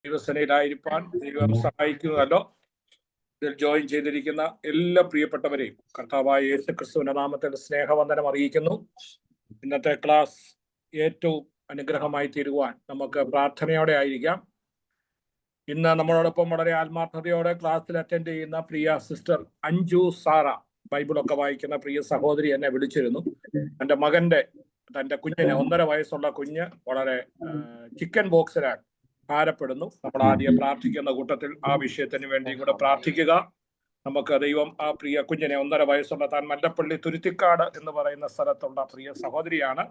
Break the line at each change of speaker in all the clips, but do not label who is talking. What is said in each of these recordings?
ദൈവസേനയിലായിരിക്കാൻ ദൈവം സഹായിക്കുന്നതല്ലോ. ഇതിൽ ജോയിൻ ചെയ്തിരിക്കുന്ന എല്ലാ പ്രിയപ്പെട്ടവരെയും കർത്താവായ യേശുക്രിസ്തുവിന്റെ നാമത്തിൽ സ്നേഹവന്ദനം അറിയിക്കുന്നു. ഇന്നത്തെ ക്ലാസ് ഏറ്റവും അനുഗ്രഹമായി തീരുവാൻ നമുക്ക് പ്രാർത്ഥനയോടെ ആയിരിക്കാം. ഇന്ന് നമ്മളോടൊപ്പം വളരെ ആത്മാർത്ഥതയോടെ ക്ലാസ്സിൽ അറ്റൻഡ് ചെയ്യുന്ന പ്രിയ സിസ്റ്റർ അഞ്ജു സാറ, ബൈബിളൊക്കെ വായിക്കുന്ന പ്രിയ സഹോദരി എന്നെ വിളിച്ചിരുന്നു. എൻ്റെ മകന്റെ തൻ്റെ കുഞ്ഞിന് 1.5 വയസ്സുള്ള കുഞ്ഞ് വളരെ ചിക്കൻ ബോക്സിനാൽ ഭാരപ്പെടുന്നു. നമ്മൾ ആദ്യം പ്രാർത്ഥിക്കുന്ന കൂട്ടത്തിൽ ആ വിഷയത്തിന് വേണ്ടി കൂടെ പ്രാർത്ഥിക്കുക. നമുക്ക് ദൈവം ആ പ്രിയ കുഞ്ഞിനെ 1.5 വയസ്സുള്ള താൻ മല്ലപ്പള്ളി തുരുത്തിക്കാട് എന്ന് പറയുന്ന സ്ഥലത്തുള്ള പ്രിയ സഹോദരിയാണ്.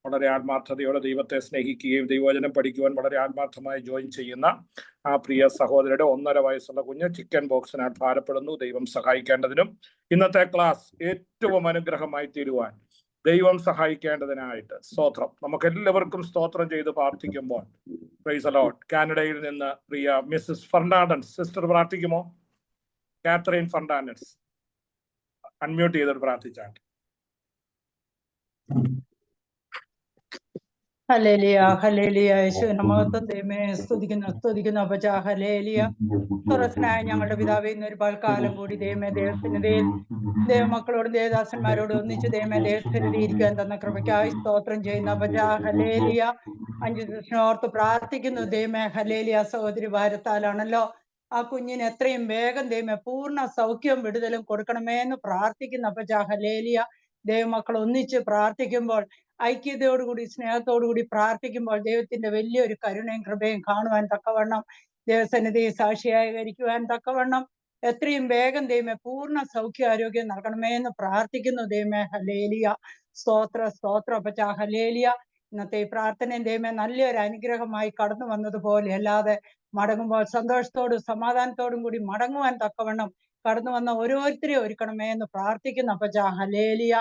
വളരെ ആത്മാർത്ഥതയോടെ ദൈവത്തെ സ്നേഹിക്കുകയും ദൈവവചനം പഠിക്കുവാൻ വളരെ ആത്മാർത്ഥമായി ജോയിൻ ചെയ്യുന്ന ആ പ്രിയ സഹോദരിയുടെ 1.5 വയസ്സുള്ള കുഞ്ഞ് ചിക്കൻ ബോക്സിനാൽ ഭാരപ്പെടുന്നു. ദൈവം സഹായിക്കേണ്ടതിനും ഇന്നത്തെ ക്ലാസ് ഏറ്റവും അനുഗ്രഹമായി തീരുവാൻ ദൈവം സഹായിക്കേണ്ടതിനായിട്ട് സ്തോത്രം. നമുക്ക് എല്ലാവർക്കും സ്തോത്രം ചെയ്ത് പ്രാർത്ഥിക്കുമ്പോൾ പ്രൈസ് ദി ലോർഡ്. കാനഡയിൽ നിന്ന് പ്രിയ മിസ്സസ് ഫെർണാണ്ടസ് സിസ്റ്റർ പ്രാർത്ഥിക്കുമോ? കാത്തറിൻ ഫെർണാണ്ടസ് അൺമ്യൂട്ട് ചെയ്തിട്ട് പ്രാർത്ഥിച്ചാൽ.
Hallelujah hallelujah. യേശുവിന്റെ മഹത്വം ദൈവമേ സ്തുതിക്കുന്നു അപ്പച്ചാ. ഹല്ലേലൂയ. സ്വർഗ്ഗസ്ഥനായ ഞങ്ങളുടെ പിതാവേ, ഇന്നൊരു പൽക്കാലം കൂടി ദൈവമേ ദൈവസന്നിധിയിൽ ദൈവമക്കളോടും ദേവദാസന്മാരോടും ഒന്നിച്ച് ദൈവമേ ദൈവസന്നിധി ഇരിക്കാൻ തന്ന കൃപയ്ക്കായി സ്തോത്രം ചെയ്യുന്ന അപ്പച്ചാ. ഹല്ലേലൂയ. അഞ്ചു ദിവസത്തോർത്ത് പ്രാർത്ഥിക്കുന്നു ദൈവമേ. ഹല്ലേലൂയ. സഹോദരി ഭാരത്താലാണല്ലോ ആ കുഞ്ഞിന് എത്രയും വേഗം ദൈവമേ പൂർണ്ണ സൗഖ്യവും വിടുതലും കൊടുക്കണമേ എന്ന് പ്രാർത്ഥിക്കുന്നു അപ്പച്ചാ. ഹല്ലേലൂയ. ദൈവമക്കൾ ഒന്നിച്ച് പ്രാർത്ഥിക്കുമ്പോൾ, ഐക്യതയോടുകൂടി സ്നേഹത്തോടുകൂടി പ്രാർത്ഥിക്കുമ്പോൾ ദൈവത്തിന്റെ വലിയൊരു കരുണയും കൃപയും കാണുവാൻ തക്കവണ്ണം, ദൈവസന്നിധിയെ സാക്ഷിയായിരിക്കുവാൻ തക്കവണ്ണം എത്രയും വേഗം ദൈവമേ പൂർണ്ണ സൗഖ്യ ആരോഗ്യം നൽകണമേ എന്ന് പ്രാർത്ഥിക്കുന്നു ദൈവമേ. ഹല്ലേലൂയ. സ്തോത്രം അപ്പച്ചാ. ഹല്ലേലൂയ. ഇന്നത്തെ ഈ പ്രാർത്ഥനയും ദൈവമേ നല്ലൊരു അനുഗ്രഹമായി കടന്നു വന്നതുപോലെ അല്ലാതെ മടങ്ങുമ്പോൾ സന്തോഷത്തോടും സമാധാനത്തോടും കൂടി മടങ്ങുവാൻ തക്കവണ്ണം കടന്നു വന്ന ഓരോരുത്തരെയും ഒരുക്കണമേ എന്ന് പ്രാർത്ഥിക്കുന്നു അപ്പച്ചാ. ഹല്ലേലൂയ.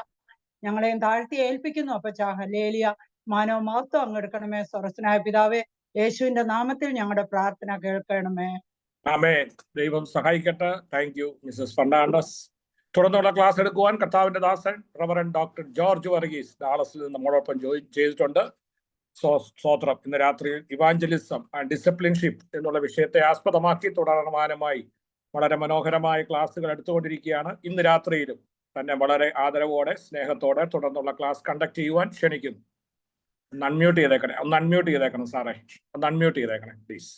ഞങ്ങളെയും താഴ്ത്തി ഏൽപ്പിക്കുന്നു അപ്പച്ചാ. ഹല്ലേലൂയ. മാനവ മഹത്വം അങ്ങെടുക്കണമേ. സ്വർഗ്ഗസ്ഥനായ പിതാവേ, യേശുവിന്റെ നാമത്തിൽ ഞങ്ങളുടെ പ്രാർത്ഥന കേൾക്കണമേ.
ആമേൻ. ദൈവം സഹായിക്കട്ടെ. Thank you Mrs Fernandez. തുടർന്നുള്ള ക്ലാസ് എടുക്കുവാൻ കർത്താവിന്റെ ദാസൻ റവറൻ ഡോക്ടർ ജോർജ് വർഗീസ് ഡാളസിൽ നിന്ന് നമ്മളോടൊപ്പം ജോയിൻ ചെയ്തിട്ടുണ്ട്. സ്തോത്രം. ഇന്ന് രാത്രിയിൽ ഇവാഞ്ചലിസം ആൻഡ് ഡിസിപ്ലിൻഷിപ്പ് എന്നുള്ള വിഷയത്തെ ആസ്പദമാക്കി തുടർമാനമായി വളരെ മനോഹരമായ ക്ലാസ്സുകൾ എടുത്തുകൊണ്ടിരിക്കുകയാണ്. ഇന്ന് രാത്രിയിലും തന്നെ വളരെ ആദരവോടെ സ്നേഹത്തോടെ തുടർന്നുള്ള ക്ലാസ് കണ്ടക്ട് ചെയ്യുവാൻ ക്ഷണിക്കുന്നു. ഒന്ന് അൺമ്യൂട്ട് ചെയ്തേക്കണം സാറേ. ഒന്ന് അൺമ്യൂട്ട് ചെയ്തേക്കണേ പ്ലീസ്.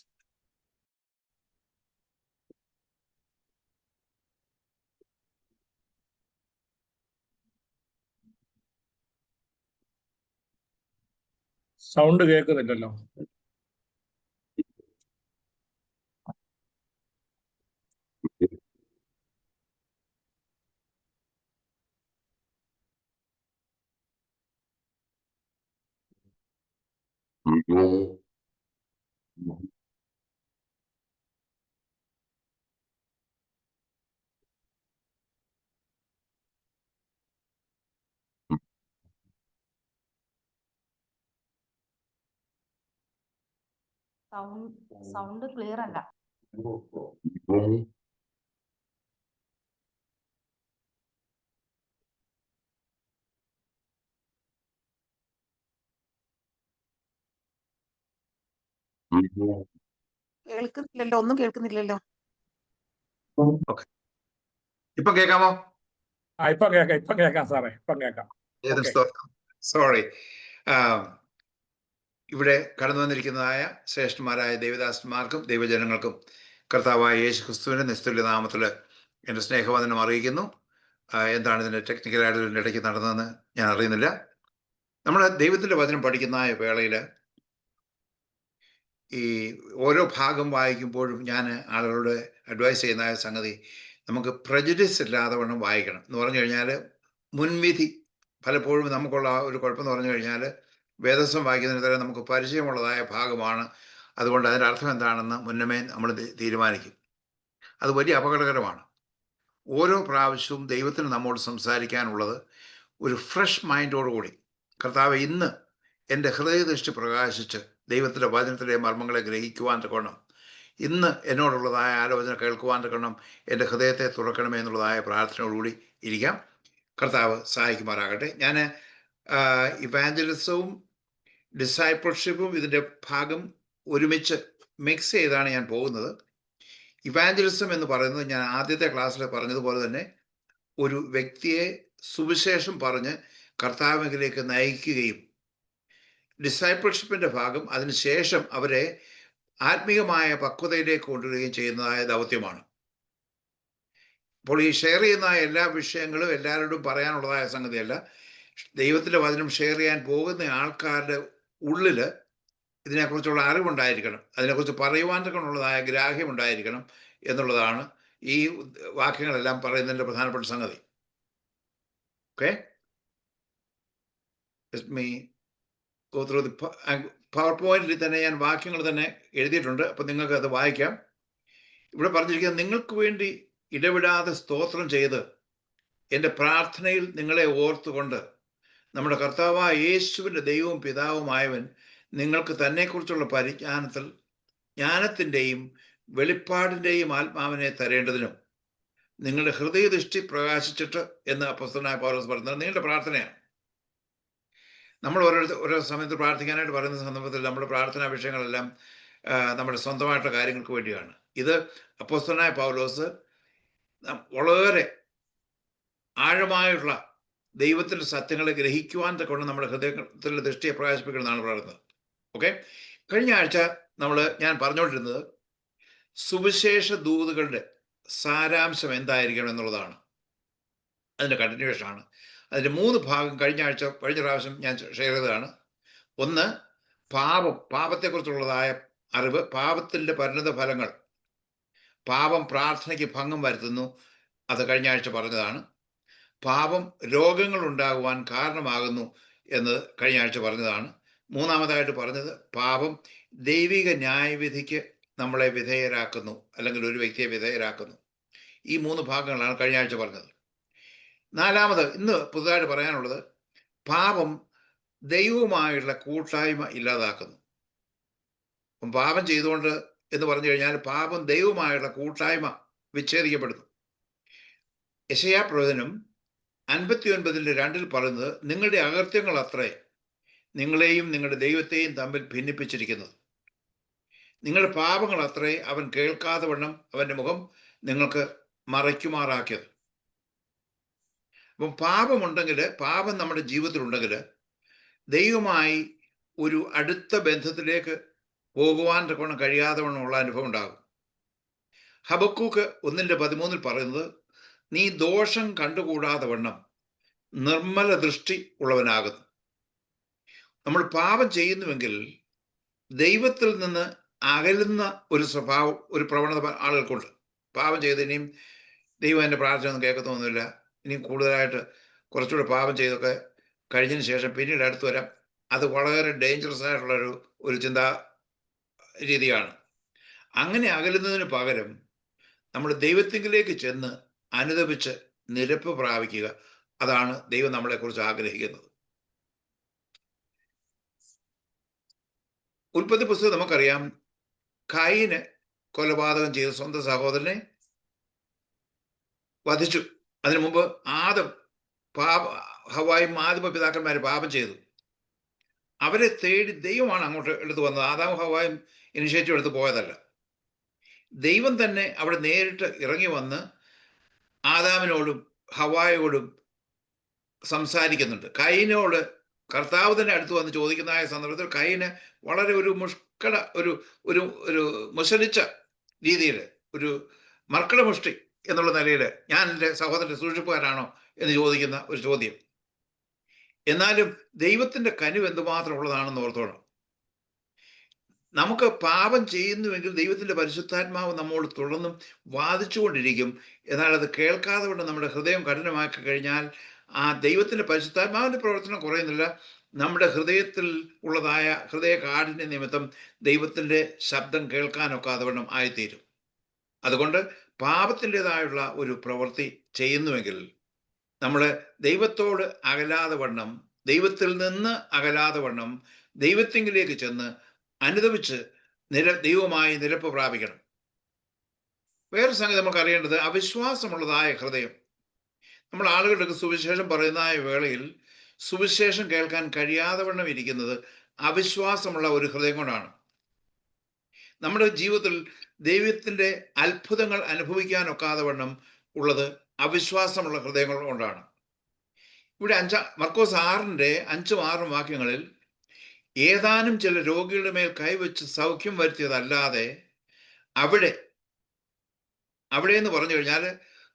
സൗണ്ട് കേൾക്കുന്നില്ലല്ലോ.
സൗണ്ട് ക്ലിയർ അല്ല. കേൾക്കുന്നില്ലല്ലോ, ഒന്നും കേൾക്കുന്നില്ലല്ലോ.
ഇപ്പൊ കേൾക്കാമോ?
ഇപ്പൊ കേൾക്കാം സാറേ, ഇപ്പം കേൾക്കാം.
സോറി. ഇവിടെ കടന്നു വന്നിരിക്കുന്നതായ ശ്രേഷ്ഠന്മാരായ ദൈവദാസന്മാർക്കും ദൈവജനങ്ങൾക്കും കർത്താവായ യേശു ക്രിസ്തുവിന്റെ നിസ്തുല്യ നാമത്തിൽ എൻ്റെ സ്നേഹവന്ദനം അറിയിക്കുന്നു. എന്താണ് ഇതിൻ്റെ ടെക്നിക്കലായിട്ട് ഇതിൻ്റെ ഇടയ്ക്ക് നടന്നതെന്ന് ഞാൻ അറിയുന്നില്ല. നമ്മൾ ദൈവത്തിൻ്റെ വചനം പഠിക്കുന്ന വേളയിൽ ഈ ഓരോ ഭാഗം വായിക്കുമ്പോഴും ഞാൻ ആളുകളോട് അഡ്വൈസ് ചെയ്യുന്ന സംഗതി, നമുക്ക് പ്രജുഡിസ് ഇല്ലാതെ വണ്ണം വായിക്കണം. എന്ന് പറഞ്ഞു കഴിഞ്ഞാൽ മുൻവിധി. പലപ്പോഴും നമുക്കുള്ള ഒരു കുഴപ്പമെന്ന് പറഞ്ഞു കഴിഞ്ഞാൽ വേദസ്വം വായിക്കുന്നതിന് തന്നെ നമുക്ക് പരിചയമുള്ളതായ ഭാഗമാണ്. അതുകൊണ്ട് അതിൻ്റെ അർത്ഥം എന്താണെന്ന് മുന്നമേ നമ്മൾ തീരുമാനിക്കും. അത് വലിയ അപകടകരമാണ്. ഓരോ പ്രാവശ്യവും ദൈവത്തിന് നമ്മോട് സംസാരിക്കാനുള്ളത് ഒരു ഫ്രഷ് മൈൻഡോടുകൂടി, കർത്താവ് ഇന്ന് എൻ്റെ ഹൃദയദൃഷ്ടി പ്രകാശിച്ച് ദൈവത്തിൻ്റെ വചനത്തിലെ മർമ്മങ്ങളെ ഗ്രഹിക്കുവാൻ തക്കണം, ഇന്ന് എന്നോടുള്ളതായ ആലോചന കേൾക്കുവാൻ തക്കണം, എൻ്റെ ഹൃദയത്തെ തുറക്കണമേ എന്നുള്ളതായ പ്രാർത്ഥനയോടുകൂടി ഇരിക്കാം. കർത്താവ് സഹായിക്കുമാറാകട്ടെ. ഞാൻ ഇവാഞ്ചലിസവും ഡിസൈപ്പിൾഷിപ്പും ഇതിൻ്റെ ഭാഗം ഒരുമിച്ച് മിക്സ് ചെയ്താണ് ഞാൻ പോകുന്നത്. ഇവാഞ്ചലിസം എന്ന് പറയുന്നത് ഞാൻ ആദ്യത്തെ ക്ലാസ്സിൽ പറഞ്ഞതുപോലെ തന്നെ ഒരു വ്യക്തിയെ സുവിശേഷം പറഞ്ഞ് കർത്താവിലേക്ക് നയിക്കുകയും ഡിസൈപ്പിൾഷിപ്പിൻ്റെ ഭാഗം അതിനുശേഷം അവരെ ആത്മീയമായ പക്വതയിലേക്ക് കൊണ്ടുവരികയും ചെയ്യുന്നതായ ദൗത്യമാണ്. അപ്പോൾ ഈ ഷെയർ ചെയ്യുന്ന എല്ലാ വിഷയങ്ങളും എല്ലാവരോടും പറയാനുള്ളതായ സംഗതിയല്ല. ദൈവത്തിൻ്റെ വചനം ഷെയർ ചെയ്യാൻ പോകുന്ന ആൾക്കാരുടെ ഉള്ളിൽ ഇതിനെക്കുറിച്ചുള്ള അറിവുണ്ടായിരിക്കണം, അതിനെക്കുറിച്ച് പറയുവാനൊക്കെയുള്ളതായ ഗ്രാഹ്യമുണ്ടായിരിക്കണം എന്നുള്ളതാണ് ഈ വാക്യങ്ങളെല്ലാം പറയുന്നതിൻ്റെ പ്രധാനപ്പെട്ട സംഗതി. Okay, me go through the power പോയിന്റിൽ തന്നെ ഞാൻ വാക്യങ്ങൾ തന്നെ എഴുതിയിട്ടുണ്ട്, അപ്പം നിങ്ങൾക്ക് അത് വായിക്കാം. ഇവിടെ പറഞ്ഞിരിക്കുന്നത്, നിങ്ങൾക്ക് വേണ്ടി ഇടവിടാതെ സ്തോത്രം ചെയ്ത് എൻ്റെ പ്രാർത്ഥനയിൽ നിങ്ങളെ ഓർത്തുകൊണ്ട് നമ്മുടെ കർത്താവായ യേശുവിൻ്റെ ദൈവവും പിതാവുമായവൻ നിങ്ങൾക്ക് തന്നെക്കുറിച്ചുള്ള പരിജ്ഞാനത്തിൽ ജ്ഞാനത്തിൻ്റെയും വെളിപ്പാടിൻ്റെയും ആത്മാവിനെ തരേണ്ടതിനും നിങ്ങളുടെ ഹൃദയദൃഷ്ടി പ്രകാശിച്ചിട്ട് എന്ന് അപ്പോസ്തലനായ പൗലോസ് പറയുന്നത് നിങ്ങളുടെ പ്രാർത്ഥനയാണ്. നമ്മൾ ഓരോ സമയത്ത് പ്രാർത്ഥിക്കാനായിട്ട് പറയുന്ന സന്ദർഭത്തിൽ നമ്മുടെ പ്രാർത്ഥനാ വിഷയങ്ങളെല്ലാം നമ്മുടെ സ്വന്തമായിട്ടുള്ള കാര്യങ്ങൾക്ക് വേണ്ടിയാണ്. ഇത് അപ്പോസ്തലനായ പൗലോസ് വളരെ ആഴമായുള്ള ദൈവത്തിൻ്റെ സത്യങ്ങളെ ഗ്രഹിക്കുവാൻ കൊണ്ട് നമ്മുടെ ഹൃദയത്തിലെ ദൃഷ്ടിയെ പ്രകാശിപ്പിക്കണമെന്നാണ് പറയുന്നത്. ഓക്കെ, കഴിഞ്ഞ ആഴ്ച ഞാൻ പറഞ്ഞുകൊണ്ടിരുന്നത് സുവിശേഷ ദൂതുകളുടെ സാരാംശം എന്തായിരിക്കണം എന്നുള്ളതാണ്. അതിൻ്റെ കണ്ടിന്യൂഷനാണ്. അതിൻ്റെ 3 ഭാഗം കഴിഞ്ഞ പ്രാവശ്യം ഞാൻ ഷെയർ ചെയ്തതാണ്. ഒന്ന്, പാപത്തെക്കുറിച്ചുള്ളതായ അറിവ്, പാപത്തിൻ്റെ പരിണത ഫലങ്ങൾ, പാപം പ്രാർത്ഥനയ്ക്ക് ഭംഗം വരുത്തുന്നു, അത് കഴിഞ്ഞ ആഴ്ച പറഞ്ഞതാണ്. പാപം രോഗങ്ങൾ ഉണ്ടാകുവാൻ കാരണമാകുന്നു എന്ന് കഴിഞ്ഞ ആഴ്ച പറഞ്ഞതാണ്. മൂന്നാമതായിട്ട് പറഞ്ഞത് പാപം ദൈവിക ന്യായവിധിക്ക് നമ്മളെ വിധേയരാക്കുന്നു, അല്ലെങ്കിൽ ഒരു വ്യക്തിയെ വിധേയരാക്കുന്നു. ഈ 3 ഭാഗങ്ങളാണ് കഴിഞ്ഞ ആഴ്ച പറഞ്ഞത്. നാലാമത് ഇന്ന് പുതുതായിട്ട് പറയാനുള്ളത്, പാപം ദൈവവുമായുള്ള കൂട്ടായ്മ ഇല്ലാതാക്കുന്നു. അപ്പം പാപം ചെയ്തുകൊണ്ട് എന്ന് പറഞ്ഞു കഴിഞ്ഞാൽ പാപം ദൈവവുമായുള്ള കൂട്ടായ്മ വിച്ഛേദിക്കപ്പെടുന്നു. യെശയ്യാ പ്രവചനം 59:2 പറയുന്നത്, നിങ്ങളുടെ അകൃത്യങ്ങൾ അത്രേ നിങ്ങളെയും നിങ്ങളുടെ ദൈവത്തെയും തമ്മിൽ ഭിന്നിപ്പിച്ചിരിക്കുന്നത്. നിങ്ങളുടെ പാപങ്ങൾ അത്രേ അവൻ കേൾക്കാതെ വണ്ണം അവൻ്റെ മുഖം നിങ്ങൾക്ക് മറയ്ക്കുമാറാക്കിയത്. അപ്പം പാപമുണ്ടെങ്കിൽ, പാപം നമ്മുടെ ജീവിതത്തിലുണ്ടെങ്കിൽ ദൈവമായി ഒരു അടുത്ത ബന്ധത്തിലേക്ക് പോകുവാൻ കൊണ്ട് കഴിയാതെ വണ്ണമുള്ള അനുഭവം ഉണ്ടാകും. ഹബക്കൂക്ക് 1:13 പറയുന്നത്, നീ ദോഷം കണ്ടുകൂടാതെ വണ്ണം നിർമ്മല ദൃഷ്ടി ഉള്ളവനാകുന്നു. നമ്മൾ പാപം ചെയ്യുന്നുവെങ്കിൽ ദൈവത്തിൽ നിന്ന് അകലുന്ന ഒരു സ്വഭാവം, ഒരു പ്രവണത ആളുകൾക്കുണ്ട്. പാപം ചെയ്ത് ഇനിയും ദൈവം എൻ്റെ പ്രാർത്ഥന ഒന്നും കേൾക്കത്തൊന്നുമില്ല, ഇനിയും കൂടുതലായിട്ട് കുറച്ചുകൂടെ പാപം ചെയ്തൊക്കെ കഴിഞ്ഞതിന് ശേഷം പിന്നീട് അടുത്ത് വരാം. അത് വളരെ ഡേഞ്ചറസ് ആയിട്ടുള്ള ഒരു ചിന്താ രീതിയാണ്. അങ്ങനെ അകലുന്നതിന് പകരം നമ്മൾ ദൈവത്തിങ്കിലേക്ക് ചെന്ന് അനുദപിച്ച് നിരപ്പ് പ്രാപിക്കുക, അതാണ് ദൈവം നമ്മളെക്കുറിച്ച് ആഗ്രഹിക്കുന്നത്. ഉൽപ്പത്തി പുസ്തകം നമുക്കറിയാം, കയീന് കൊലപാതകം ചെയ്ത് സ്വന്തം സഹോദരനെ വധിച്ചു. അതിനു മുമ്പ് ഹവ്വായും ആദിമ പിതാക്കന്മാർ പാപം ചെയ്തു. അവരെ തേടി ദൈവമാണ് അങ്ങോട്ട് എടുത്തു വന്നത്. ആദാമും ഹവ്വായും ഇനിഷ്യേറ്റീവ് എടുത്ത് പോയതല്ല. ദൈവം തന്നെ അവിടെ നേരിട്ട് ഇറങ്ങി വന്ന് ആദാമിനോടും ഹവ്വായോടും സംസാരിക്കുന്നുണ്ട്. കയീനോട് കർത്താവ് തന്നെ അടുത്ത് വന്ന് ചോദിക്കുന്നതായ സന്ദർഭത്തിൽ കയീന് വളരെ ഒരു ഒരു മുശലിച്ച രീതിയിൽ, ഒരു മർക്കടമുഷ്ടി എന്നുള്ള നിലയിൽ, ഞാൻ എൻ്റെ സഹോദരൻ്റെ സൂക്ഷിപ്പുകാരാണോ എന്ന് ചോദിക്കുന്ന ഒരു ചോദ്യം. എന്നാലും ദൈവത്തിൻ്റെ കനിവ് എന്തുമാത്രം ഉള്ളതാണെന്ന് ഓർത്തോണം. നമുക്ക് പാപം ചെയ്യുന്നുവെങ്കിൽ ദൈവത്തിൻ്റെ പരിശുദ്ധാത്മാവ് നമ്മോട് തുടർന്നും വാദിച്ചുകൊണ്ടിരിക്കും. എന്നാൽ അത് കേൾക്കാതെ കൊണ്ട് നമ്മുടെ ഹൃദയം കഠിനമാക്കി കഴിഞ്ഞാൽ ആ ദൈവത്തിൻ്റെ പരിശുദ്ധാത്മാവിൻ്റെ പ്രവർത്തനം കുറയുന്നില്ല. നമ്മുടെ ഹൃദയത്തിൽ ഉള്ളതായ ഹൃദയ കാഠിന്യ നിമിത്തം ദൈവത്തിൻ്റെ ശബ്ദം കേൾക്കാനൊക്കാതെ വണ്ണം ആയിത്തീരും. അതുകൊണ്ട് പാപത്തിൻ്റെതായുള്ള ഒരു പ്രവൃത്തി ചെയ്യുന്നുവെങ്കിൽ നമ്മൾ ദൈവത്തോട് അകലാതെ വണ്ണം, ദൈവത്തിൽ നിന്ന് അകലാതെ വണ്ണം ദൈവത്തിങ്കിലേക്ക് ചെന്ന് അനുദപിച്ച് ദൈവമായി നിരപ്പ് പ്രാപിക്കണം. വേറെ സംഗതി നമുക്ക് അറിയേണ്ടത്, അവിശ്വാസമുള്ളതായ ഹൃദയം. നമ്മൾ ആളുകളുടെ സുവിശേഷം പറയുന്നതായ വേളയിൽ സുവിശേഷം കേൾക്കാൻ കഴിയാതെ വണ്ണം ഇരിക്കുന്നത് അവിശ്വാസമുള്ള ഒരു ഹൃദയം കൊണ്ടാണ്. നമ്മുടെ ജീവിതത്തിൽ ദൈവത്തിൻ്റെ അത്ഭുതങ്ങൾ അനുഭവിക്കാനൊക്കാതെ വണ്ണം ഉള്ളത് അവിശ്വാസമുള്ള ഹൃദയങ്ങൾ കൊണ്ടാണ്. ഇവിടെ മർക്കോസ് 6:5, 5-6 വാക്യങ്ങളിൽ ഏതാനും ചില രോഗികളുടെ മേൽ കൈവച്ച് സൗഖ്യം വരുത്തിയതല്ലാതെ അവിടെ എന്ന് പറഞ്ഞു കഴിഞ്ഞാൽ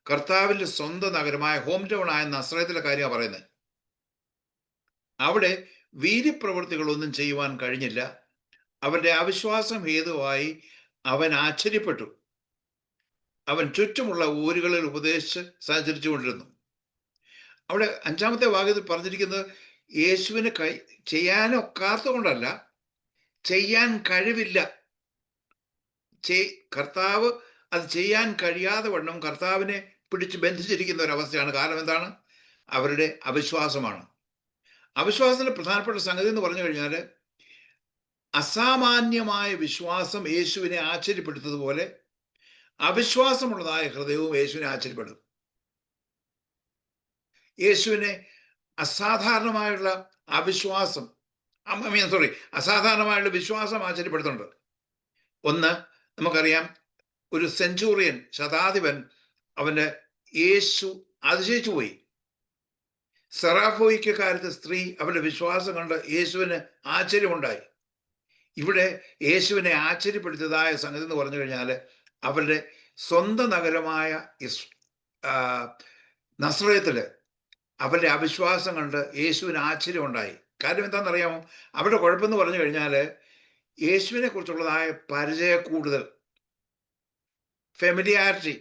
കർത്താവിൻ്റെ സ്വന്തം നഗരമായ ഹോം ടൗൺ ആയ നസ്രയത്തിലെ കാര്യമാണ് പറയുന്നത്. അവിടെ വീര്യപ്രവൃത്തികളൊന്നും ചെയ്യുവാൻ കഴിഞ്ഞില്ല. അവരുടെ അവിശ്വാസം ഹേതുവായി അവൻ ആശ്ചര്യപ്പെട്ടു. അവൻ ചുറ്റുമുള്ള ഊരുകളിൽ ഉപദേശിച്ച് സഞ്ചരിച്ചു കൊണ്ടിരുന്നു. അവിടെ 5-ാമത്തെ വാക്യത്തിൽ പറഞ്ഞിരിക്കുന്നത് യേശുവിന് ചെയ്യാനൊക്കാത്ത കൊണ്ടല്ല, ചെയ്യാൻ കഴിവില്ല. കർത്താവ് അത് ചെയ്യാൻ കഴിയാതെ വണ്ണം കർത്താവിനെ പിടിച്ച് ബന്ധിച്ചിരിക്കുന്ന ഒരവസ്ഥയാണ്. കാരണം എന്താണ്? അവരുടെ അവിശ്വാസമാണ്. അവിശ്വാസത്തിന്റെ പ്രധാനപ്പെട്ട സംഗതി എന്ന് പറഞ്ഞു കഴിഞ്ഞാൽ അസാമാന്യമായ വിശ്വാസം യേശുവിനെ ആശ്ചര്യപ്പെടുത്തതുപോലെ അവിശ്വാസമുള്ളതായ ഹൃദയവും യേശുവിനെ ആശ്ചര്യപ്പെടും. യേശുവിനെ അസാധാരണമായുള്ള അവിശ്വാസം അസാധാരണമായുള്ള വിശ്വാസം ആശ്ചര്യപ്പെടുത്തുന്നുണ്ട്. ഒന്ന്, നമുക്കറിയാം, ഒരു സെഞ്ചൂറിയൻ, ശതാധിപൻ, അവന്റെ യേശു അതിശയിച്ചു പോയി. സെറാഫോയിക്കാരത്തെ സ്ത്രീ അവരുടെ വിശ്വാസം കണ്ട് യേശുവിന് ആശ്ചര്യമുണ്ടായി. ഇവിടെ യേശുവിനെ ആശ്ചര്യപ്പെടുത്തിയതായ സംഗതി എന്ന് പറഞ്ഞു കഴിഞ്ഞാൽ അവരുടെ സ്വന്തം നഗരമായ നസ്രയത്തില് അവരുടെ അവിശ്വാസം കണ്ട് യേശുവിന് ആശ്ചര്യമുണ്ടായി. കാര്യം എന്താണെന്നറിയാമോ? അവരുടെ കുഴപ്പമെന്ന് പറഞ്ഞു കഴിഞ്ഞാൽ യേശുവിനെ കുറിച്ചുള്ളതായ പരിചയക്കൂടുതൽ, ഫെമിലിയാരിറ്റി,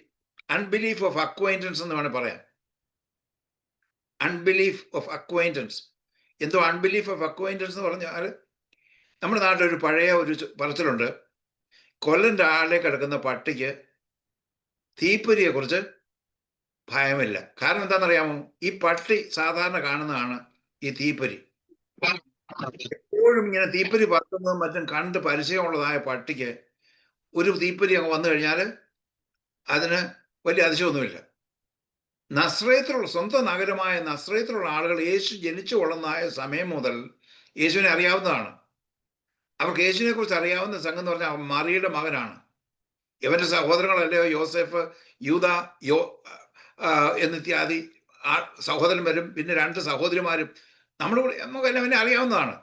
അൺബിലീഫ് ഓഫ് അക്വൈൻറ്റൻസ് എന്ന് വേണമെങ്കിൽ പറയാം. Unbelief of acquaintance. എന്തോ അൺബിലീഫ് ഓഫ് അക്വൈൻറ്റൻസ് എന്ന് പറഞ്ഞാൽ നമ്മുടെ നാട്ടിലൊരു പഴയ ഒരു പറച്ചിലുണ്ട്, കൊല്ലൻ്റെ ആളെ കിടക്കുന്ന പട്ടിക്ക് തീപ്പൊരിയെ കുറിച്ച് ഭയമില്ല. കാരണം എന്താണെന്നറിയാമോ? ഈ പട്ടി സാധാരണ കാണുന്നതാണ് ഈ തീപ്പൊരി. എപ്പോഴും ഇങ്ങനെ തീപ്പൊരി പറക്കുന്നതും മറ്റും കണ്ട് പരിചയമുള്ളതായ പട്ടിക്ക് ഒരു തീപ്പൊരി അങ്ങ് വന്നു കഴിഞ്ഞാൽ അതിന് വലിയ അതിശയമൊന്നുമില്ല. നസ്രയത്തിലുള്ള സ്വന്തം നഗരമായ നസ്രയത്തിലുള്ള ആളുകൾ യേശു ജനിച്ചു കൊള്ളുന്നതായ സമയം മുതൽ യേശുവിനെ അറിയാവുന്നതാണ്. അവർക്ക് യേശുവിനെ കുറിച്ച് അറിയാവുന്ന സംഘം എന്ന് പറഞ്ഞാൽ മറിയുടെ മകനാണ്. ഇവന്റെ സഹോദരങ്ങളല്ലയോ യോസെഫ്, യൂദ, എന്നിത്യാദി സഹോദരന്മാരും പിന്നെ 2 സഹോദരിമാരും നമുക്കെല്ലാം അവനെ അറിയാവുന്നതാണ്.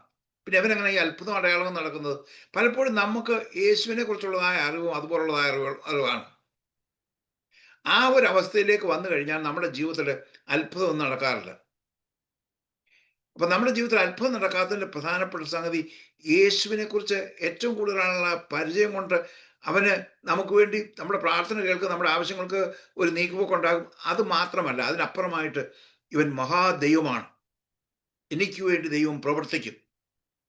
പിന്നെ അവനെങ്ങനെ ഈ അത്ഭുതം അടയാളം നടക്കുന്നത്? പലപ്പോഴും നമുക്ക് യേശുവിനെ കുറിച്ചുള്ളതായ അറിവും അതുപോലുള്ളതായ അറിവാണ്. ആ ഒരു അവസ്ഥയിലേക്ക് വന്നു കഴിഞ്ഞാൽ നമ്മുടെ ജീവിതത്തിൽ അത്ഭുതമൊന്നും നടക്കാറില്ല. അപ്പൊ നമ്മുടെ ജീവിതത്തിൽ അത്ഭുതം നടക്കാത്തതിന്റെ പ്രധാനപ്പെട്ട സംഗതി യേശുവിനെ കുറിച്ച് ഏറ്റവും കൂടുതലുള്ള പരിചയം കൊണ്ട് അവന് നമുക്ക് വേണ്ടി നമ്മുടെ പ്രാർത്ഥന കേൾക്കും, നമ്മുടെ ആവശ്യങ്ങൾക്ക് ഒരു നീക്കുപോക്ക് ഉണ്ടാകും. അത് മാത്രമല്ല, അതിനപ്പുറമായിട്ട് ഇവൻ മഹാദൈവമാണ്, എനിക്ക് വേണ്ടി ദൈവം പ്രവർത്തിക്കും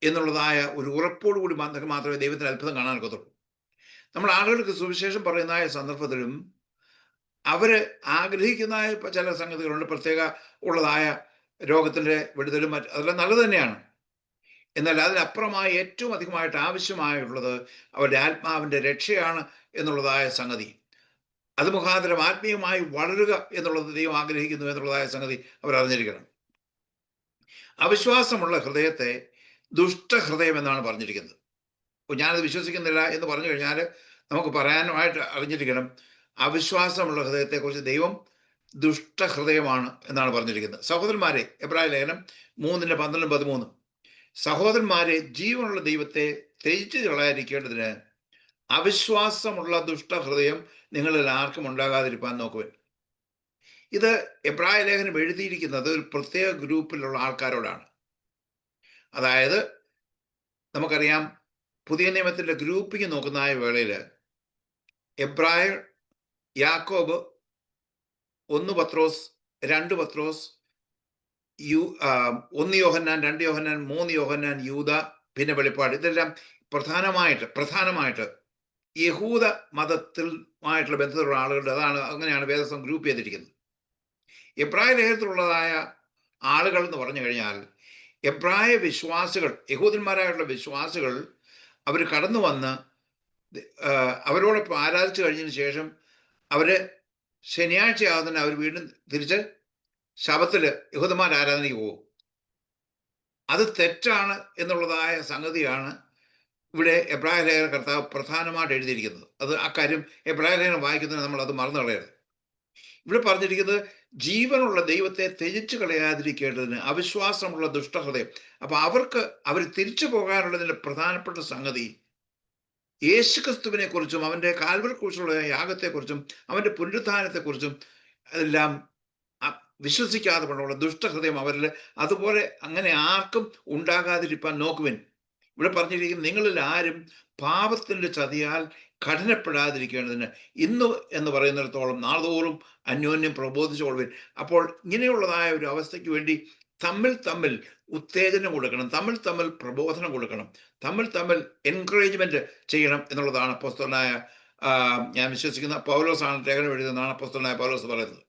എന്നുള്ളതായ ഒരു ഉറപ്പോടുകൂടി മാത്രമേ ദൈവത്തിന് അത്ഭുതം കാണാൻ ഒക്കത്തുള്ളൂ. നമ്മൾ ആളുകൾക്ക് സുവിശേഷം പറയുന്നതായ സന്ദർഭത്തിലും അവര് ആഗ്രഹിക്കുന്ന ചില സംഗതികളുണ്ട്, പ്രത്യേക ഉള്ളതായ രോഗത്തിന്റെ വിടുതലും അതെല്ലാം നല്ലത് തന്നെയാണ്. എന്നാൽ അതിനപ്പുറമായി ഏറ്റവും അധികമായിട്ട് ആവശ്യമായുള്ളത് അവരുടെ ആത്മാവിന്റെ രക്ഷയാണ് എന്നുള്ളതായ സംഗതി. അത് മുഖാന്തരം ആത്മീയമായി വളരുക എന്നുള്ളത് ദൈവം ആഗ്രഹിക്കുന്നു എന്നുള്ളതായ സംഗതി അവർ അറിഞ്ഞിരിക്കണം. അവിശ്വാസമുള്ള ഹൃദയത്തെ ദുഷ്ടഹൃദയം എന്നാണ് പറഞ്ഞിരിക്കുന്നത്. അപ്പോൾ ഞാനത് വിശ്വസിക്കുന്നില്ല എന്ന് പറഞ്ഞു കഴിഞ്ഞാൽ നമുക്ക് പറയാനായിട്ട് അറിഞ്ഞിരിക്കണം, അവിശ്വാസമുള്ള ഹൃദയത്തെക്കുറിച്ച് ദൈവം ദുഷ്ടഹൃദയമാണ് എന്നാണ് പറഞ്ഞിരിക്കുന്നത്. സഹോദരന്മാരെ, എബ്രായ ലേഖനം 3:12-13, സഹോദരന്മാരെ, ജീവനുള്ള ദൈവത്തെ ത്യജിച്ചു കളയാതിരിക്കേണ്ടതിന് അവിശ്വാസമുള്ള ദുഷ്ടഹൃദയം നിങ്ങളിൽ ആർക്കും ഉണ്ടാകാതിരിക്കാൻ നോക്കുവാൻ. ഇത് എബ്രായ ലേഖനം എഴുതിയിരിക്കുന്നത് ഒരു പ്രത്യേക ഗ്രൂപ്പിലുള്ള ആൾക്കാരോടാണ്. അതായത് നമുക്കറിയാം, പുതിയ നിയമത്തിന്റെ ഗ്രൂപ്പിംഗ് നോക്കുന്ന വേളയിൽ എബ്രായർ, യാക്കോബ്, 1 പത്രോസ്, 2 പത്രോസ്, 1 യോഹന്നാൻ, 2 യോഹന്നാൻ, 3 യോഹന്നാൻ, യൂദ, പിന്നെ വെളിപ്പാട്, ഇതെല്ലാം പ്രധാനമായിട്ട് യഹൂദ മതത്തിലുമായിട്ടുള്ള ബന്ധത്തിലുള്ള ആളുകളുടെ, അങ്ങനെയാണ് വേദപുസ്തകം ഗ്രൂപ്പ് ചെയ്തിരിക്കുന്നത്. എബ്രായ ലേഖനത്തിലുള്ളതായ ആളുകൾ എന്ന് പറഞ്ഞു കഴിഞ്ഞാൽ എബ്രായ വിശ്വാസികൾ, യഹൂദന്മാരായിട്ടുള്ള വിശ്വാസികൾ, അവർ കടന്നു വന്ന് അവരോടൊപ്പം ആരാധിച്ചു കഴിഞ്ഞതിന് ശേഷം അവര് ശനിയാഴ്ചയാകുന്ന അവർ വീണ്ടും തിരിച്ച് ശബത്തില് യഹൂദന്മാർ ആരാധനയ്ക്ക് പോകും. അത് തെറ്റാണ് എന്നുള്ളതായ സംഗതിയാണ് ഇവിടെ എബ്രായ ലേഖന കർത്താവ് പ്രധാനമായിട്ട് എഴുതിയിരിക്കുന്നത്. അത് അക്കാര്യം എബ്രായ ലേഖനം വായിക്കുന്നതിന് നമ്മൾ അത് മറന്നു കളയരുത്. ഇവിടെ പറഞ്ഞിരിക്കുന്നത് ജീവനുള്ള ദൈവത്തെ ത്യജിച്ചു കളയാതിരിക്കേണ്ടതിന് അവിശ്വാസമുള്ള ദുഷ്ടഹൃദയം. അപ്പൊ അവർ തിരിച്ചു പോകാനുള്ളതിന്റെ പ്രധാനപ്പെട്ട സംഗതി യേശുക്രിസ്തുവിനെ കുറിച്ചും അവന്റെ കാൽവരി കുറിച്ചുള്ള യാഗത്തെക്കുറിച്ചും അവന്റെ പുനരുത്ഥാനത്തെക്കുറിച്ചും എല്ലാം വിശ്വസിക്കാതെ കൊണ്ടുള്ള ദുഷ്ടഹൃദയം അവരിൽ അതുപോലെ അങ്ങനെ ആർക്കും ഉണ്ടാകാതിരിക്കാൻ നോക്കുവിൻ. ഇവിടെ പറഞ്ഞിരിക്കുന്നത് നിങ്ങളിൽ ആരും പാപത്തിന്റെ ചതിയാൽ കഠിനപ്പെടാതിരിക്കേണ്ടതിന് ഇന്ന് എന്ന് പറയുന്നിടത്തോളം നാളോറും അന്യോന്യം പ്രബോധിച്ചുകൊള്ളുവിൻ. അപ്പോൾ ഇങ്ങനെയുള്ളതായ ഒരു അവസ്ഥയ്ക്ക് വേണ്ടി തമ്മിൽ ഉത്തേജനം കൊടുക്കണം, തമ്മിൽ പ്രബോധനം കൊടുക്കണം, തമ്മിൽ എൻകറേജ്മെന്റ് ചെയ്യണം എന്നുള്ളതാണ് അപ്പോസ്തലനായ ഞാൻ വിശ്വസിക്കുന്ന പൗലോസാണ് ലേഖനം എഴുതുന്നതാണ് അപ്പോസ്തലനായ പൗലോസ് പറയുന്നത്.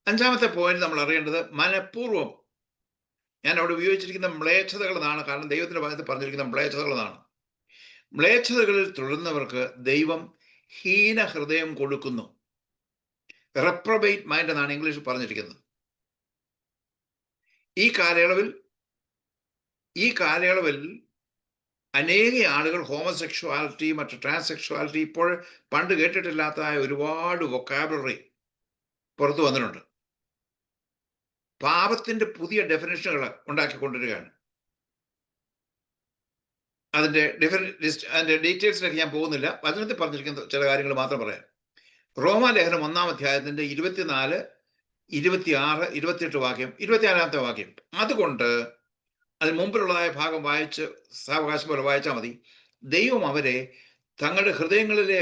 5ാമത്തെ പോയിന്റ് നമ്മൾ അറിയേണ്ടത് മനഃപൂർവ്വം. ഞാൻ അവിടെ ഉപയോഗിച്ചിരിക്കുന്ന മ്ലേച്ഛതകൾ എന്നാണ്, കാരണം ദൈവത്തിന്റെ ഭാഗത്ത് പറഞ്ഞിരിക്കുന്ന മ്ലേച്ഛതകൾ എന്നാണ്. മ്ലേച്ഛതകളിൽ തുടരുന്നവർക്ക് ദൈവം ഹീന ഹൃദയം കൊടുക്കുന്നു. റെപ്രബേറ്റ് മൈൻഡ് എന്നാണ് ഇംഗ്ലീഷിൽ പറഞ്ഞിരിക്കുന്നത്. ഈ കാലയളവിൽ അനേക ആളുകൾ ഹോമോസെക്ഷുവാലിറ്റി, മറ്റ് ട്രാൻസ്സെക്ഷുവാലിറ്റി, ഇപ്പോൾ പണ്ട് കേട്ടിട്ടില്ലാത്തതായ ഒരുപാട് വൊക്കാബുലറി പുറത്തു വന്നിട്ടുണ്ട്. പാപത്തിന്റെ പുതിയ ഡെഫിനേഷനുകൾ ഉണ്ടാക്കിക്കൊണ്ടിരിക്കുകയാണ്. അതിന്റെ ഡീറ്റെയിൽസിലേക്ക് ഞാൻ പോകുന്നില്ല. വചനത്തിൽ പറഞ്ഞിരിക്കുന്ന ചില കാര്യങ്ങൾ മാത്രം പറയാം. റോമാലേഖനം 1-ാം അധ്യായത്തിന്റെ 24, 26, 28 വാക്യം, 24-ാമത്തെ വാക്യം. അതുകൊണ്ട് അതിന് മുമ്പിലുള്ളതായ ഭാഗം വായിച്ച് സാവകാശം പോലെ വായിച്ചാൽ മതി. ദൈവം അവരെ തങ്ങളുടെ ഹൃദയങ്ങളിലെ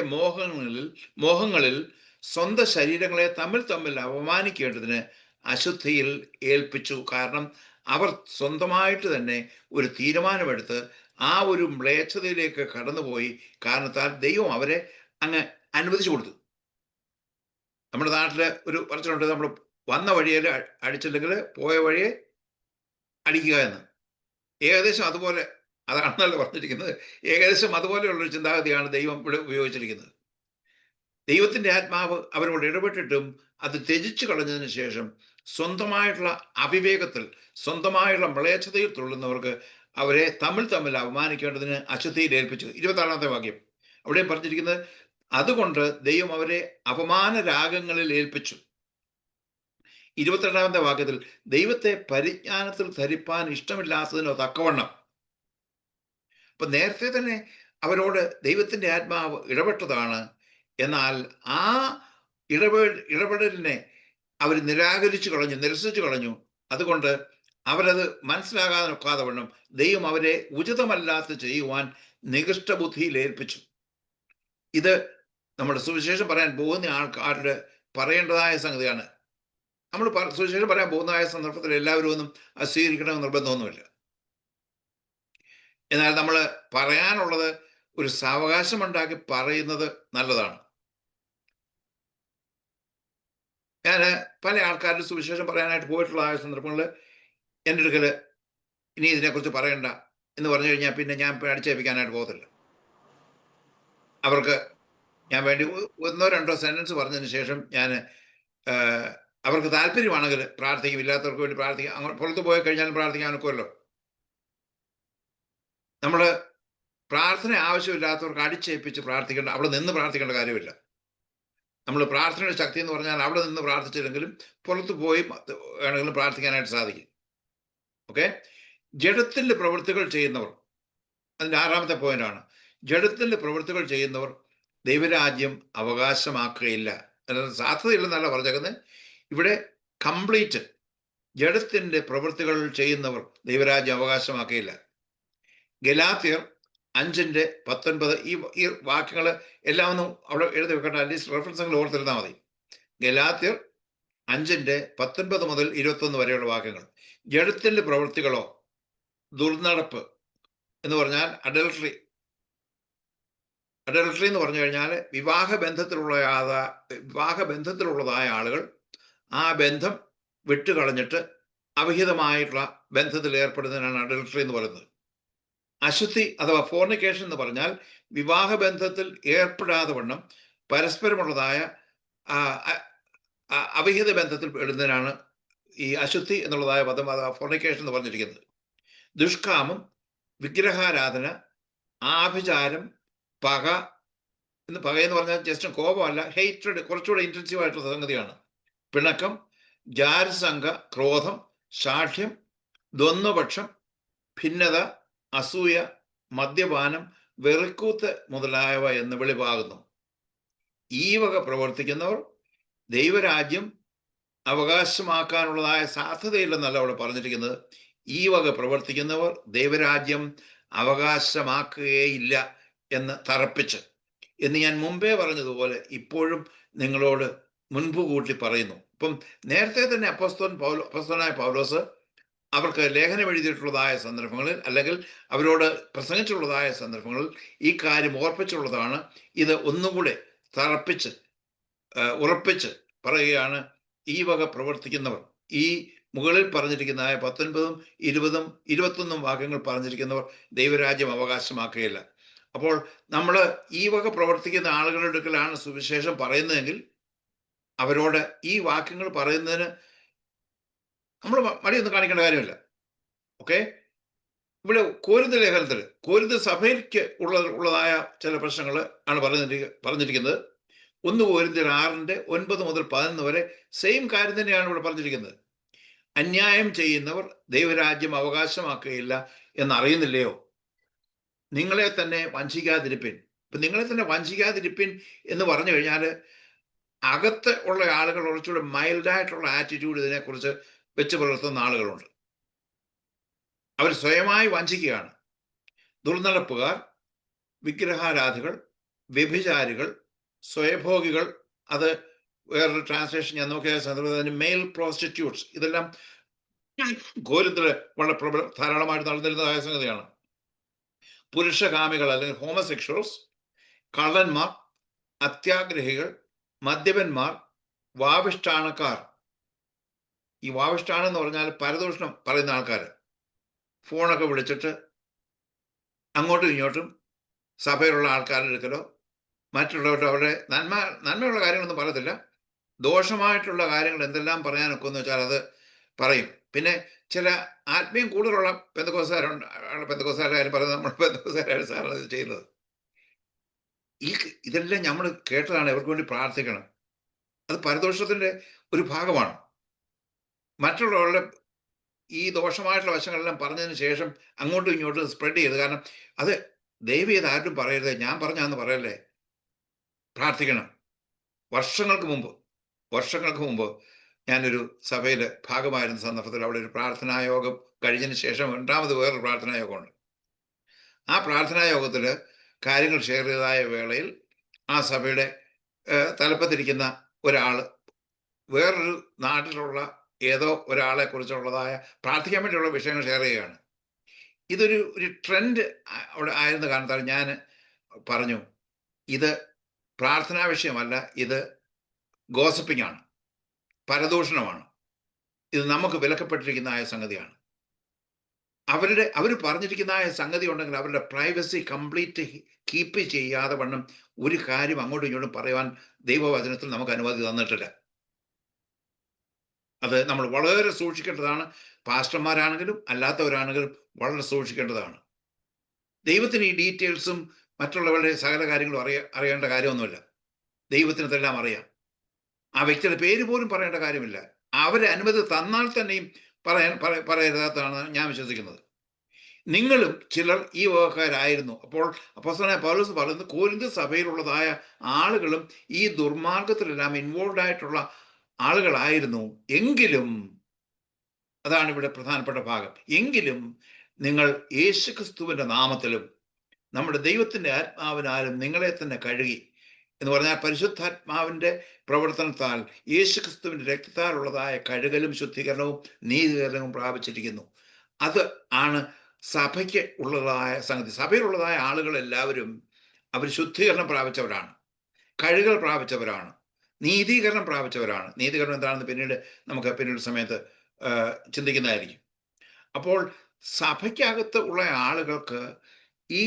മോഹങ്ങളിൽ സ്വന്തം ശരീരങ്ങളെ തമ്മിൽ അപമാനിക്കേണ്ടതിന് അശുദ്ധിയിൽ ഏൽപ്പിച്ചു. കാരണം അവർ സ്വന്തമായിട്ട് തന്നെ ഒരു തീരുമാനമെടുത്ത് ആ ഒരു മ്ലേച്ഛതയിലേക്ക് കടന്നുപോയി. കാരണത്താൽ ദൈവം അവരെ അങ്ങ് അനുവദിച്ചു കൊടുത്തു. നമ്മുടെ നാട്ടില് ഒരു പറച്ചിലുണ്ട്, നമ്മൾ വന്ന വഴിയിൽ അടിച്ചില്ലെങ്കിൽ പോയ വഴിയെ അടിക്കുക എന്ന്. ഏകദേശം അതുപോലെ, അതാണെന്നല്ല പറഞ്ഞിരിക്കുന്നത്, ഏകദേശം അതുപോലെയുള്ളൊരു ചിന്താഗതിയാണ് ദൈവം ഇവിടെ ഉപയോഗിച്ചിരിക്കുന്നത്. ദൈവത്തിന്റെ ആത്മാവ് അവരോട് ഇടപെട്ടിട്ടും അത് ത്യജിച്ചു കളഞ്ഞതിന് ശേഷം സ്വന്തമായിട്ടുള്ള അവിവേകത്തിൽ, സ്വന്തമായുള്ള മ്ലേച്ഛതയിൽ തുള്ളുന്നവർക്ക് അവരെ തമ്മിൽ അപമാനിക്കേണ്ടതിന് അശുദ്ധിയിൽ ഏൽപ്പിച്ചു. 26-ാമത്തെ വാക്യം അവിടെയും പറഞ്ഞിരിക്കുന്നത് അതുകൊണ്ട് ദൈവം അവരെ അപമാന രാഗങ്ങളിൽ ഏൽപ്പിച്ചു. 22-ാമത്തെ വാക്യത്തിൽ ദൈവത്തെ പരിജ്ഞാനത്തിൽ ധരിപ്പാൻ ഇഷ്ടമില്ലാത്തതിനോ തക്കവണ്ണം. അപ്പൊ നേരത്തെ തന്നെ അവരോട് ദൈവത്തിന്റെ ആത്മാവ് ഇടപെട്ടതാണ്. എന്നാൽ ആ ഇടപെടലിനെ അവർ നിരസിച്ചു കളഞ്ഞു. അതുകൊണ്ട് അവരത് മനസ്സിലാകാതെ വണ്ണം ദൈവം അവരെ ഉചിതമല്ലാത്ത ചെയ്യുവാൻ നികൃഷ്ട ബുദ്ധിയിൽ ഏൽപ്പിച്ചു. ഇത് നമ്മുടെ സുവിശേഷം പറയാൻ പോകുന്ന ആൾക്കാരുടെ പറയേണ്ടതായ സംഗതിയാണ്. നമ്മൾ സുവിശേഷം പറയാൻ പോകുന്നതായ സന്ദർഭത്തിൽ എല്ലാവരും ഒന്നും അത് സ്വീകരിക്കണമെന്ന് നിർബന്ധമൊന്നുമില്ല. എന്നാൽ നമ്മൾ പറയാനുള്ളത് ഒരു സാവകാശമുണ്ടാക്കി പറയുന്നത് നല്ലതാണ്. ഞാൻ പല ആൾക്കാരുടെ സുവിശേഷം പറയാനായിട്ട് പോയിട്ടുള്ള ആ സന്ദർഭങ്ങളിൽ എൻ്റെ അടുക്കൽ ഇനി ഇതിനെക്കുറിച്ച് പറയണ്ട എന്ന് പറഞ്ഞു കഴിഞ്ഞാൽ പിന്നെ ഞാൻ അടിച്ചേൽപ്പിക്കാനായിട്ട് പോകത്തില്ല. അവർക്ക് ഞാൻ വേണ്ടി 1-2 സെന്റൻസ് പറഞ്ഞതിന് ശേഷം ഞാൻ അവർക്ക് താല്പര്യമാണെങ്കിൽ പ്രാർത്ഥിക്കും, ഇല്ലാത്തവർക്ക് വേണ്ടി പ്രാർത്ഥിക്കും. അങ്ങനെ പുറത്ത് പോയി കഴിഞ്ഞാലും പ്രാർത്ഥിക്കാൻ ഒക്കുമല്ലോ. നമ്മൾ പ്രാർത്ഥന ആവശ്യമില്ലാത്തവർക്ക് അടിച്ചേൽപ്പിച്ച് പ്രാർത്ഥിക്കേണ്ട, അവിടെ നിന്ന് പ്രാർത്ഥിക്കേണ്ട കാര്യമില്ല. നമ്മൾ പ്രാർത്ഥനയുടെ ശക്തി എന്ന് പറഞ്ഞാൽ അവിടെ നിന്ന് പ്രാർത്ഥിച്ചില്ലെങ്കിലും പുറത്ത് പോയി വേണമെങ്കിലും പ്രാർത്ഥിക്കാനായിട്ട് സാധിക്കും. ഓക്കെ. ജഡത്തിന്റെ പ്രവൃത്തികൾ ചെയ്യുന്നവർ, അതിൻ്റെ 6-ാമത്തെ പോയിന്റാണ്. ജഡത്തിന്റെ പ്രവൃത്തികൾ ചെയ്യുന്നവർ ദൈവരാജ്യം അവകാശമാക്കുകയില്ല. സാധ്യതയില്ലെന്നല്ല പറഞ്ഞേക്കുന്നത്. ഇവിടെ കംപ്ലീറ്റ് ജഡത്തിന്റെ പ്രവൃത്തികൾ ചെയ്യുന്നവർ ദൈവരാജ്യം അവകാശമാക്കുകയില്ല. ഗലാത്യർ 5:19 ഈ വാക്യങ്ങൾ എല്ലാം ഒന്നും അവിടെ എഴുതി വെക്കേണ്ട, അറ്റ്ലീസ്റ്റ് റെഫറൻസുകൾ ഓർത്തിരുന്നാൽ മതി. ഗലാത്യർ 5:19 മുതൽ 21 വരെയുള്ള വാക്യങ്ങൾ. ജഡത്തിന്റെ പ്രവൃത്തികളോ ദുർനടപ്പ് എന്ന് പറഞ്ഞാൽ അഡൽട്ടറി എന്ന് പറഞ്ഞു കഴിഞ്ഞാൽ വിവാഹ ബന്ധത്തിലുള്ളതായ ആളുകൾ ആ ബന്ധം വിട്ടുകളഞ്ഞിട്ട് അവിഹിതമായിട്ടുള്ള ബന്ധത്തിൽ ഏർപ്പെടുന്നതിനാണ് അഡൽട്ടറി എന്ന് പറയുന്നത്. അശുദ്ധി അഥവാ ഫോർണിക്കേഷൻ എന്ന് പറഞ്ഞാൽ വിവാഹ ബന്ധത്തിൽ ഏർപ്പെടാതെ വണ്ണം പരസ്പരമുള്ളതായ അവിഹിത ബന്ധത്തിൽ പെടുന്നതിനാണ് ഈ അശുദ്ധി എന്നുള്ളതായ പദം, അഥവാ ഫോർണിക്കേഷൻ എന്ന് പറഞ്ഞിരിക്കുന്നത്. ദുഷ്കാമം വിഗ്രഹാരാധന, ആഭിചാരം, പക. പകയെന്ന് പറഞ്ഞാൽ ജസ്റ്റ് കോപമല്ല, ഹെയ്റ്റ്രഡ്, കുറച്ചുകൂടെ ഇൻറ്റൻസീവ് ആയിട്ടുള്ള സംഗതിയാണ്. പിണക്കം, ജാരസംഘ, ക്രോധം, ശാഠ്യം, ദ്വന്ദ്വപക്ഷം, ഭിന്നത, അസൂയ, മദ്യപാനം, വെറുക്കൂത്ത് മുതലായവ എന്ന് വെളിവാകുന്നു. ഈ വക പ്രവർത്തിക്കുന്നവർ ദൈവരാജ്യം അവകാശമാക്കാനുള്ളതായ സാധ്യതയില്ലെന്നല്ല അവിടെ പറഞ്ഞിരിക്കുന്നത്. ഈ വക പ്രവർത്തിക്കുന്നവർ ദൈവരാജ്യം അവകാശമാക്കുകയില്ല എന്ന് തറപ്പിച്ച്, എന്ന് ഞാൻ മുമ്പേ പറഞ്ഞതുപോലെ ഇപ്പോഴും നിങ്ങളോട് മുൻപ് കൂട്ടി പറയുന്നു. ഇപ്പം നേരത്തെ തന്നെ അപ്പോസ്തലനായ പൗലോസ് അവർക്ക് ലേഖനം എഴുതിയിട്ടുള്ളതായ സന്ദർഭങ്ങളിൽ, അല്ലെങ്കിൽ അവരോട് പ്രസംഗിച്ചുള്ളതായ സന്ദർഭങ്ങളിൽ ഈ കാര്യം ഓർപ്പിച്ചുള്ളതാണ്. ഇത് ഒന്നുകൂടെ തറപ്പിച്ച് ഉറപ്പിച്ച് പറയുകയാണ്. ഈ വക പ്രവർത്തിക്കുന്നവർ, ഈ മുകളിൽ പറഞ്ഞിരിക്കുന്നതായ 19, 20, 21 വാക്യങ്ങൾ പറഞ്ഞിരിക്കുന്നവർ ദൈവരാജ്യം അവകാശമാക്കുകയില്ല. അപ്പോൾ നമ്മൾ ഈ വക പ്രവർത്തിക്കുന്ന ആളുകളുടെ അടുക്കലാണ് സുവിശേഷം പറയുന്നതെങ്കിൽ അവരോട് ഈ വാക്യങ്ങൾ പറയുന്നതിന് നമ്മൾ മടിയൊന്നും കാണിക്കേണ്ട കാര്യമില്ല. ഓക്കെ, ഇവിടെ കോരിന്ത് ലേഖനത്തിൽ കോരിന്ത് സഭയ്ക്ക് ഉള്ളതായ ചില പ്രശ്നങ്ങൾ ആണ് പറഞ്ഞിരിക്കുന്നത്. 1 കോരിന്ത്യർ 6:9 മുതൽ 11 വരെ സെയിം കാര്യം തന്നെയാണ് ഇവിടെ പറഞ്ഞിരിക്കുന്നത്. അന്യായം ചെയ്യുന്നവർ ദൈവരാജ്യം അവകാശമാക്കുകയില്ല എന്നറിയുന്നില്ലയോ? നിങ്ങളെ തന്നെ വഞ്ചിക്കാതിരിപ്പിൻ. ഇപ്പം നിങ്ങളെ തന്നെ വഞ്ചിക്കാതിരിപ്പിൻ എന്ന് പറഞ്ഞു കഴിഞ്ഞാൽ അകത്ത് ഉള്ള ആളുകൾ കുറച്ചുകൂടെ മൈൽഡായിട്ടുള്ള ആറ്റിറ്റ്യൂഡ് ഇതിനെക്കുറിച്ച് വെച്ച് പുലർത്തുന്ന ആളുകളുണ്ട്. അവർ സ്വയമായി വഞ്ചിക്കുകയാണ്. ദുർനടപ്പുകാർ, വിഗ്രഹാരാധികൾ, വ്യഭിചാരികൾ, സ്വയഭോഗികൾ, അത് വേറൊരു ട്രാൻസ്ലേഷൻ ഞാൻ നോക്കിയ സന്ദർഭത്തിൽ മെയിൽ പ്രോസ്റ്റിറ്റ്യൂട്ട്സ്, ഇതെല്ലാം കോരിന്തിൽ വളരെ ധാരാളമായിട്ട് നടന്നിരുന്നതായ സംഗതിയാണ്. പുരുഷകാമികൾ അല്ലെങ്കിൽ ഹോമസെക്ഷൽസ്, കള്ളന്മാർ, അത്യാഗ്രഹികൾ, മദ്യപന്മാർ, വാവിഷ്ഠാണക്കാർ. ഈ വാവിഷ്ഠാണെന്ന് പറഞ്ഞാൽ പരദൂഷണം പറയുന്ന ആൾക്കാർ, ഫോണൊക്കെ വിളിച്ചിട്ട് അങ്ങോട്ടും ഇങ്ങോട്ടും സഭയിലുള്ള ആൾക്കാരുടെ അടുക്കലോ മറ്റുള്ളവരുടെ അവരുടെ നന്മയുള്ള കാര്യങ്ങളൊന്നും പറയത്തില്ല, ദോഷമായിട്ടുള്ള കാര്യങ്ങൾ എന്തെല്ലാം പറയാനൊക്കെ എന്ന് വെച്ചാൽ അത് പറയും. പിന്നെ ചില ആത്മീയം കൂടുതലുള്ള പെന്തക്കോസ്തുകാരുണ്ട്. പെന്തക്കോസ്തുകാരുടെ കാര്യം പറയുന്നത് നമ്മൾ പെന്തക്കോസ്തുകാരാണ് സാറാണ് ഇത് ചെയ്യുന്നത്. ഇതെല്ലാം നമ്മൾ കേട്ടതാണ്. ഇവർക്ക് വേണ്ടി പ്രാർത്ഥിക്കണം. അത് പരദോഷത്തിന്റെ ഒരു ഭാഗമാണ്. മറ്റുള്ളവരുടെ ഈ ദോഷമായിട്ടുള്ള വശങ്ങളെല്ലാം പറഞ്ഞതിന് ശേഷം അങ്ങോട്ടും ഇങ്ങോട്ടും സ്പ്രെഡ് ചെയ്ത്, കാരണം അത് ദയവ് ചെയ്ത് ആരും പറയരുത്, ഞാൻ പറഞ്ഞാന്ന് പറയല്ലേ, പ്രാർത്ഥിക്കണം. വർഷങ്ങൾക്ക് മുമ്പ് ഞാനൊരു സഭയിൽ ഭാഗമായിരുന്ന സന്ദർഭത്തിൽ അവിടെ ഒരു പ്രാർത്ഥനായോഗം കഴിഞ്ഞതിന് ശേഷം 2ാമത് വേറൊരു പ്രാർത്ഥനായോഗമുണ്ട്. ആ പ്രാർത്ഥനായോഗത്തിൽ കാര്യങ്ങൾ ഷെയർ ചെയ്തതായ വേളയിൽ ആ സഭയുടെ തലപ്പത്തിരിക്കുന്ന ഒരാൾ വേറൊരു നാട്ടിലുള്ള ഏതോ ഒരാളെ കുറിച്ചുള്ളതായ പ്രാർത്ഥിക്കാൻ വേണ്ടിയുള്ള വിഷയങ്ങൾ ഷെയർ ചെയ്യുകയാണ്. ഇതൊരു ട്രെൻഡ് അവിടെ ആയിരുന്ന കാരണത്താൽ ഞാൻ പറഞ്ഞു, ഇത് പ്രാർത്ഥനാ വിഷയമല്ല, ഇത് ഗോസിപ്പിംഗ് ആണ്, പരദൂഷണമാണ്, ഇത് നമുക്ക് വിലക്കപ്പെട്ടിരിക്കുന്നതായ സംഗതിയാണ്. അവർ പറഞ്ഞിരിക്കുന്നതായ സംഗതി ഉണ്ടെങ്കിൽ അവരുടെ പ്രൈവസി കംപ്ലീറ്റ് കീപ്പ് ചെയ്യാതെ വണ്ണം ഒരു കാര്യം അങ്ങോട്ടും ഇങ്ങോട്ടും പറയുവാൻ ദൈവവചനത്തിൽ നമുക്ക് അനുമതി തന്നിട്ടില്ല. അത് നമ്മൾ വളരെ സൂക്ഷിക്കേണ്ടതാണ്. പാസ്റ്റർമാരാണെങ്കിലും അല്ലാത്തവരാണെങ്കിലും വളരെ സൂക്ഷിക്കേണ്ടതാണ്. ദൈവത്തിന് ഈ ഡീറ്റെയിൽസും മറ്റുള്ളവരുടെ സകല കാര്യങ്ങളും അറിയേണ്ട കാര്യമൊന്നുമില്ല. ദൈവത്തിന് ഇതെല്ലാം അറിയാം. ആ വ്യക്തിയുടെ പേര് പോലും പറയേണ്ട കാര്യമില്ല. അവരെ അനുമതി തന്നാൽ തന്നെയും പറയരുതാത്തതാണ് ഞാൻ വിശ്വസിക്കുന്നത്. നിങ്ങളും ചിലർ ഈ വകക്കാരായിരുന്നു. അപ്പോൾ അപ്പോസ്തലനായ പൗലോസ് പറയുന്നത് കോരിന്ത് സഭയിലുള്ളതായ ആളുകളും ഈ ദുർമാർഗത്തിലെല്ലാം ഇൻവോൾവ് ആയിട്ടുള്ള ആളുകളായിരുന്നു. എങ്കിലും, അതാണ് ഇവിടെ പ്രധാനപ്പെട്ട ഭാഗം, എങ്കിലും നിങ്ങൾ യേശുക്രിസ്തുവിന്റെ നാമത്തിലും നമ്മുടെ ദൈവത്തിന്റെ ആത്മാവിനാലും നിങ്ങളെ തന്നെ കഴുകി, എന്ന് പറഞ്ഞാൽ പരിശുദ്ധാത്മാവിന്റെ പ്രവർത്തനത്താൽ യേശുക്രിസ്തുവിന്റെ രക്തത്താലുള്ളതായ കഴുകലും ശുദ്ധീകരണവും നീതീകരണവും പ്രാപിച്ചിരിക്കുന്നു. അത് ആണ് സഭയ്ക്ക് ഉള്ളതായ സംഗതി. സഭയിലുള്ളതായ ആളുകൾ എല്ലാവരും അവർ ശുദ്ധീകരണം പ്രാപിച്ചവരാണ്, കഴുകൽ പ്രാപിച്ചവരാണ്, നീതീകരണം പ്രാപിച്ചവരാണ്. നീതീകരണം എന്താണെന്ന് പിന്നീട് സമയത്ത് ചിന്തിക്കുന്നതായിരിക്കും. അപ്പോൾ സഭയ്ക്കകത്ത് ഉള്ള ആളുകൾക്ക് ഈ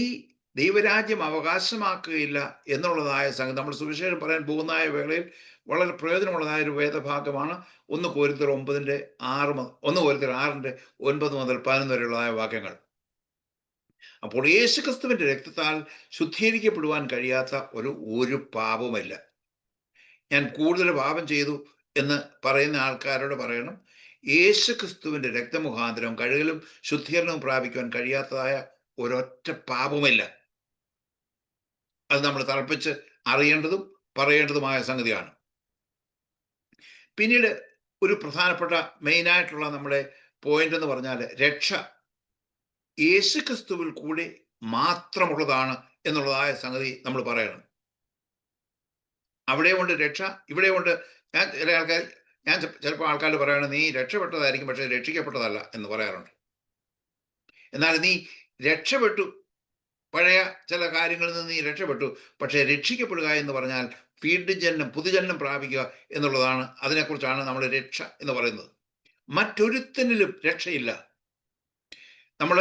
ദൈവരാജ്യം അവകാശമാക്കുകയില്ല എന്നുള്ളതായ സംഗതി നമ്മൾ സുവിശേഷം പറയാൻ പോകുന്നതായ വേളയിൽ വളരെ പ്രയോജനമുള്ളതായ ഒരു വേദഭാഗമാണ് 1 കോരിന്ത്യർ 6:9 മുതൽ 11 വരെയുള്ളതായ വാക്യങ്ങൾ. അപ്പോൾ യേശുക്രിസ്തുവിന്റെ രക്തത്താൽ ശുദ്ധീകരിക്കപ്പെടുവാൻ കഴിയാത്ത ഒരു പാപവുമില്ല. ഞാൻ കൂടുതൽ പാപം ചെയ്തു എന്ന് പറയുന്ന ആൾക്കാരോട് പറയണം, യേശുക്രിസ്തുവിന്റെ രക്തമുഖാന്തരം കഴുകലും ശുദ്ധീകരണവും പ്രാപിക്കുവാൻ കഴിയാത്തതായ ഒരൊറ്റ പാപവുമില്ല. അത് നമ്മൾ തറപ്പിച്ച് അറിയേണ്ടതും പറയേണ്ടതുമായ സംഗതിയാണ്. പിന്നീട് ഒരു പ്രധാനപ്പെട്ട മെയിനായിട്ടുള്ള നമ്മുടെ പോയിന്റ് എന്ന് പറഞ്ഞാൽ രക്ഷ യേശുക്രിസ്തുവിൽ കൂടി മാത്രമുള്ളതാണ് എന്നുള്ളതായ സംഗതി നമ്മൾ പറയണം. അവിടെ കൊണ്ട് രക്ഷ, ഇവിടെ കൊണ്ട് ഞാൻ ചിലപ്പോൾ ആൾക്കാർ പറയണം, നീ രക്ഷപ്പെട്ടതായിരിക്കും പക്ഷെ രക്ഷിക്കപ്പെട്ടതല്ല എന്ന് പറയാറുണ്ട്. എന്നാൽ നീ രക്ഷപ്പെട്ടു, പഴയ ചില കാര്യങ്ങളിൽ നിന്ന് നീ രക്ഷപ്പെട്ടു, പക്ഷെ രക്ഷിക്കപ്പെടുക എന്ന് പറഞ്ഞാൽ വീണ്ടും ജന്മം, പുതുജന്മം പ്രാപിക്കുക എന്നുള്ളതാണ്. അതിനെക്കുറിച്ചാണ് നമ്മൾ രക്ഷ എന്ന് പറയുന്നത്. മറ്റൊരുത്തനിലും രക്ഷയില്ല. നമ്മൾ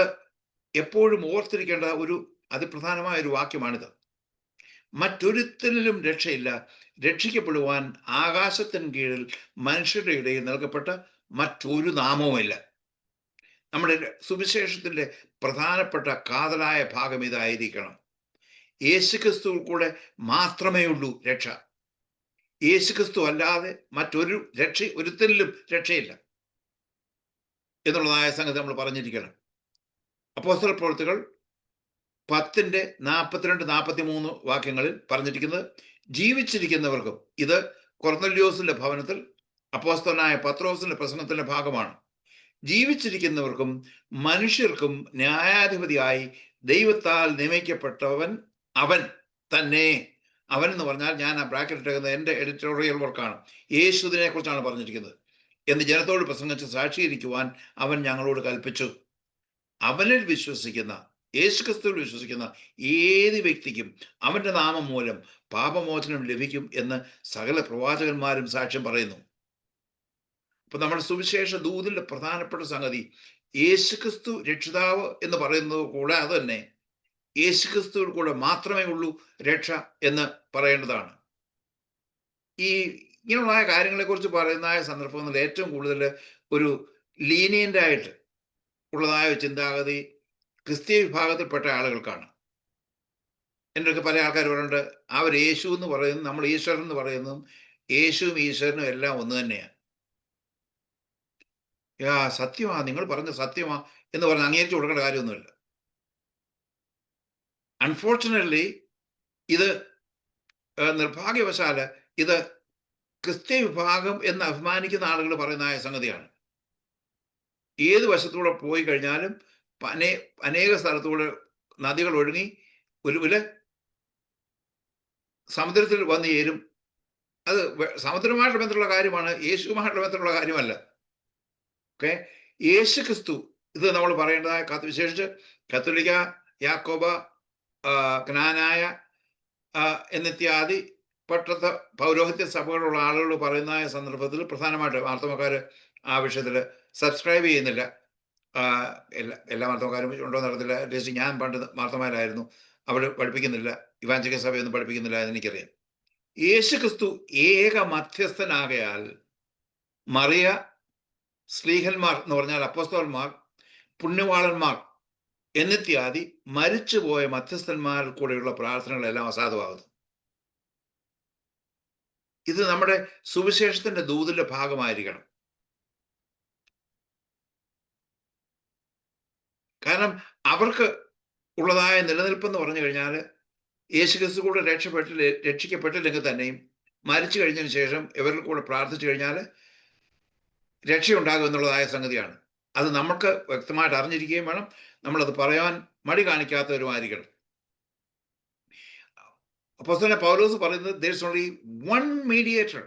എപ്പോഴും ഓർത്തിരിക്കേണ്ട ഒരു അതിപ്രധാനമായ ഒരു വാക്യമാണിത്. മറ്റൊരുത്തനിലും രക്ഷയില്ല, രക്ഷിക്കപ്പെടുവാൻ ആകാശത്തിന് കീഴിൽ മനുഷ്യരുടെ ഇടയിൽ നൽകപ്പെട്ട മറ്റൊരു നാമവുമില്ല. നമ്മുടെ സുവിശേഷത്തിന്റെ പ്രധാനപ്പെട്ട കാതലായ ഭാഗം ഇതായിരിക്കണം. യേശുക്രിസ്തുവിൽ കൂടെ മാത്രമേ ഉള്ളൂ രക്ഷ. യേശുക്രിസ്തു അല്ലാതെ മറ്റൊരു ഒരുത്തനിലും രക്ഷയില്ല എന്നുള്ളതായ സംഗതി നമ്മൾ പറഞ്ഞിരിക്കണം. അപ്പോസ്തല പ്രവൃത്തികൾ 10:42-43 വാക്യങ്ങളിൽ പറഞ്ഞിരിക്കുന്നത്, ജീവിച്ചിരിക്കുന്നവർക്കും, ഇത് കൊർന്നല്യോസിന്റെ ഭവനത്തിൽ അപ്പോസ്തലനായ പത്രോസിന്റെ പ്രസംഗത്തിന്റെ ഭാഗമാണ്, ജീവിച്ചിരിക്കുന്നവർക്കും മനുഷ്യർക്കും ന്യായാധിപതിയായി ദൈവത്താൽ നിയമിക്കപ്പെട്ടവൻ അവൻ തന്നെ. അവൻ എന്ന് പറഞ്ഞാൽ, ഞാൻ ആ ബ്രാക്കറ്റ് ഇട്ടേക്കുന്നത് എൻ്റെ എഡിറ്റോറിയൽ വർക്കാണ്, യേശുവിനെ കുറിച്ചാണ് പറഞ്ഞിരിക്കുന്നത്, എന്ന് ജനത്തോട് പ്രസംഗിച്ച് സാക്ഷീകരിക്കുവാൻ അവൻ ഞങ്ങളോട് കൽപ്പിച്ചു. അവനിൽ വിശ്വസിക്കുന്ന, യേശുക്രിസ്തുവിൽ വിശ്വസിക്കുന്ന ഏത് വ്യക്തിക്കും അവന്റെ നാമം മൂലം പാപമോചനം ലഭിക്കും എന്ന് സകല പ്രവാചകന്മാരും സാക്ഷ്യം പറയുന്നു. അപ്പൊ നമ്മുടെ സുവിശേഷ ദൂതിന്റെ പ്രധാനപ്പെട്ട സംഗതി യേശുക്രിസ്തു രക്ഷിതാവ് എന്ന് പറയുന്നത് കൂടാതെ തന്നെ യേശുക്രിസ്തുവിൽ കൂടെ മാത്രമേ ഉള്ളൂ രക്ഷ എന്ന് പറയേണ്ടതാണ്. ഈ ഇങ്ങനെയുള്ള കാര്യങ്ങളെ കുറിച്ച് പറയുന്ന സന്ദർഭങ്ങളിൽ ഏറ്റവും കൂടുതൽ ഒരു ലീനിയന്റ് ആയിട്ട് ഉള്ളതായ ചിന്താഗതി ക്രിസ്തീയ വിഭാഗത്തിൽപ്പെട്ട ആളുകൾക്കാണ്. എൻ്റെ ഒക്കെ പല ആൾക്കാർ പറയുന്നുണ്ട്, അവർ യേശു എന്ന് പറയുന്നു, നമ്മൾ ഈശ്വരൻ എന്ന് പറയുന്നതും യേശുവും ഈശ്വരനും എല്ലാം ഒന്ന് തന്നെയാണ്. സത്യമാ, നിങ്ങൾ പറഞ്ഞ സത്യമാ എന്ന് പറഞ്ഞ് അംഗീകരിച്ചു കൊടുക്കേണ്ട കാര്യമൊന്നുമില്ല. അൺഫോർച്ചുനേറ്റ്ലി ഇത് നിർഭാഗ്യവശാല് ഇത് ക്രിസ്തീയ വിഭാഗം എന്ന് അഭിമാനിക്കുന്ന ആളുകൾ പറയുന്ന സംഗതിയാണ്. ഏത് വശത്തൂടെ പോയി കഴിഞ്ഞാലും അനേക സ്ഥലത്തൂടെ നദികൾ ഒഴുകി ഒരു സമുദ്രത്തിൽ വന്നു ചേരും. അത് സമുദ്രമായിട്ട് ബന്ധമുള്ള കാര്യമാണ്, യേശുവുമായിട്ടുള്ള ബന്ധമുള്ള കാര്യമല്ല. ഓക്കെ, യേശു ക്രിസ്തു, ഇത് നമ്മൾ പറയേണ്ടതായ വിശേഷിച്ച് കത്തോലിക്ക, യാക്കോബ, ജ്ഞാനായ എന്നിത്യാദി പട്ടത്ത പൗരോഹിത്യ സഭകളുള്ള ആളുകൾ പറയുന്ന സന്ദർഭത്തിൽ പ്രധാനമായിട്ട് മാർത്തമക്കാർ ആ വിഷയത്തിൽ സബ്സ്ക്രൈബ് ചെയ്യുന്നില്ല. എല്ലാ മാർത്തമക്കാരും ഉണ്ടോ നടത്തില്ല. അറ്റ്ലീസ്റ്റ് ഞാൻ പണ്ട് മാർത്തമാരായിരുന്നു, അവർ പഠിപ്പിക്കുന്നില്ല, ഇവാഞ്ചലിക സഭയൊന്നും പഠിപ്പിക്കുന്നില്ല എന്നെനിക്കറിയാം. യേശു ക്രിസ്തു ഏക മധ്യസ്ഥനാകയാൽ മറിയ, സ്ലീഹന്മാർ എന്ന് പറഞ്ഞാൽ അപ്പോസ്തലന്മാർ, പുണ്യവാളന്മാർ എന്നിത്യാദി മരിച്ചുപോയ മധ്യസ്ഥന്മാരിൽ കൂടെയുള്ള പ്രാർത്ഥനകളെല്ലാം അസാധുവാകുന്നു. ഇത് നമ്മുടെ സുവിശേഷത്തിന്റെ ദൂതിന്റെ ഭാഗമായിരിക്കണം. അവർക്ക് ഉള്ളതായ നിലനിൽപ്പെന്ന് പറഞ്ഞു കഴിഞ്ഞാൽ യേശുക്രിസ്തു കൂടെ രക്ഷിക്കപ്പെട്ടില്ലെങ്കിൽ തന്നെയും മരിച്ചു കഴിഞ്ഞതിന് ശേഷം ഇവരിൽ കൂടെ പ്രാർത്ഥിച്ചു കഴിഞ്ഞാൽ രക്ഷയുണ്ടാകും എന്നുള്ളതായ സംഗതിയാണ്. അത് നമുക്ക് വ്യക്തമായിട്ട് അറിഞ്ഞിരിക്കുകയും വേണം, നമ്മളത് പറയാൻ മടി കാണിക്കാത്തവരുമായിരിക്കണം. അപ്പോസ്തലൻ പൗലോസ് പറയുന്നത് there is only one mediator.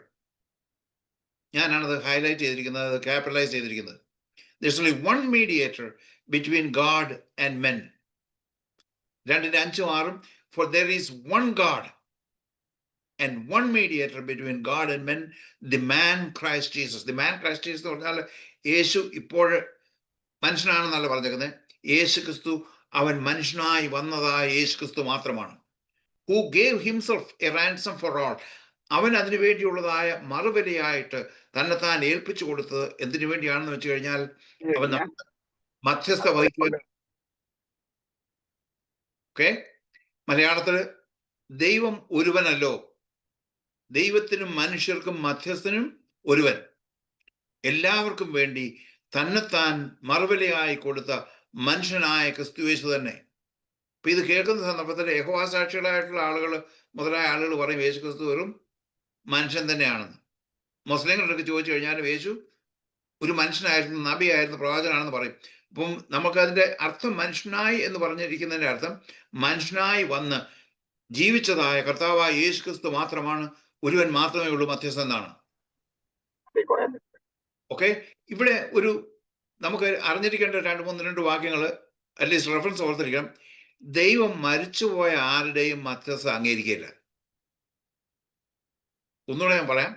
ഞാനാണത് ഹൈലൈറ്റ് ചെയ്തിരിക്കുന്നത്, ക്യാപിറ്റലൈസ് ചെയ്തിരിക്കുന്നത്. There is only one mediator between God and men. 2:5-6 for there is one God and one mediator between God and men, the man Christ Jesus. The man Christ Jesus എന്ന് പറഞ്ഞാൽ യേശു ഇപ്പോൾ മനുഷ്യനാണെന്നല്ല പറഞ്ഞേക്കുന്നത്. യേശു ക്രിസ്തു അവൻ മനുഷ്യനായി വന്നതായ യേശു ക്രിസ്തു മാത്രമാണ്. who gave himself a ransom for all. അവൻ അതിനു വേണ്ടിയുള്ളതായ മറുവിലയായിട്ട് തന്നെത്താൻ ഏൽപ്പിച്ചു കൊടുത്തത് എന്തിനു വേണ്ടിയാണെന്ന് വെച്ച് കഴിഞ്ഞാൽ അവൻ മധ്യസ്ഥ വഹിക്കുവാൻ ഓക്കെ, മലയാളത്തിൽ ദൈവം ഒരുവനല്ലോ, ദൈവത്തിനും മനുഷ്യർക്കും മധ്യസ്ഥനും ഒരുവൻ, എല്ലാവർക്കും വേണ്ടി തന്നെത്താൻ മറുവിലയായി കൊടുത്ത മനുഷ്യനായ ക്രിസ്തുയേശു തന്നെ. അപ്പൊ ഇത് കേൾക്കുന്ന സന്ദർഭത്തിൽ യഹോവ സാക്ഷികളായിട്ടുള്ള ആളുകൾ മുതലായ ആളുകൾ പറയും യേശു ക്രിസ്തു വെറും മനുഷ്യൻ തന്നെയാണെന്ന്. മുസ്ലിങ്ങളൊക്കെ ചോദിച്ചു കഴിഞ്ഞാൽ യേശു ഒരു മനുഷ്യനായിരുന്നു, നബിയായിരുന്നു, പ്രവാചകനാണെന്ന് പറയും. അപ്പം നമുക്കതിന്റെ അർത്ഥം മനുഷ്യനായി എന്ന് പറഞ്ഞിരിക്കുന്നതിന്റെ അർത്ഥം മനുഷ്യനായി വന്ന് ജീവിച്ചതായ കർത്താവായ യേശു ക്രിസ്തു മാത്രമാണ്, ഒരുവൻ മാത്രമേ ഉള്ളൂ മധ്യസ്ഥൻ എന്നാണ്. ഓക്കെ, ഇവിടെ ഒരു നമുക്ക് അറിഞ്ഞിരിക്കേണ്ട രണ്ട് വാക്യങ്ങൾ അറ്റ്ലീസ്റ്റ് റെഫറൻസ് ഓർത്തിരിക്കണം. ദൈവം മരിച്ചുപോയ ആരുടെയും മധ്യസ്ഥ അംഗീകരിക്കില്ല. ഒന്നുകൂടെ ഞാൻ പറയാം,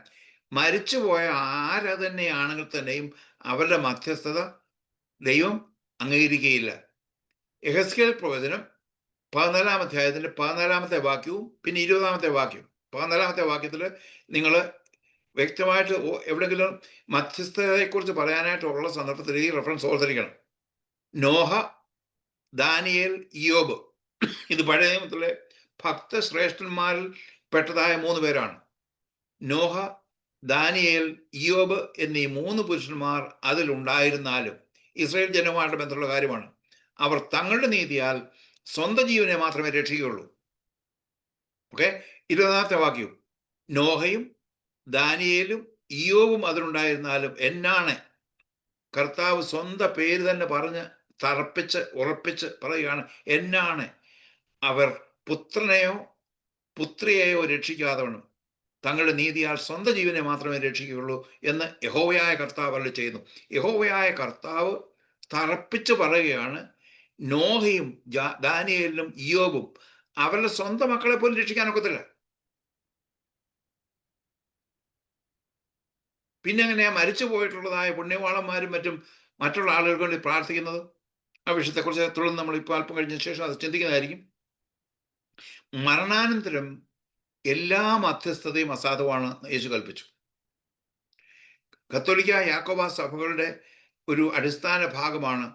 മരിച്ചുപോയ ആര് തന്നെയാണെങ്കിൽ തന്നെയും അവരുടെ മധ്യസ്ഥത ദൈവം അംഗീകരിക്കുകയില്ല. യെഹെസ്കേൽ പ്രവചനം 14-ാം അധ്യായത്തിന്റെ 14-ാമത്തെ വാക്യവും പിന്നെ 20-ാമത്തെ വാക്യവും. 14-ാമത്തെ വാക്യത്തിൽ നിങ്ങൾ വ്യക്തമായിട്ട് എവിടെയെങ്കിലും മധ്യസ്ഥതയെക്കുറിച്ച് പറയാനായിട്ടുള്ള സന്ദർഭത്തിൽ ഈ റെഫറൻസ് ഓർത്തിരിക്കണം. നോഹ, ദാനിയേൽ, ഇയ്യോബ്, ഇത് പഴയ നിയമത്തിലെ ഭക്തശ്രേഷ്ഠന്മാരിൽ പെട്ടതായ 3 പേരാണ്. നോഹ, ദാനിയേൽ, ഇയ്യോബ് എന്നീ 3 പുരുഷന്മാർ അതിലുണ്ടായിരുന്നാലും ഇസ്രായേൽ ജനവുമായിട്ട് ബന്ധമുള്ള കാര്യമാണ്. അവർ തങ്ങളുടെ നീതിയാൽ സ്വന്തം ജീവനെ മാത്രമേ രക്ഷിക്കുകയുള്ളൂ. ഓക്കെ, 20-ാമത്തെ വാക്യവും നോഹയും ദാനിയേലും ഇയ്യോബും അതിലുണ്ടായിരുന്നാലും എന്നാണ് കർത്താവ് സ്വന്തം പേര് തന്നെ പറഞ്ഞ് തറപ്പിച്ച് ഉറപ്പിച്ച് പറയുകയാണ്, എന്നാണ് അവർ പുത്രനെയോ പുത്രിയെയോ രക്ഷിക്കാതെ വേണം തങ്ങളുടെ നീതിയാൽ സ്വന്തം ജീവനെ മാത്രമേ രക്ഷിക്കുകയുള്ളൂ എന്ന് യഹോവയായ കർത്താവ് അരുളി ചെയ്യുന്നു. യഹോവയായ കർത്താവ് തറപ്പിച്ച് പറയുകയാണ്, നോഹയും ദാനിയേലും ഇയ്യോബും അവരുടെ സ്വന്തം മക്കളെ പോലും രക്ഷിക്കാനൊക്കത്തില്ല. പിന്നെ എങ്ങനെയാ മരിച്ചു പോയിട്ടുള്ളതായ പുണ്യവാളന്മാരും മറ്റും മറ്റുള്ള ആളുകൾക്ക് വേണ്ടി പ്രാർത്ഥിക്കുന്നത്? ആ വിഷയത്തെക്കുറിച്ച് തുടർന്ന് നമ്മൾ ഇപ്പോൾ അല്പം കഴിഞ്ഞ ശേഷം അത് ചിന്തിക്കുന്നതായിരിക്കും. മരണാനന്തരം എല്ലാ മധ്യസ്ഥതയും അസാധുവാണ് യേശു കൽപ്പിച്ചു. കത്തോലിക്ക യാക്കോബ സഭകളുടെ ഒരു അടിസ്ഥാന ഭാഗമാണ്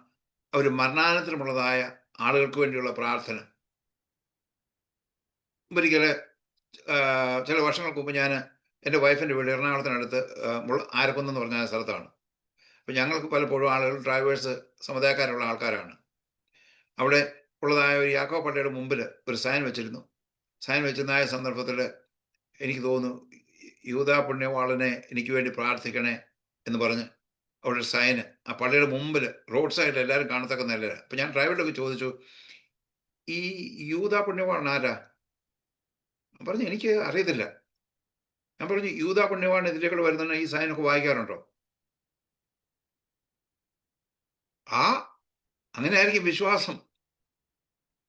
അവർ മരണാനന്തരമുള്ളതായ ആളുകൾക്ക് വേണ്ടിയുള്ള പ്രാർത്ഥന. ഒരിക്കൽ ചില വർഷങ്ങൾക്ക് മുമ്പ് ഞാൻ എൻ്റെ വൈഫിൻ്റെ വീട് എറണാകുളത്തിനടുത്ത് ആരക്കുന്ന് എന്ന് പറഞ്ഞ സ്ഥലത്താണ്. അപ്പം ഞങ്ങൾക്ക് പലപ്പോഴും ആളുകൾ ഡ്രൈവേഴ്സ് സമുദായക്കാരുള്ള ആൾക്കാരാണ്. അവിടെ ഉള്ളതായ ഒരു യാക്കോബ പള്ളിയുടെ മുമ്പിൽ ഒരു സൈൻ വെച്ചിരുന്നു. സൈൻ വെച്ചിരുന്നായ സന്ദർഭത്തിൽ എനിക്ക് തോന്നുന്നു, യൂദാ പുണ്യവാളനെ എനിക്ക് വേണ്ടി പ്രാർത്ഥിക്കണേ എന്ന് പറഞ്ഞ് അവിടെ ഒരു സൈന് ആ പള്ളിയുടെ മുമ്പിൽ റോഡ് സൈഡിൽ എല്ലാവരും കാണത്തക്ക നിലയിൽ. അപ്പം ഞാൻ ഡ്രൈവറിലൊക്കെ ചോദിച്ചു, ഈ യൂദാ പുണ്യവാളൻ ആരാ? പറഞ്ഞു എനിക്ക് അറിയത്തില്ല. ഞാൻ പറഞ്ഞു, യൂദാ പുണ്യവാളൻ ഇതിലേക്കൂടെ വരുന്ന ഈ സൈനൊക്കെ വായിക്കാറുണ്ടോ? അങ്ങനെ ആയിരിക്കും വിശ്വാസം.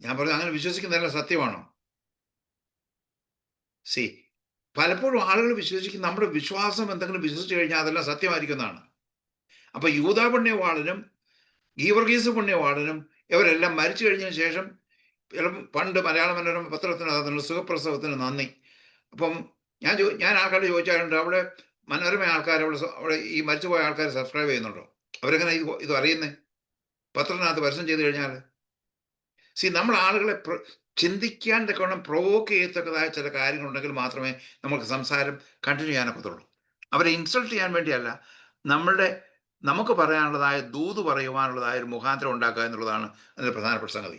ഞാൻ പറഞ്ഞു, അങ്ങനെ വിശ്വസിക്കുന്നതല്ല, സത്യമാണോ? പലപ്പോഴും ആളുകൾ വിശ്വസിക്കും നമ്മുടെ വിശ്വാസം എന്തെങ്കിലും വിശ്വസിച്ച് കഴിഞ്ഞാൽ അതെല്ലാം സത്യമായിരിക്കുന്നതാണ്. അപ്പൊ യൂദാ പുണ്യവാളനും ഗീവർഗീസ് പുണ്യവാളനും ഇവരെല്ലാം മരിച്ചു കഴിഞ്ഞതിന് ശേഷം പണ്ട് മലയാള മനോരമ പത്രത്തിന് സുഖപ്രസവത്തിന് നന്ദി. അപ്പം ഞാൻ ആൾക്കാരോട് ചോദിച്ചാലുണ്ട്, അവിടെ മനോരമ ആൾക്കാർ അവിടെ ഈ മരിച്ചുപോയ ആൾക്കാർ സബ്സ്ക്രൈബ് ചെയ്യുന്നുണ്ടോ? അവരെങ്ങനെ ഇത് അറിയുന്നേ? പത്രത്തിനകത്ത് പരസ്യം ചെയ്ത് കഴിഞ്ഞാൽ നമ്മൾ ആളുകളെ ചിന്തിക്കാൻ തക്കവണ്ണം പ്രൊവോക്ക് ചെയ്യത്തക്കതായ ചില കാര്യങ്ങളുണ്ടെങ്കിൽ മാത്രമേ നമുക്ക് സംസാരം കണ്ടിന്യൂ ചെയ്യാനൊക്കത്തുള്ളൂ. അവരെ ഇൻസൾട്ട് ചെയ്യാൻ വേണ്ടിയല്ല, നമുക്ക് പറയാനുള്ളതായ ദൂത് പറയുവാനുള്ളതായ ഒരു മുഖാന്തരം ഉണ്ടാക്കുക എന്നുള്ളതാണ് അതിൻ്റെ പ്രധാനപ്പെട്ട സംഗതി.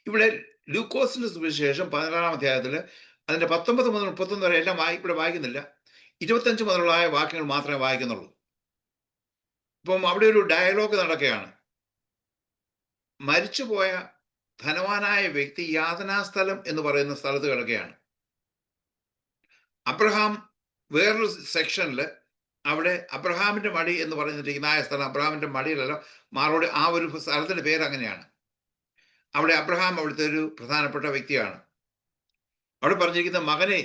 ഇവിടെ ലൂക്കോസിന്റെ സുവിശേഷം 16-ാം അധ്യായത്തിൽ അതിൻ്റെ 19 മുതൽ 31 വരെ എല്ലാം ഇവിടെ വായിക്കുന്നില്ല. 25 മുതലുള്ള വാക്യങ്ങൾ മാത്രമേ വായിക്കുന്നുള്ളൂ. ഇപ്പം അവിടെ ഒരു ഡയലോഗ് നടക്കുകയാണ്. മരിച്ചുപോയ ധനവാനായ വ്യക്തി യാതനാസ്ഥലം എന്ന് പറയുന്ന സ്ഥലത്ത് കിടക്കുകയാണ്. അബ്രഹാം വേറൊരു സെക്ഷനിൽ അവിടെ അബ്രഹാമിന്റെ മടി എന്ന് പറഞ്ഞിരിക്കുന്ന ആ സ്ഥലം അബ്രഹാമിന്റെ മടിയിലല്ല, മാറോട് ആ ഒരു സ്ഥലത്തിന്റെ പേര് അങ്ങനെയാണ്. അവിടെ അബ്രഹാം അവിടുത്തെ ഒരു പ്രധാനപ്പെട്ട വ്യക്തിയാണ്. അവിടെ പറഞ്ഞിരിക്കുന്ന, മകനെ,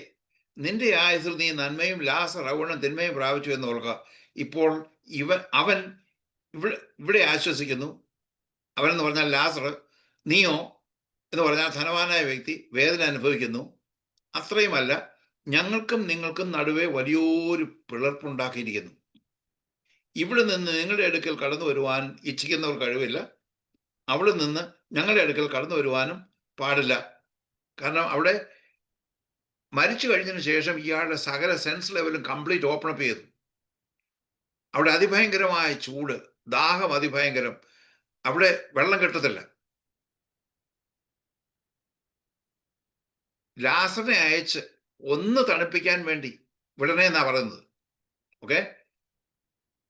നിന്റെ ആയുസ്സിൽ നീ നന്മയും ലാസർ ഔവണ്ണം തിന്മയും പ്രാപിച്ചു എന്ന് ഓർക്കുക. ഇപ്പോൾ അവൻ ഇവിടെ ആശ്വസിക്കുന്നു. അവനെന്ന് പറഞ്ഞാൽ ലാസർ, നീയോ എന്ന് പറഞ്ഞാൽ ധനവാനായ വ്യക്തി വേദന അനുഭവിക്കുന്നു. അത്രയുമല്ല, ഞങ്ങൾക്കും നിങ്ങൾക്കും നടുവേ വലിയൊരു പിളർപ്പുണ്ടാക്കിയിരിക്കുന്നു. ഇവിടെ നിന്ന് നിങ്ങളുടെ അടുക്കൽ കടന്നു വരുവാൻ ഇച്ഛിക്കുന്നവർ കഴിവില്ല. അവിടെ നിന്ന് ഞങ്ങളുടെ അടുക്കൽ കടന്നു വരുവാനും പാടില്ല. കാരണം അവിടെ മരിച്ചു കഴിഞ്ഞതിന് ശേഷം ഇയാളുടെ സകല സെൻസ് ലെവലും കംപ്ലീറ്റ് ഓപ്പൺ അപ്പ് ചെയ്തു. അവിടെ അതിഭയങ്കരമായ ചൂട്, ദാഹം അതിഭയങ്കരം, അവിടെ വെള്ളം കിട്ടത്തില്ല. ലാസറിനെ അയച്ച് ഒന്ന് തണുപ്പിക്കാൻ വേണ്ടി വിടണേ എന്നാ പറയുന്നത്. ഓക്കെ,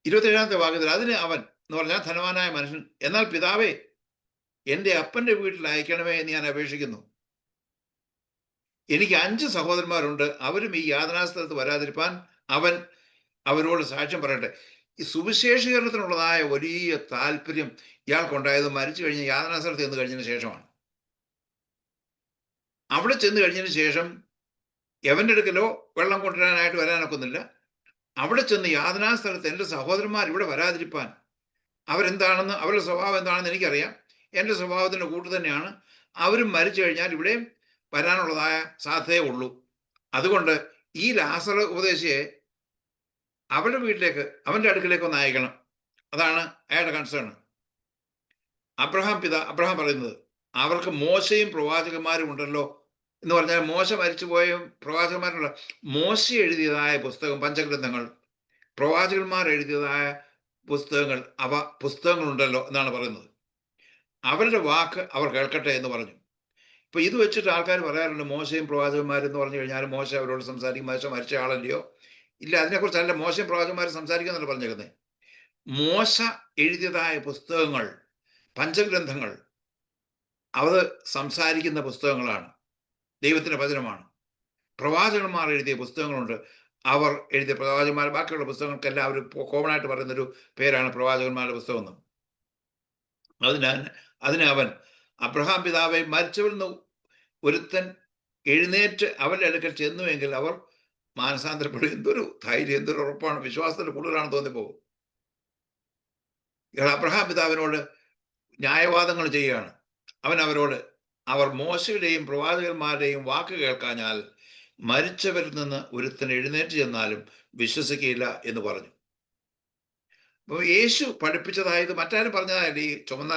27-ാമത്തെ വാക്യത്തിൽ അതിന് അവൻ എന്ന് പറഞ്ഞാൽ ധനവാനായ മനുഷ്യൻ, എന്നാൽ പിതാവേ, എൻ്റെ അപ്പന്റെ വീട്ടിൽ അയക്കണമേ എന്ന് ഞാൻ അപേക്ഷിക്കുന്നു. എനിക്ക് 5 സഹോദരന്മാരുണ്ട്, അവരും ഈ യാതനാസ്ഥലത്ത് വരാതിരിപ്പാൻ അവൻ അവരോട് സാക്ഷ്യം പറയട്ടെ. ഈ സുവിശേഷീകരണത്തിനുള്ളതായ വലിയ താല്പര്യം ഇയാൾക്കുണ്ടായത് മരിച്ചു കഴിഞ്ഞ് യാതനാസ്ഥലത്ത് ചെന്ന് കഴിഞ്ഞതിന് ശേഷമാണ്. അവിടെ ചെന്ന് കഴിഞ്ഞതിന് ശേഷം എവന്റെ അടുക്കലോ വെള്ളം കൊണ്ടുവരാനായിട്ട് വരാനൊക്കുന്നില്ല. അവിടെ ചെന്ന് യാതനാസ്ഥലത്ത് എൻ്റെ സഹോദരന്മാർ ഇവിടെ വരാതിരിപ്പാൻ അവരെന്താണെന്ന്, അവരുടെ സ്വഭാവം എന്താണെന്ന് എനിക്കറിയാം. എൻ്റെ സ്വഭാവത്തിൻ്റെ കൂട്ട് തന്നെയാണ്. അവരും മരിച്ചു കഴിഞ്ഞാൽ ഇവിടെ വരാനുള്ളതായ സാധ്യതയേ ഉള്ളൂ. അതുകൊണ്ട് ഈ ലാസർ ഉപദേശിയെ അവരുടെ വീട്ടിലേക്ക്, അവൻ്റെ അടുക്കിലേക്ക് ഒന്ന് അയക്കണം. അതാണ് അയാളുടെ കൺസേൺ. അബ്രഹാം പറയുന്നത്, അവർക്ക് മോശയും പ്രവാചകന്മാരും ഉണ്ടല്ലോ എന്ന് പറഞ്ഞാൽ, മോശ മരിച്ചുപോയ പ്രവാചകന്മാരുള്ള, മോശ എഴുതിയതായ പുസ്തകം, പഞ്ചഗ്രന്ഥങ്ങൾ, പ്രവാചകന്മാർ എഴുതിയതായ പുസ്തകങ്ങൾ, അവ പുസ്തകങ്ങളുണ്ടല്ലോ എന്നാണ് പറയുന്നത്. അവരുടെ വാക്ക് അവർ കേൾക്കട്ടെ എന്ന് പറഞ്ഞു. ഇപ്പൊ ഇത് വെച്ചിട്ട് ആൾക്കാർ പറയാറുണ്ട്, മോശയും പ്രവാചകന്മാരും എന്ന് പറഞ്ഞു കഴിഞ്ഞാൽ മോശ അവരോട് സംസാരിക്കും, മോശ മരിച്ച ആളല്ലയോ? ഇല്ല, അതിനെക്കുറിച്ചല്ല മോശയും പ്രവാചകന്മാരും സംസാരിക്കുന്നല്ല പറഞ്ഞേക്കുന്നത്. മോശ എഴുതിയതായ പുസ്തകങ്ങൾ, പഞ്ചഗ്രന്ഥങ്ങൾ, അത് സംസാരിക്കുന്ന പുസ്തകങ്ങളാണ്, ദൈവത്തിന്റെ വചനമാണ്. പ്രവാചകന്മാർ എഴുതിയ പുസ്തകങ്ങളുണ്ട്, അവർ എഴുതിയ പ്രവാചകന്മാർ, ബാക്കിയുള്ള പുസ്തകങ്ങൾക്കെല്ലാം അവർ കോമൺ ആയിട്ട് പറയുന്നൊരു പേരാണ് പ്രവാചകന്മാരുടെ പുസ്തകം എന്ന്. അതിന് അവൻ, അബ്രഹാം പിതാവെ, മരിച്ചവരിൽ നിന്ന് ഒരുത്തൻ എഴുന്നേറ്റ് അവരുടെ അടുക്കൽ ചെന്നുവെങ്കിൽ അവർ മാനസാന്തരപ്പെടും. എന്തൊരു ധൈര്യം, എന്തൊരു ഉറപ്പാണ്, വിശ്വാസത്തിന്റെ കൂടുതലാണെന്ന് തോന്നിപ്പോകും. ഇയാൾ അബ്രഹാം പിതാവിനോട് ന്യായവാദങ്ങൾ ചെയ്യുകയാണ്. അവൻ അവരോട്, അവർ മോശയുടെയും പ്രവാചകന്മാരുടെയും വാക്ക് കേൾക്കാഞ്ഞാൽ മരിച്ചവരിൽ നിന്ന് ഒരുത്തൻ എഴുന്നേറ്റ് ചെന്നാലും വിശ്വസിക്കുകയില്ല എന്ന് പറഞ്ഞു. അപ്പോൾ യേശു പഠിപ്പിച്ചതായത് മറ്റാരും പറഞ്ഞതായിട്ട് ഈ ചുമന്ന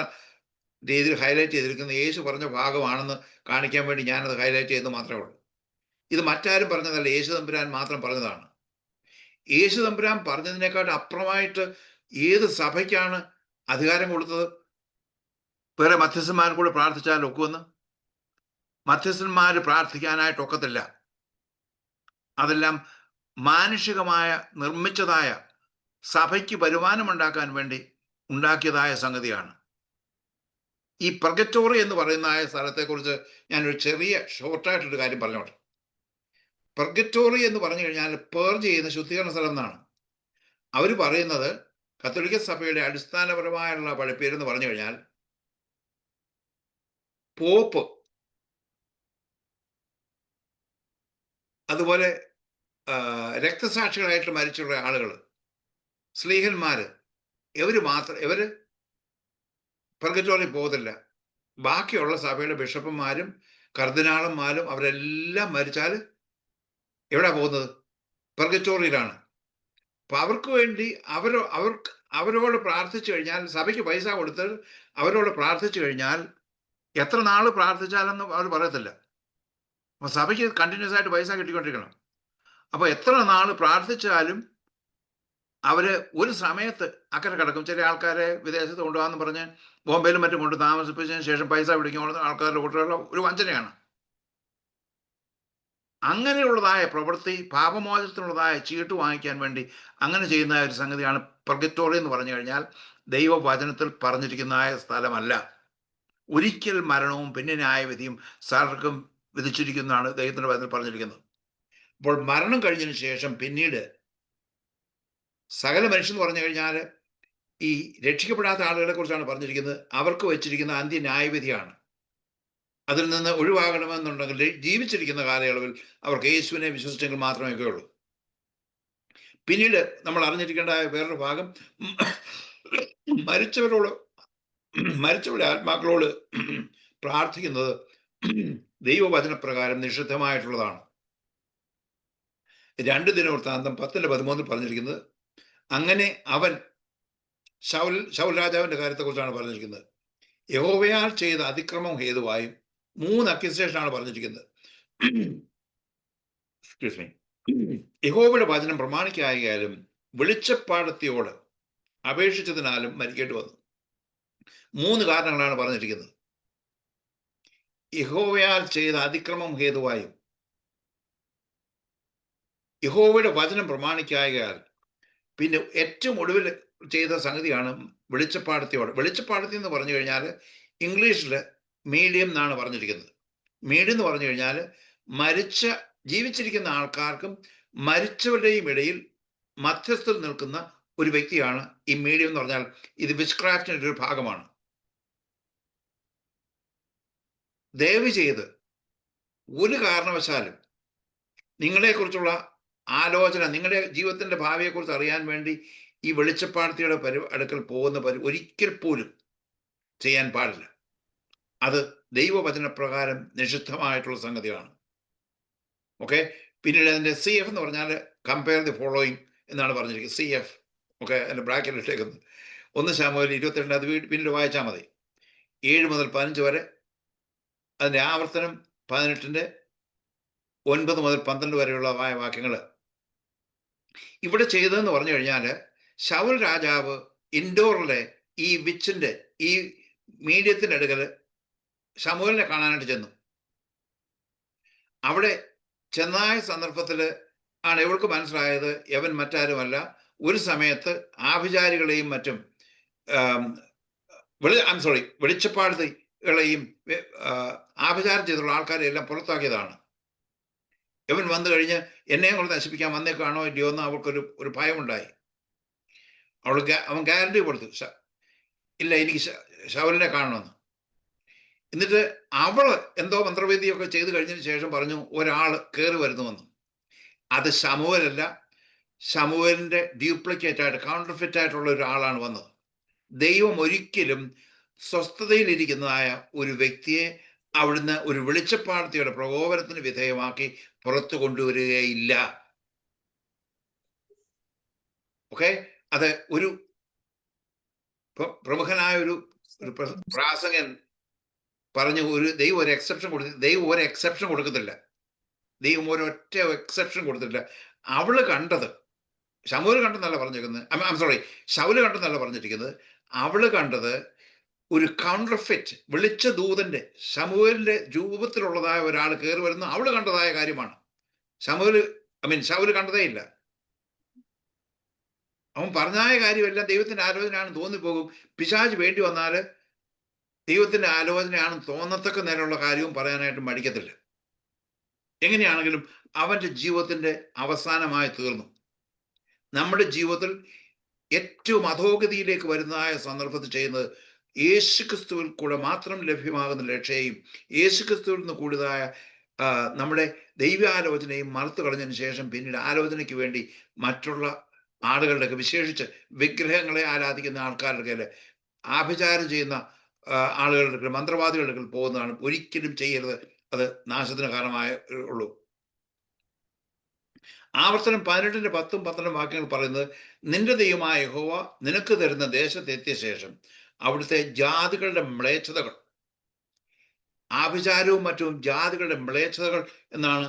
രീതിയിൽ ഹൈലൈറ്റ് ചെയ്തിരിക്കുന്ന യേശു പറഞ്ഞ ഭാഗമാണെന്ന് കാണിക്കാൻ വേണ്ടി ഞാനത് ഹൈലൈറ്റ് ചെയ്തെന്ന് മാത്രമേ ഉള്ളൂ. ഇത് മറ്റാരും പറഞ്ഞതല്ല, യേശു തമ്പുരാൻ മാത്രം പറഞ്ഞതാണ്. യേശു തമ്പുരാൻ പറഞ്ഞതിനേക്കാൾ അപ്പുറമായിട്ട് ഏത് സഭയ്ക്കാണ് അധികാരം കൊടുത്തത്? വേറെ മധ്യസ്ഥന്മാർ കൂടെ പ്രാർത്ഥിച്ചാൽ ഒക്കുമെന്ന്? മധ്യസ്ഥന്മാർ പ്രാർത്ഥിക്കാനായിട്ട് ഒക്കത്തില്ല. അതെല്ലാം മാനുഷികമായ നിർമ്മിച്ചതായ, സഭയ്ക്ക് വരുമാനമുണ്ടാക്കാൻ വേണ്ടി ഉണ്ടാക്കിയതായ സംഗതിയാണ്. ഈ പർഗറ്റോറി എന്ന് പറയുന്ന സ്ഥലത്തെക്കുറിച്ച് ഞാനൊരു ചെറിയ ഷോർട്ടായിട്ടൊരു കാര്യം പറഞ്ഞോട്ടെ. പർഗറ്റോറി എന്ന് പറഞ്ഞു കഴിഞ്ഞാൽ പേർജ് ചെയ്യുന്ന ശുദ്ധീകരണ സ്ഥലം എന്നാണ് അവർ പറയുന്നത്. കത്തോലിക്ക സഭയുടെ അടിസ്ഥാനപരമായുള്ള പഠിപ്പേരെന്ന് പറഞ്ഞു കഴിഞ്ഞാൽ, പോപ്പ്, അതുപോലെ രക്തസാക്ഷികളായിട്ട് മരിച്ചുള്ള ആളുകൾ, സ്ലീഹന്മാര്, ഇവര് പർഗറ്റോറിൽ പോകത്തില്ല. ബാക്കിയുള്ള സഭയുടെ ബിഷപ്പന്മാരും കർദിനാളന്മാരും അവരെല്ലാം മരിച്ചാൽ എവിടെ പോകുന്നത്? പർഗറ്റോറിയിലാണ്. അപ്പൊ അവർക്ക് വേണ്ടി അവരോട് പ്രാർത്ഥിച്ചു കഴിഞ്ഞാൽ, സഭയ്ക്ക് പൈസ കൊടുത്ത് അവരോട് പ്രാർത്ഥിച്ചു കഴിഞ്ഞാൽ എത്ര നാൾ പ്രാർത്ഥിച്ചാലെന്ന് അവർ പറയത്തില്ല. അപ്പൊ സഭയ്ക്ക് കണ്ടിന്യൂസ് ആയിട്ട് പൈസ കിട്ടിക്കൊണ്ടിരിക്കണം. അപ്പൊ എത്ര നാൾ പ്രാർത്ഥിച്ചാലും അവര് ഒരു സമയത്ത് അക്കരെ കിടക്കും. ചില ആൾക്കാരെ വിദേശത്ത് കൊണ്ടുപോകാന്ന് പറഞ്ഞ് ബോംബെയിലും മറ്റും കൊണ്ട് താമസിപ്പിച്ചതിന് ശേഷം പൈസ പിടിക്കുമ്പോൾ ആൾക്കാരുടെ കൂട്ടുകാരുടെ ഒരു വഞ്ചനയാണ്. അങ്ങനെയുള്ളതായ പ്രവൃത്തി, പാപമോചനത്തിനുള്ളതായ ചീട്ട് വാങ്ങിക്കാൻ വേണ്ടി അങ്ങനെ ചെയ്യുന്ന ഒരു സംഗതിയാണ് പർഗറ്റോറി എന്ന് പറഞ്ഞു കഴിഞ്ഞാൽ. ദൈവവചനത്തിൽ പറഞ്ഞിരിക്കുന്നതായ സ്ഥലമല്ല. ഒരിക്കൽ മരണവും പിന്നെ ന്യായവിധിയും സർക്കും വിധിച്ചിരിക്കുന്നതാണ് ദൈവത്തിന്റെ വചനത്തിൽ പറഞ്ഞിരിക്കുന്നത്. അപ്പോൾ മരണം കഴിഞ്ഞതിന് ശേഷം പിന്നീട് സകല മനുഷ്യൻ പറഞ്ഞു കഴിഞ്ഞാൽ ഈ രക്ഷിക്കപ്പെടാത്ത ആളുകളെ കുറിച്ചാണ് പറഞ്ഞിരിക്കുന്നത്. അവർക്ക് വെച്ചിരിക്കുന്ന അന്ത്യ ന്യായവിധിയാണ്. അതിൽ നിന്ന് ഒഴിവാകണമെന്നുണ്ടെങ്കിൽ ജീവിച്ചിരിക്കുന്ന കാലയളവിൽ അവർക്ക് യേശുവിനെ വിശ്വസിച്ചെങ്കിൽ മാത്രമേ ഉള്ളൂ. പിന്നീട് നമ്മൾ അറിഞ്ഞിരിക്കേണ്ട വേറൊരു ഭാഗം, മരിച്ചവരുടെ ആത്മാക്കളോട് പ്രാർത്ഥിക്കുന്നത് ദൈവവചനപ്രകാരം നിഷിദ്ധമായിട്ടുള്ളതാണ്. 2 ദിനവൃത്താന്തം 10:13 പറഞ്ഞിരിക്കുന്നത്. അങ്ങനെ അവൻ ശൗൽ രാജാവിന്റെ കാര്യത്തെക്കുറിച്ചാണ് പറഞ്ഞിരിക്കുന്നത്. യഹോവയാൽ ചെയ്ത അതിക്രമം ഹേതുവായും 3 അക്യൂസേഷനാണ് പറഞ്ഞിരിക്കുന്നത്. Excuse me. യഹോവയുടെ വചനം പ്രമാണിക്കായാലും വെളിച്ചപ്പാടത്തിയോട് അപേക്ഷിച്ചതിനാലും മരിക്കേണ്ടി വന്നു. 3 കാരണങ്ങളാണ് പറഞ്ഞിരിക്കുന്നത്. യഹോവയാൽ ചെയ്ത അതിക്രമം ഹേതുവായും, യഹോവയുടെ വചനം പ്രമാണിക്കായാൽ, പിന്നെ ഏറ്റവും ഒടുവിൽ ചെയ്ത സംഗതിയാണ് വെളിച്ചപ്പാടത്തിയോട്. വെളിച്ചപ്പാടത്തി എന്ന് പറഞ്ഞു കഴിഞ്ഞാൽ ഇംഗ്ലീഷിൽ മീഡിയം എന്നാണ് പറഞ്ഞിരിക്കുന്നത്. മീഡിയം എന്ന് പറഞ്ഞു കഴിഞ്ഞാൽ ജീവിച്ചിരിക്കുന്ന ആൾക്കാർക്കും മരിച്ചവരുടെയും ഇടയിൽ മധ്യസ്ഥൽ നിൽക്കുന്ന ഒരു വ്യക്തിയാണ് ഈ മീഡിയം എന്ന് പറഞ്ഞാൽ. ഇത് വിച്ച്ക്രാഫ്റ്റിന്റെ ഒരു ഭാഗമാണ്. ദയവ് ചെയ്ത് ഒരു കാരണവശാലും നിങ്ങളെക്കുറിച്ചുള്ള ആലോചന, നിങ്ങളുടെ ജീവിതത്തിന്റെ ഭാവിയെക്കുറിച്ച് അറിയാൻ വേണ്ടി ഈ വെളിച്ചപ്പാടത്തിയുടെ അടുക്കൽ പോകുന്ന ഒരിക്കൽ പോലും ചെയ്യാൻ പാടില്ല. അത് ദൈവവചനപ്രകാരം നിഷിദ്ധമായിട്ടുള്ള സംഗതിയാണ്. ഓക്കെ. പിന്നീട് അതിന്റെ CF എന്ന് പറഞ്ഞാൽ കമ്പയർ ദി ഫോളോയിങ് എന്നാണ് പറഞ്ഞിരിക്കുന്നത്. CF ഓക്കെ, അതിന്റെ ബ്രാക്കറ്റിൽ ഇട്ടേക്കുന്നത് 1 ശമൂവേൽ 22. അത് പിന്നീട് വായിച്ചാൽ മതി. 7 മുതൽ 15 വരെ. അതിന്റെ ആവർത്തനം 18-ന്റെ 9 മുതൽ 12 വരെയുള്ള വാക്യങ്ങൾ. ഇവിടെ ചെയ്തതെന്ന് പറഞ്ഞു കഴിഞ്ഞാൽ ശൗൽ രാജാവ് ഇൻഡോറിലെ ഈ വിച്ചിന്റെ ഈ മീഡിയത്തിന്റെ അടുക്കൽ ശമൂവേലിനെ കാണാനായിട്ട് ചെന്നു. അവിടെ ചെന്നായ സന്ദർഭത്തിൽ ആണ് ഇവൾക്ക് മനസ്സിലായത് യവൻ മറ്റാരുമല്ല, ഒരു സമയത്ത് ആഭിചാരികളെയും മറ്റും വെളിച്ചപ്പാടത്തികളെയും ആഭിചാരം ചെയ്തുള്ള ആൾക്കാരെ എല്ലാം പുറത്താക്കിയതാണ്. ഇവൻ വന്നു കഴിഞ്ഞ് എന്നെയും കൂടെ നശിപ്പിക്കാൻ വന്നേക്കാണോ ഇല്ലയോ എന്ന് അവൾക്കൊരു ഭയമുണ്ടായി. അവൻ ഗ്യാരണ്ടി കൊടുത്തു, ഇല്ല എനിക്ക് ശൗലിനെ കാണണമെന്ന്. എന്നിട്ട് അവള് എന്തോ മന്ത്രവേദിയൊക്കെ ചെയ്ത് കഴിഞ്ഞതിന് ശേഷം പറഞ്ഞു ഒരാൾ കയറി വരുന്നുവെന്ന്. അത് ശമൂവേലല്ല, ശമൂവേലിന്റെ ഡ്യൂപ്ലിക്കേറ്റ് ആയിട്ട് കൗണ്ടർഫിറ്റ് ആയിട്ടുള്ള ഒരാളാണ് വന്നത്. ദൈവം ഒരിക്കലും സ്വസ്ഥതയിലിരിക്കുന്നതായ ഒരു വ്യക്തിയെ അവിടുന്ന് ഒരു വെളിച്ചപ്പാടത്തിയുടെ പ്രകോപനത്തിന് വിധേയമാക്കി പുറത്തു കൊണ്ടുവരികയില്ല. ഓക്കെ. അത് ഒരു പ്രമുഖനായ ഒരു പ്രാസംഗൻ പറഞ്ഞു, ദൈവം ഒരു എക്സെപ്ഷൻ കൊടുക്കത്തില്ല. ദൈവം ഒരൊറ്റ എക്സെപ്ഷൻ കൊടുത്തില്ല. അവള് കണ്ടത്, ശമൂവേൽ കണ്ടെന്നല്ല പറഞ്ഞിരിക്കുന്നത്, ശൗല് കണ്ടെന്നല്ല പറഞ്ഞിരിക്കുന്നത്. അവള് കണ്ടത് ഒരു കൗണ്ടർഫിറ്റ് വിളിച്ച ദൂതന്റെ ശമൂവേലിന്റെ രൂപത്തിലുള്ളതായ ഒരാൾ കയറി വരുന്ന അവള് കണ്ടതായ കാര്യമാണ്. ശൗല് കണ്ടതേ ഇല്ല. അവൻ പറഞ്ഞായ കാര്യമെല്ലാം ദൈവത്തിന്റെ ആലോചനയാണെന്ന് തോന്നിപ്പോകും. പിശാച് വേണ്ടി വന്നാൽ ദൈവത്തിന്റെ ആലോചനയാണെന്ന് തോന്നത്തക്ക നേരമുള്ള കാര്യവും പറയാനായിട്ട് മടിക്കത്തില്ല. എങ്ങനെയാണെങ്കിലും അവന്റെ ജീവിതത്തിന്റെ അവസാനമായി തീർന്നു. നമ്മുടെ ജീവിതത്തിൽ ഏറ്റവും അധോഗതിയിലേക്ക് വരുന്നതായ സന്ദർഭത്തിൽ ചെയ്യുന്നത് യേശുക്രിസ്തുവിൽ കൂടെ മാത്രം ലഭ്യമാകുന്ന രക്ഷയും യേശുക്രിസ്തുവിൽ നിന്ന് കൂടുതലായ നമ്മുടെ ദൈവാലോചനയും മറുത്തു കളഞ്ഞതിന് ശേഷം പിന്നീട് ആലോചനയ്ക്ക് വേണ്ടി മറ്റുള്ള ആളുകളുടെ, വിശേഷിച്ച് വിഗ്രഹങ്ങളെ ആരാധിക്കുന്ന ആൾക്കാരുടെ, ആഭിചാരം ചെയ്യുന്ന ആളുകളുടെ, മന്ത്രവാദികളുടെ പോകുന്നതാണ്. ഒരിക്കലും ചെയ്യരുത്. അത് നാശത്തിന് കാരണമായ ഉള്ളൂ. ആവർത്തനം 18-ന്റെ 10-ഉം 12-ഉം വാക്യങ്ങൾ പറയുന്നത്, നിന്റെ ദൈവമായ യഹോവ നിനക്ക് തരുന്ന ദേശത്തെത്തിയ ശേഷം അവിടുത്തെ ജാതികളുടെ മ്ലേച്ഛതകൾ, ആഭിചാരവും മറ്റും ജാതികളുടെ മ്ലേച്ഛതകൾ എന്നാണ്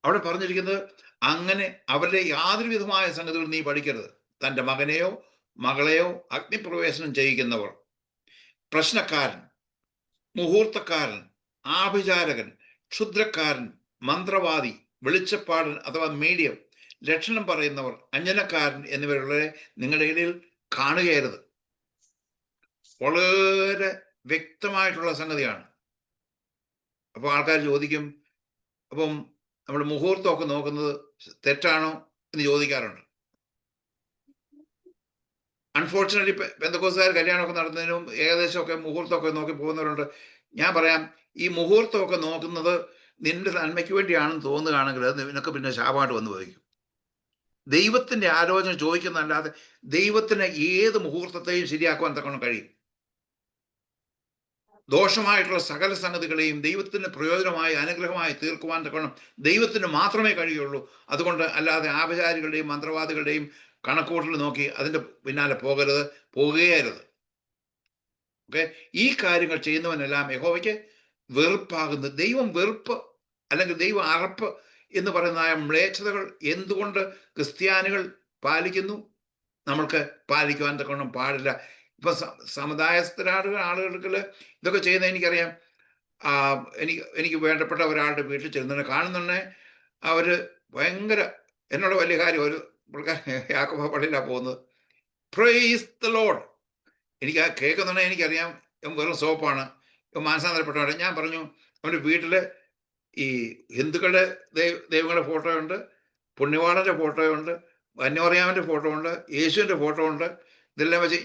അവിടെ പറഞ്ഞിരിക്കുന്നത്. അങ്ങനെ അവരുടെ യാതൊരു വിധമായ സംഗതികൾ നീ പഠിക്കരുത്. തൻ്റെ മകനെയോ മകളെയോ അഗ്നിപ്രവേശനം ചെയ്യിക്കുന്നവർ, പ്രശ്നക്കാരൻ, മുഹൂർത്തക്കാരൻ, ആഭിചാരകൻ, ക്ഷുദ്രക്കാരൻ, മന്ത്രവാദി, വെളിച്ചപ്പാടൻ അഥവാ മീഡിയം, ലക്ഷണം പറയുന്നവർ, അഞ്ജനക്കാരൻ എന്നിവരുടെ നിങ്ങളുടെ ഇടയിൽ കാണുകയരുത്. വളരെ വ്യക്തമായിട്ടുള്ള സംഗതിയാണ്. അപ്പോൾ ആൾക്കാർ ചോദിക്കും, അപ്പം നമ്മൾ മുഹൂർത്തമൊക്കെ നോക്കുന്നത് തെറ്റാണോ എന്ന് ചോദിക്കാറുണ്ട്. അൺഫോർച്ചുനേറ്റ്ലി പെന്തക്കോസ്തുകാർ കല്യാണമൊക്കെ നടത്തുന്നതിനും ഏകദേശമൊക്കെ മുഹൂർത്തമൊക്കെ നോക്കി പോകുന്നവരുണ്ട്. ഞാൻ പറയാം, ഈ മുഹൂർത്തമൊക്കെ നോക്കുന്നത് നിന്റെ നന്മയ്ക്ക് വേണ്ടിയാണെന്ന് തോന്നുകയാണെങ്കിൽ നിനക്ക് പിന്നെ ശാപമായിട്ട് വന്നു പോയിരിക്കും. ദൈവത്തിന്റെ ആലോചന ചോദിക്കുന്നതല്ലാതെ ദൈവത്തിന് ഏത് മുഹൂർത്തത്തെയും ശരിയാക്കുവാൻ തക്കണം കഴിയും. ദോഷമായിട്ടുള്ള സകല സംഗതികളെയും ദൈവത്തിന് പ്രയോജനമായി അനുഗ്രഹമായി തീർക്കുവാൻ തക്കണം ദൈവത്തിന് മാത്രമേ കഴിയുള്ളൂ. അതുകൊണ്ട് അല്ലാതെ ആഭിചാരികളുടെയും മന്ത്രവാദികളുടെയും കണക്കൂട്ടൽ നോക്കി അതിൻ്റെ പിന്നാലെ പോകുകയരുത്. ഓക്കെ, ഈ കാര്യങ്ങൾ ചെയ്യുന്നവനെല്ലാം യഹോവയ്ക്ക് വെറുപ്പാകുന്നു. ദൈവം വെറുപ്പ് അല്ലെങ്കിൽ ദൈവ അറപ്പ് എന്ന് പറയുന്ന മ്ലേച്ഛതകൾ എന്തുകൊണ്ട് ക്രിസ്ത്യാനികൾ പാലിക്കുന്നു? നമ്മൾക്ക് പാലിക്കുവാൻ തക്കണം പാടില്ല. ഇപ്പൊ സമുദായസ്ഥരായ ആളുകൾക്ക് ഇതൊക്കെ ചെയ്യുന്നത് എനിക്കറിയാം. എനിക്ക് വേണ്ടപ്പെട്ട ഒരാളുടെ വീട്ടിൽ ചെല്ലുന്നതിനെ കാണുന്നുണ്ടെ അവര് ഭയങ്കര എന്നോട് വലിയ കാര്യം. ഒരു യാക്കോബ പള്ളിയിലാണ് പോകുന്നത്. Price the Lord. എനിക്ക് ആ കേൾക്കുന്നുണ്ടെ എനിക്കറിയാം വെറും സോപ്പാണ്, മാനസാന്തരപ്പെട്ടവരെ. ഞാൻ പറഞ്ഞു അവൻ്റെ വീട്ടിൽ ഈ ഹിന്ദുക്കളുടെ ദൈവങ്ങളുടെ ഫോട്ടോ ഉണ്ട്, പുണ്യവാളൻ്റെ ഫോട്ടോ ഉണ്ട്, വന്യമറിയാമൻ്റെ ഫോട്ടോ ഉണ്ട്, യേശുവിൻ്റെ ഫോട്ടോ ഉണ്ട്. ഇതെല്ലാം വെച്ച്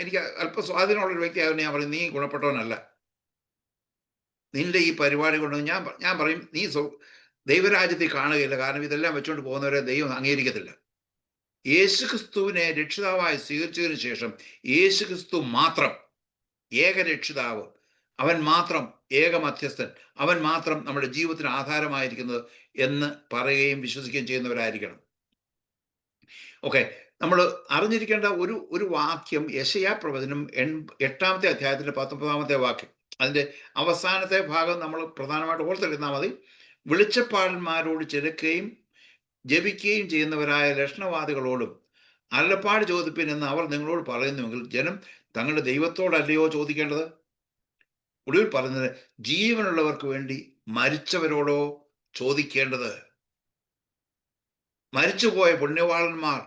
എനിക്ക് അല്പം സ്വാധീനമുള്ളൊരു വ്യക്തിയായതുകൊണ്ട് ഞാൻ പറയും, നീ ഗുണപ്പെട്ടവനല്ല. നിന്റെ ഈ പരിപാടി കൊണ്ട് ഞാൻ പറയും നീ ദൈവരാജ്യത്തിൽ കാണുകയില്ല. കാരണം ഇതെല്ലാം വെച്ചുകൊണ്ട് പോകുന്നവരെ ദൈവം അംഗീകരിക്കത്തില്ല. യേശുക്രിസ്തുവിനെ രക്ഷിതാവായി സ്വീകരിച്ചതിന് ശേഷം യേശുക്രിസ്തു മാത്രം ഏക രക്ഷിതാവ്, അവൻ മാത്രം ഏക മധ്യസ്ഥൻ, അവൻ മാത്രം നമ്മുടെ ജീവിതത്തിന് ആധാരമായിരിക്കുന്നത് എന്ന് പറയുകയും വിശ്വസിക്കുകയും ചെയ്യുന്നവരായിരിക്കണം. ഓക്കെ, നമ്മൾ അറിഞ്ഞിരിക്കേണ്ട ഒരു വാക്യം യെശയ്യാ പ്രവചനം 8-ാമത്തെ അധ്യായത്തിന്റെ 19-ാമത്തെ വാക്യം, അതിന്റെ അവസാനത്തെ ഭാഗം നമ്മൾ പ്രധാനമായിട്ട് ഓർത്തെടുത്താൽ മതി. വെളിച്ചപ്പാടന്മാരോട് ചിലക്കുകയും ജപിക്കുകയും ചെയ്യുന്നവരായ ലക്ഷണവാദികളോടും അരുളപ്പാട് ചോദിപ്പിൻ എന്ന് അവർ നിങ്ങളോട് പറയുന്നുവെങ്കിൽ ജനം തങ്ങളുടെ ദൈവത്തോടല്ലയോ ചോദിക്കേണ്ടത്? ഒടുവിൽ പറയുന്നത്, ജീവനുള്ളവർക്ക് വേണ്ടി മരിച്ചവരോടോ ചോദിക്കേണ്ടത്? മരിച്ചുപോയ പുണ്യവാളന്മാർ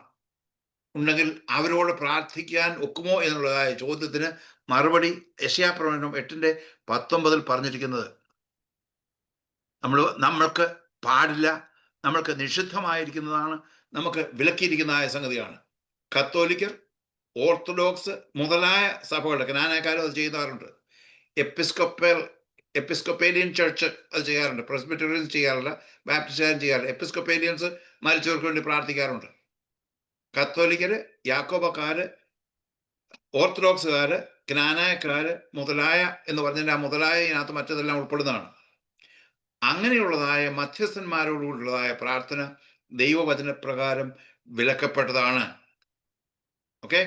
ഉണ്ടെങ്കിൽ അവരോട് പ്രാർത്ഥിക്കാൻ ഒക്കുമോ എന്നുള്ളതായ ചോദ്യത്തിന് മറുപടി യെശയ്യാ പ്രവചനം 8:19 പറഞ്ഞിരിക്കുന്നത്. നമ്മൾക്ക് പാടില്ല, നമ്മൾക്ക് നിഷിദ്ധമായിരിക്കുന്നതാണ്, നമുക്ക് വിലക്കിയിരിക്കുന്നതായ സംഗതിയാണ്. കത്തോലിക്കർ, ഓർത്തഡോക്സ് മുതലായ സഭകളുടെ ക്നാനാക്കാരും അത് ചെയ്യാറുണ്ട്. എപ്പിസ്കോപ്പേലിയൻ ചർച്ച് അത് ചെയ്യാറുണ്ട്. പ്രസ്ബിറ്ററിയൻസ് ചെയ്യാറില്ല, ബാപ്റ്റിസ്റ്റുകാരും ചെയ്യാറില്ല. എപ്പിസ്കോപ്പേലിയൻസ് മരിച്ചവർക്ക് വേണ്ടി പ്രാർത്ഥിക്കാറുണ്ട്. കത്തോലിക്കര്, യാക്കോബക്കാര്, ഓർത്തഡോക്സുകാര്, ക്നാനായക്കാര് മുതലായ എന്ന് പറഞ്ഞാൽ ആ മുതലായ ഇതിനകത്ത് മറ്റതെല്ലാം ഉൾപ്പെടുന്നതാണ്. അങ്ങനെയുള്ളതായ മധ്യസ്ഥന്മാരോടുള്ളതായ പ്രാർത്ഥന ദൈവവചനപ്രകാരം വിലക്കപ്പെട്ടതാണ്. Okay,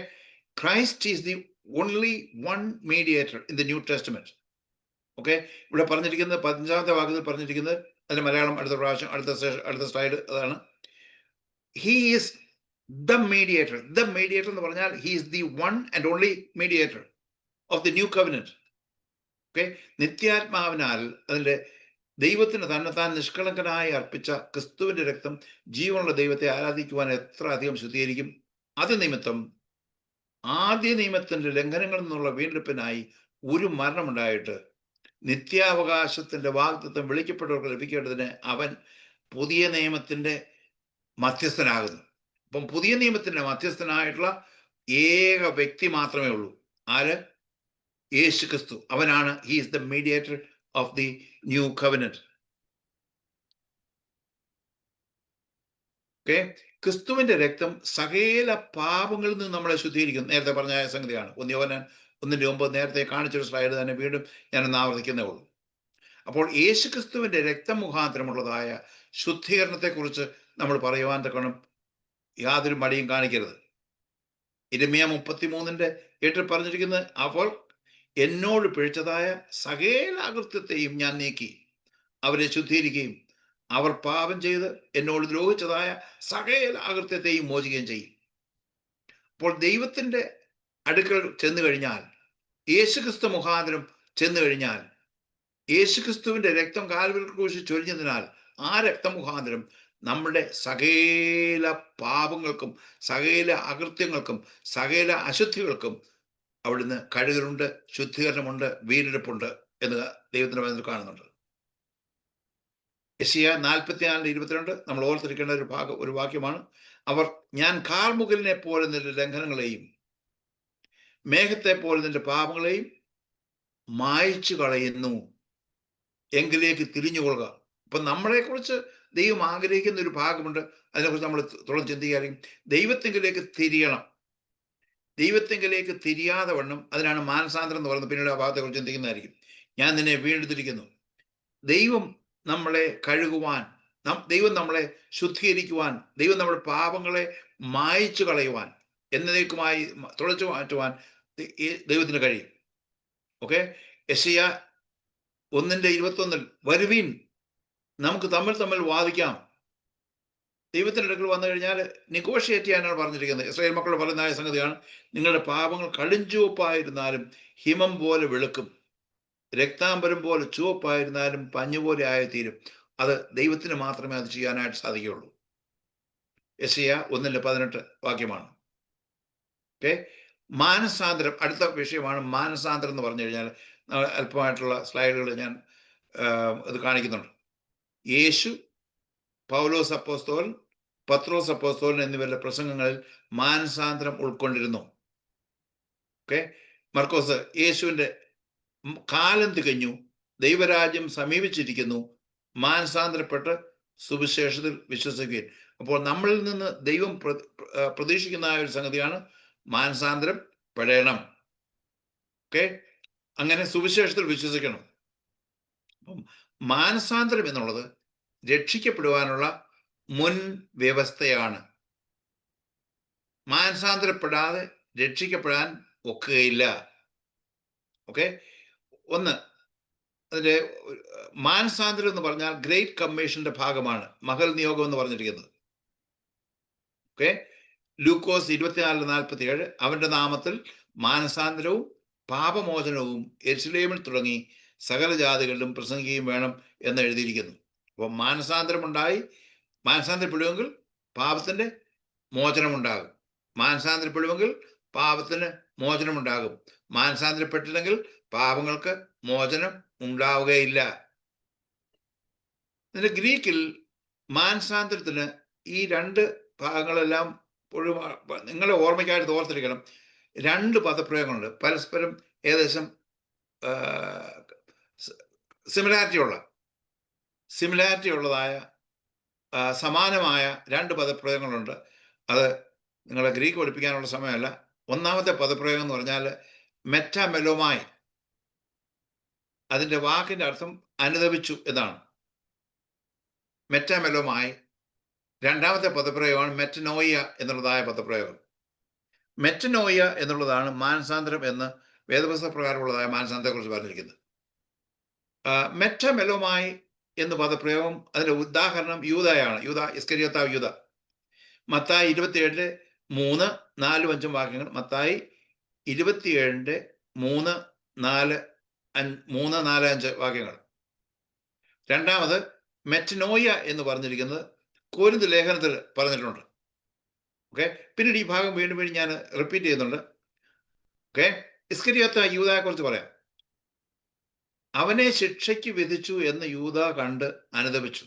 Christ is the only one mediator in the New Testament. Okay, ഇവിടെ പറഞ്ഞിരിക്കുന്നത് 15-ാമത്തെ വാക്യത്തിൽ പറഞ്ഞിരിക്കുന്നത്, അതിന്റെ മലയാളം അടുത്ത സ്ലൈഡ് അതാണ്. He is the mediator. The mediator എന്ന് പറഞ്ഞാൽ he is the one and only mediator of the new covenant. Okay, നിത്യാത്മാവിനാൽ അതിന്റെ ദൈവത്തിന് തന്നെത്താൻ നിഷ്കളങ്കനായി അർപ്പിച്ച ക്രിസ്തുവിന്റെ രക്തം ജീവനുള്ള ദൈവത്തെ ആരാധിക്കുവാൻ എത്ര അധികം ശുദ്ധീകരിക്കും. അത് നിമിത്തം ആദ്യ നിയമത്തിന്റെ ലംഘനങ്ങളിൽ നിന്നുള്ള വീണ്ടെടുപ്പിനായി ഒരു മരണമുണ്ടായിട്ട് നിത്യാവകാശത്തിന്റെ വാഗ്ദത്തം വിളിക്കപ്പെട്ടവർക്ക് ലഭിക്കേണ്ടതിന് അവൻ പുതിയ നിയമത്തിന്റെ മധ്യസ്ഥനാകുന്നു. അപ്പം പുതിയ നിയമത്തിന്റെ മധ്യസ്ഥനായിട്ടുള്ള ഏക വ്യക്തി മാത്രമേ ഉള്ളൂ. ആര്? യേശു ക്രിസ്തു. അവനാണ് he is the mediator of the new covenant. Okay, ക്രിസ്തുവിന്റെ രക്തം സകല പാപങ്ങളിൽ നിന്ന് നമ്മളെ ശുദ്ധീകരിക്കുന്നു. നേരത്തെ പറഞ്ഞ സംഗതിയാണ്. 1 യോഹന്നാൻ 1:9 നേരത്തെ കാണിച്ചൊരു സ്ലൈഡ് തന്നെ വീണ്ടും ഞാനൊന്ന് ആവർത്തിക്കുന്നേ ഉള്ളൂ. അപ്പോൾ യേശു ക്രിസ്തുവിന്റെ രക്തം മുഖാന്തരമുള്ളതായ ശുദ്ധീകരണത്തെക്കുറിച്ച് നമ്മൾ പറയുവാൻ തക്കണം യാതൊരു മടിയും കാണിക്കരുത്. യിരെമ്യാ 33:8 പറഞ്ഞിരിക്കുന്നത്, അവർ എന്നോട് പിഴച്ചതായ സകല അകൃത്യത്തെയും ഞാൻ നീക്കി അവരെ ശുദ്ധീകരിക്കുകയും അവർ പാപം ചെയ്ത് എന്നോട് ദ്രോഹിച്ചതായ സകല അകൃത്യത്തെയും മോചിക്കുകയും ചെയ്യും. അപ്പോൾ ദൈവത്തിന്റെ അടുക്കൽ ചെന്നു കഴിഞ്ഞാൽ, യേശുക്രിസ്തു മുഖാന്തരം ചെന്നു കഴിഞ്ഞാൽ, യേശുക്രിസ്തുവിന്റെ രക്തം കാൽവരി ക്രൂശിൽ ചൊരിഞ്ഞതിനാൽ ആ രക്തമുഖാന്തരം നമ്മുടെ സകല പാപങ്ങൾക്കും സകല അകൃത്യങ്ങൾക്കും സകല അശുദ്ധികൾക്കും അവിടുന്ന് കഴുകലുണ്ട്, ശുദ്ധീകരണമുണ്ട്, വീണ്ടെടുപ്പുണ്ട് എന്ന് ദൈവത്തിന്റെ വചനത്തിൽ കാണുന്നുണ്ട്. യെശയ്യാ 44:22 നമ്മൾ ഓർത്തിരിക്കേണ്ട ഒരു വാക്യമാണ്. അവർ, ഞാൻ കാർമുകിലിനെ പോലെ നിന്റെ ലംഘനങ്ങളെയും മേഘത്തെ പോലെ നിന്റെ പാപങ്ങളെയും മായ്ച്ചു കളയുന്നു, എങ്കിലേക്ക് തിരിഞ്ഞുകൊള്ളുക. അപ്പൊ നമ്മളെ കുറിച്ച് ദൈവം ആഗ്രഹിക്കുന്ന ഒരു ഭാഗമുണ്ട്. അതിനെക്കുറിച്ച് നമ്മൾ തുടർന്ന് ചിന്തിക്കുകയായിരിക്കും. ദൈവത്തെങ്കിലേക്ക് തിരിയണം. ദൈവത്തെങ്കിലേക്ക് തിരിയാതെ വണ്ണം, അതിനാണ് മാനസാന്തരം എന്ന് പറയുന്നത്. പിന്നീട് ആ ഭാഗത്തെക്കുറിച്ച് ചിന്തിക്കുന്നതായിരിക്കും. ഞാൻ നിന്നെ വീണ്ടെടുത്തിരിക്കുന്നു. ദൈവം നമ്മളെ കഴുകുവാൻ ദൈവം നമ്മളെ ശുദ്ധീകരിക്കുവാൻ, ദൈവം നമ്മുടെ പാപങ്ങളെ മായ്ച്ചു കളയുവാൻ, എന്നേക്കുമായി തുടച്ചു മാറ്റുവാൻ ദൈവത്തിന് കഴിയും. ഓക്കെ, യെശയ്യാ 1:21 വരുവീൻ, നമുക്ക് തമ്മിൽ വാദിക്കാം. ദൈവത്തിൻ്റെ അടുക്കൽ വന്നു കഴിഞ്ഞാൽ നെഗോഷിയേറ്റ് ചെയ്യാനാണ് പറഞ്ഞിരിക്കുന്നത്. ഇസ്രായേൽ മക്കൾ പറയുന്ന സംഗതിയാണ്, നിങ്ങളുടെ പാപങ്ങൾ കടുംചുവപ്പായിരുന്നാലും ഹിമം പോലെ വെളുക്കും, രക്താംബരം പോലെ ചുവപ്പായിരുന്നാലും പഞ്ഞുപോലെ ആയിത്തീരും. അത് ദൈവത്തിന് മാത്രമേ അത് ചെയ്യാനായിട്ട് സാധിക്കുകയുള്ളൂ. യെശയ്യാ 1:18 വാക്യമാണ്. ഓക്കെ, മാനസാന്തരം അടുത്ത വിഷയമാണ്. മാനസാന്തരം എന്ന് പറഞ്ഞു കഴിഞ്ഞാൽ അല്പമായിട്ടുള്ള സ്ലൈഡുകൾ ഞാൻ ഇത് കാണിക്കുന്നുണ്ട്. യേശു, പൗലോസ് അപ്പോസ്തലൻ, പത്രോസ് അപ്പോസ്തലൻ എന്നിവരുടെ പ്രസംഗങ്ങളിൽ മാനസാന്തരം ഉൾക്കൊണ്ടിരുന്നു. ഓക്കെ, മർക്കോസ്, യേശുവിൻ്റെ കാലം തികഞ്ഞു, ദൈവരാജ്യം സമീപിച്ചിരിക്കുന്നു, മാനസാന്തരപ്പെട്ട് സുവിശേഷത്തിൽ വിശ്വസിക്കുകയും. അപ്പോൾ നമ്മളിൽ നിന്ന് ദൈവം പ്രതീക്ഷിക്കുന്ന ഒരു സംഗതിയാണ് മാനസാന്തരം പെടണം. ഓക്കെ, അങ്ങനെ സുവിശേഷത്തിൽ വിശ്വസിക്കണം. അപ്പം മാനസാന്തരം എന്നുള്ളത് രക്ഷിക്കപ്പെടുവാനുള്ള മുൻ വ്യവസ്ഥയാണ്. മാനസാന്തരപ്പെടാതെ രക്ഷിക്കപ്പെടാൻ ഒക്കുകയില്ല. ഓക്കെ, ഒന്ന്, അതിൻ്റെ മാനസാന്തരം എന്ന് പറഞ്ഞാൽ ഗ്രേറ്റ് കമ്മീഷന്റെ ഭാഗമാണ് മഹൽ നിയോഗം എന്ന് പറഞ്ഞിരിക്കുന്നത്. ഓക്കെ, ലൂക്കോസ് 24:47 അവന്റെ നാമത്തിൽ മാനസാന്തരവും പാപമോചനവും യെരുശലേമിൽ തുടങ്ങി സകല ജാതികളിലും പ്രസംഗിക്കുകയും വേണം എന്ന് എഴുതിയിരിക്കുന്നു. അപ്പോൾ മാനസാന്തരപ്പെടുമെങ്കിൽ പാപത്തിന്റെ മോചനമുണ്ടാകും. മാനസാന്തരപ്പെടുമെങ്കിൽ പാപത്തിന് മോചനമുണ്ടാകും. മാനസാന്തരപ്പെട്ടില്ലെങ്കിൽ പാപങ്ങൾക്ക് മോചനം ഉണ്ടാവുകയില്ല. ഇതിന്റെ ഗ്രീക്കിൽ മാനസാന്തരത്തിന് ഈ രണ്ട് ഭാഗങ്ങളെല്ലാം നിങ്ങളെ ഓർമ്മയ്ക്കായിട്ട് ഓർത്തിരിക്കണം. രണ്ട് പദപ്രയോഗങ്ങളുണ്ട്, പരസ്പരം ഏകദേശം സിമിലാരിറ്റി ഉള്ളതായ സമാനമായ രണ്ട് പദപ്രയോഗങ്ങളുണ്ട്. അത് നിങ്ങളെ ഗ്രീക്ക് പഠിപ്പിക്കാനുള്ള സമയമല്ല. ഒന്നാമത്തെ പദപ്രയോഗം എന്ന് പറഞ്ഞാൽ മെറ്റാമെലോമായി. അതിൻ്റെ വാക്കിൻ്റെ അർത്ഥം അനുദപിച്ചു എന്നാണ്, മെറ്റാമെലോമായി. രണ്ടാമത്തെ പദപ്രയോഗമാണ് മെറ്റനോയ എന്നുള്ളതായ പദപ്രയോഗം. മെറ്റനോയ എന്നുള്ളതാണ് മാനസാന്തരം എന്ന് വേദപുസ്തക പ്രകാരമുള്ളതായ മാനസാന്തരത്തെക്കുറിച്ച് പറഞ്ഞിരിക്കുന്നത്. മെറ്റമെലോമായി എന്ന പദപ്രയോഗം, അതിൻ്റെ ഉദാഹരണം യൂദയാണ്. ഇസ്കരിയോത്താവ് യൂദ. മത്തായി 27:3, 4, 5 വാക്യങ്ങൾ. മത്തായി 27:3, 4, 5 വാക്യങ്ങൾ. രണ്ടാമത് മെറ്റനോയ എന്ന് പറഞ്ഞിരിക്കുന്നത് കൊരിന്ത് ലേഖനത്തിൽ പറഞ്ഞിട്ടുണ്ട്. ഓക്കെ, പിന്നീട് ഈ ഭാഗം വീണ്ടും ഞാൻ റിപ്പീറ്റ് ചെയ്യുന്നുണ്ട്. ഓക്കെ, ഇസ്കരിയോത്ത യൂദയെ കുറിച്ച് പറയാം. അവനെ ശിക്ഷയ്ക്ക് വിധിച്ചു എന്ന് യൂദ കണ്ട് അനുദപിച്ചു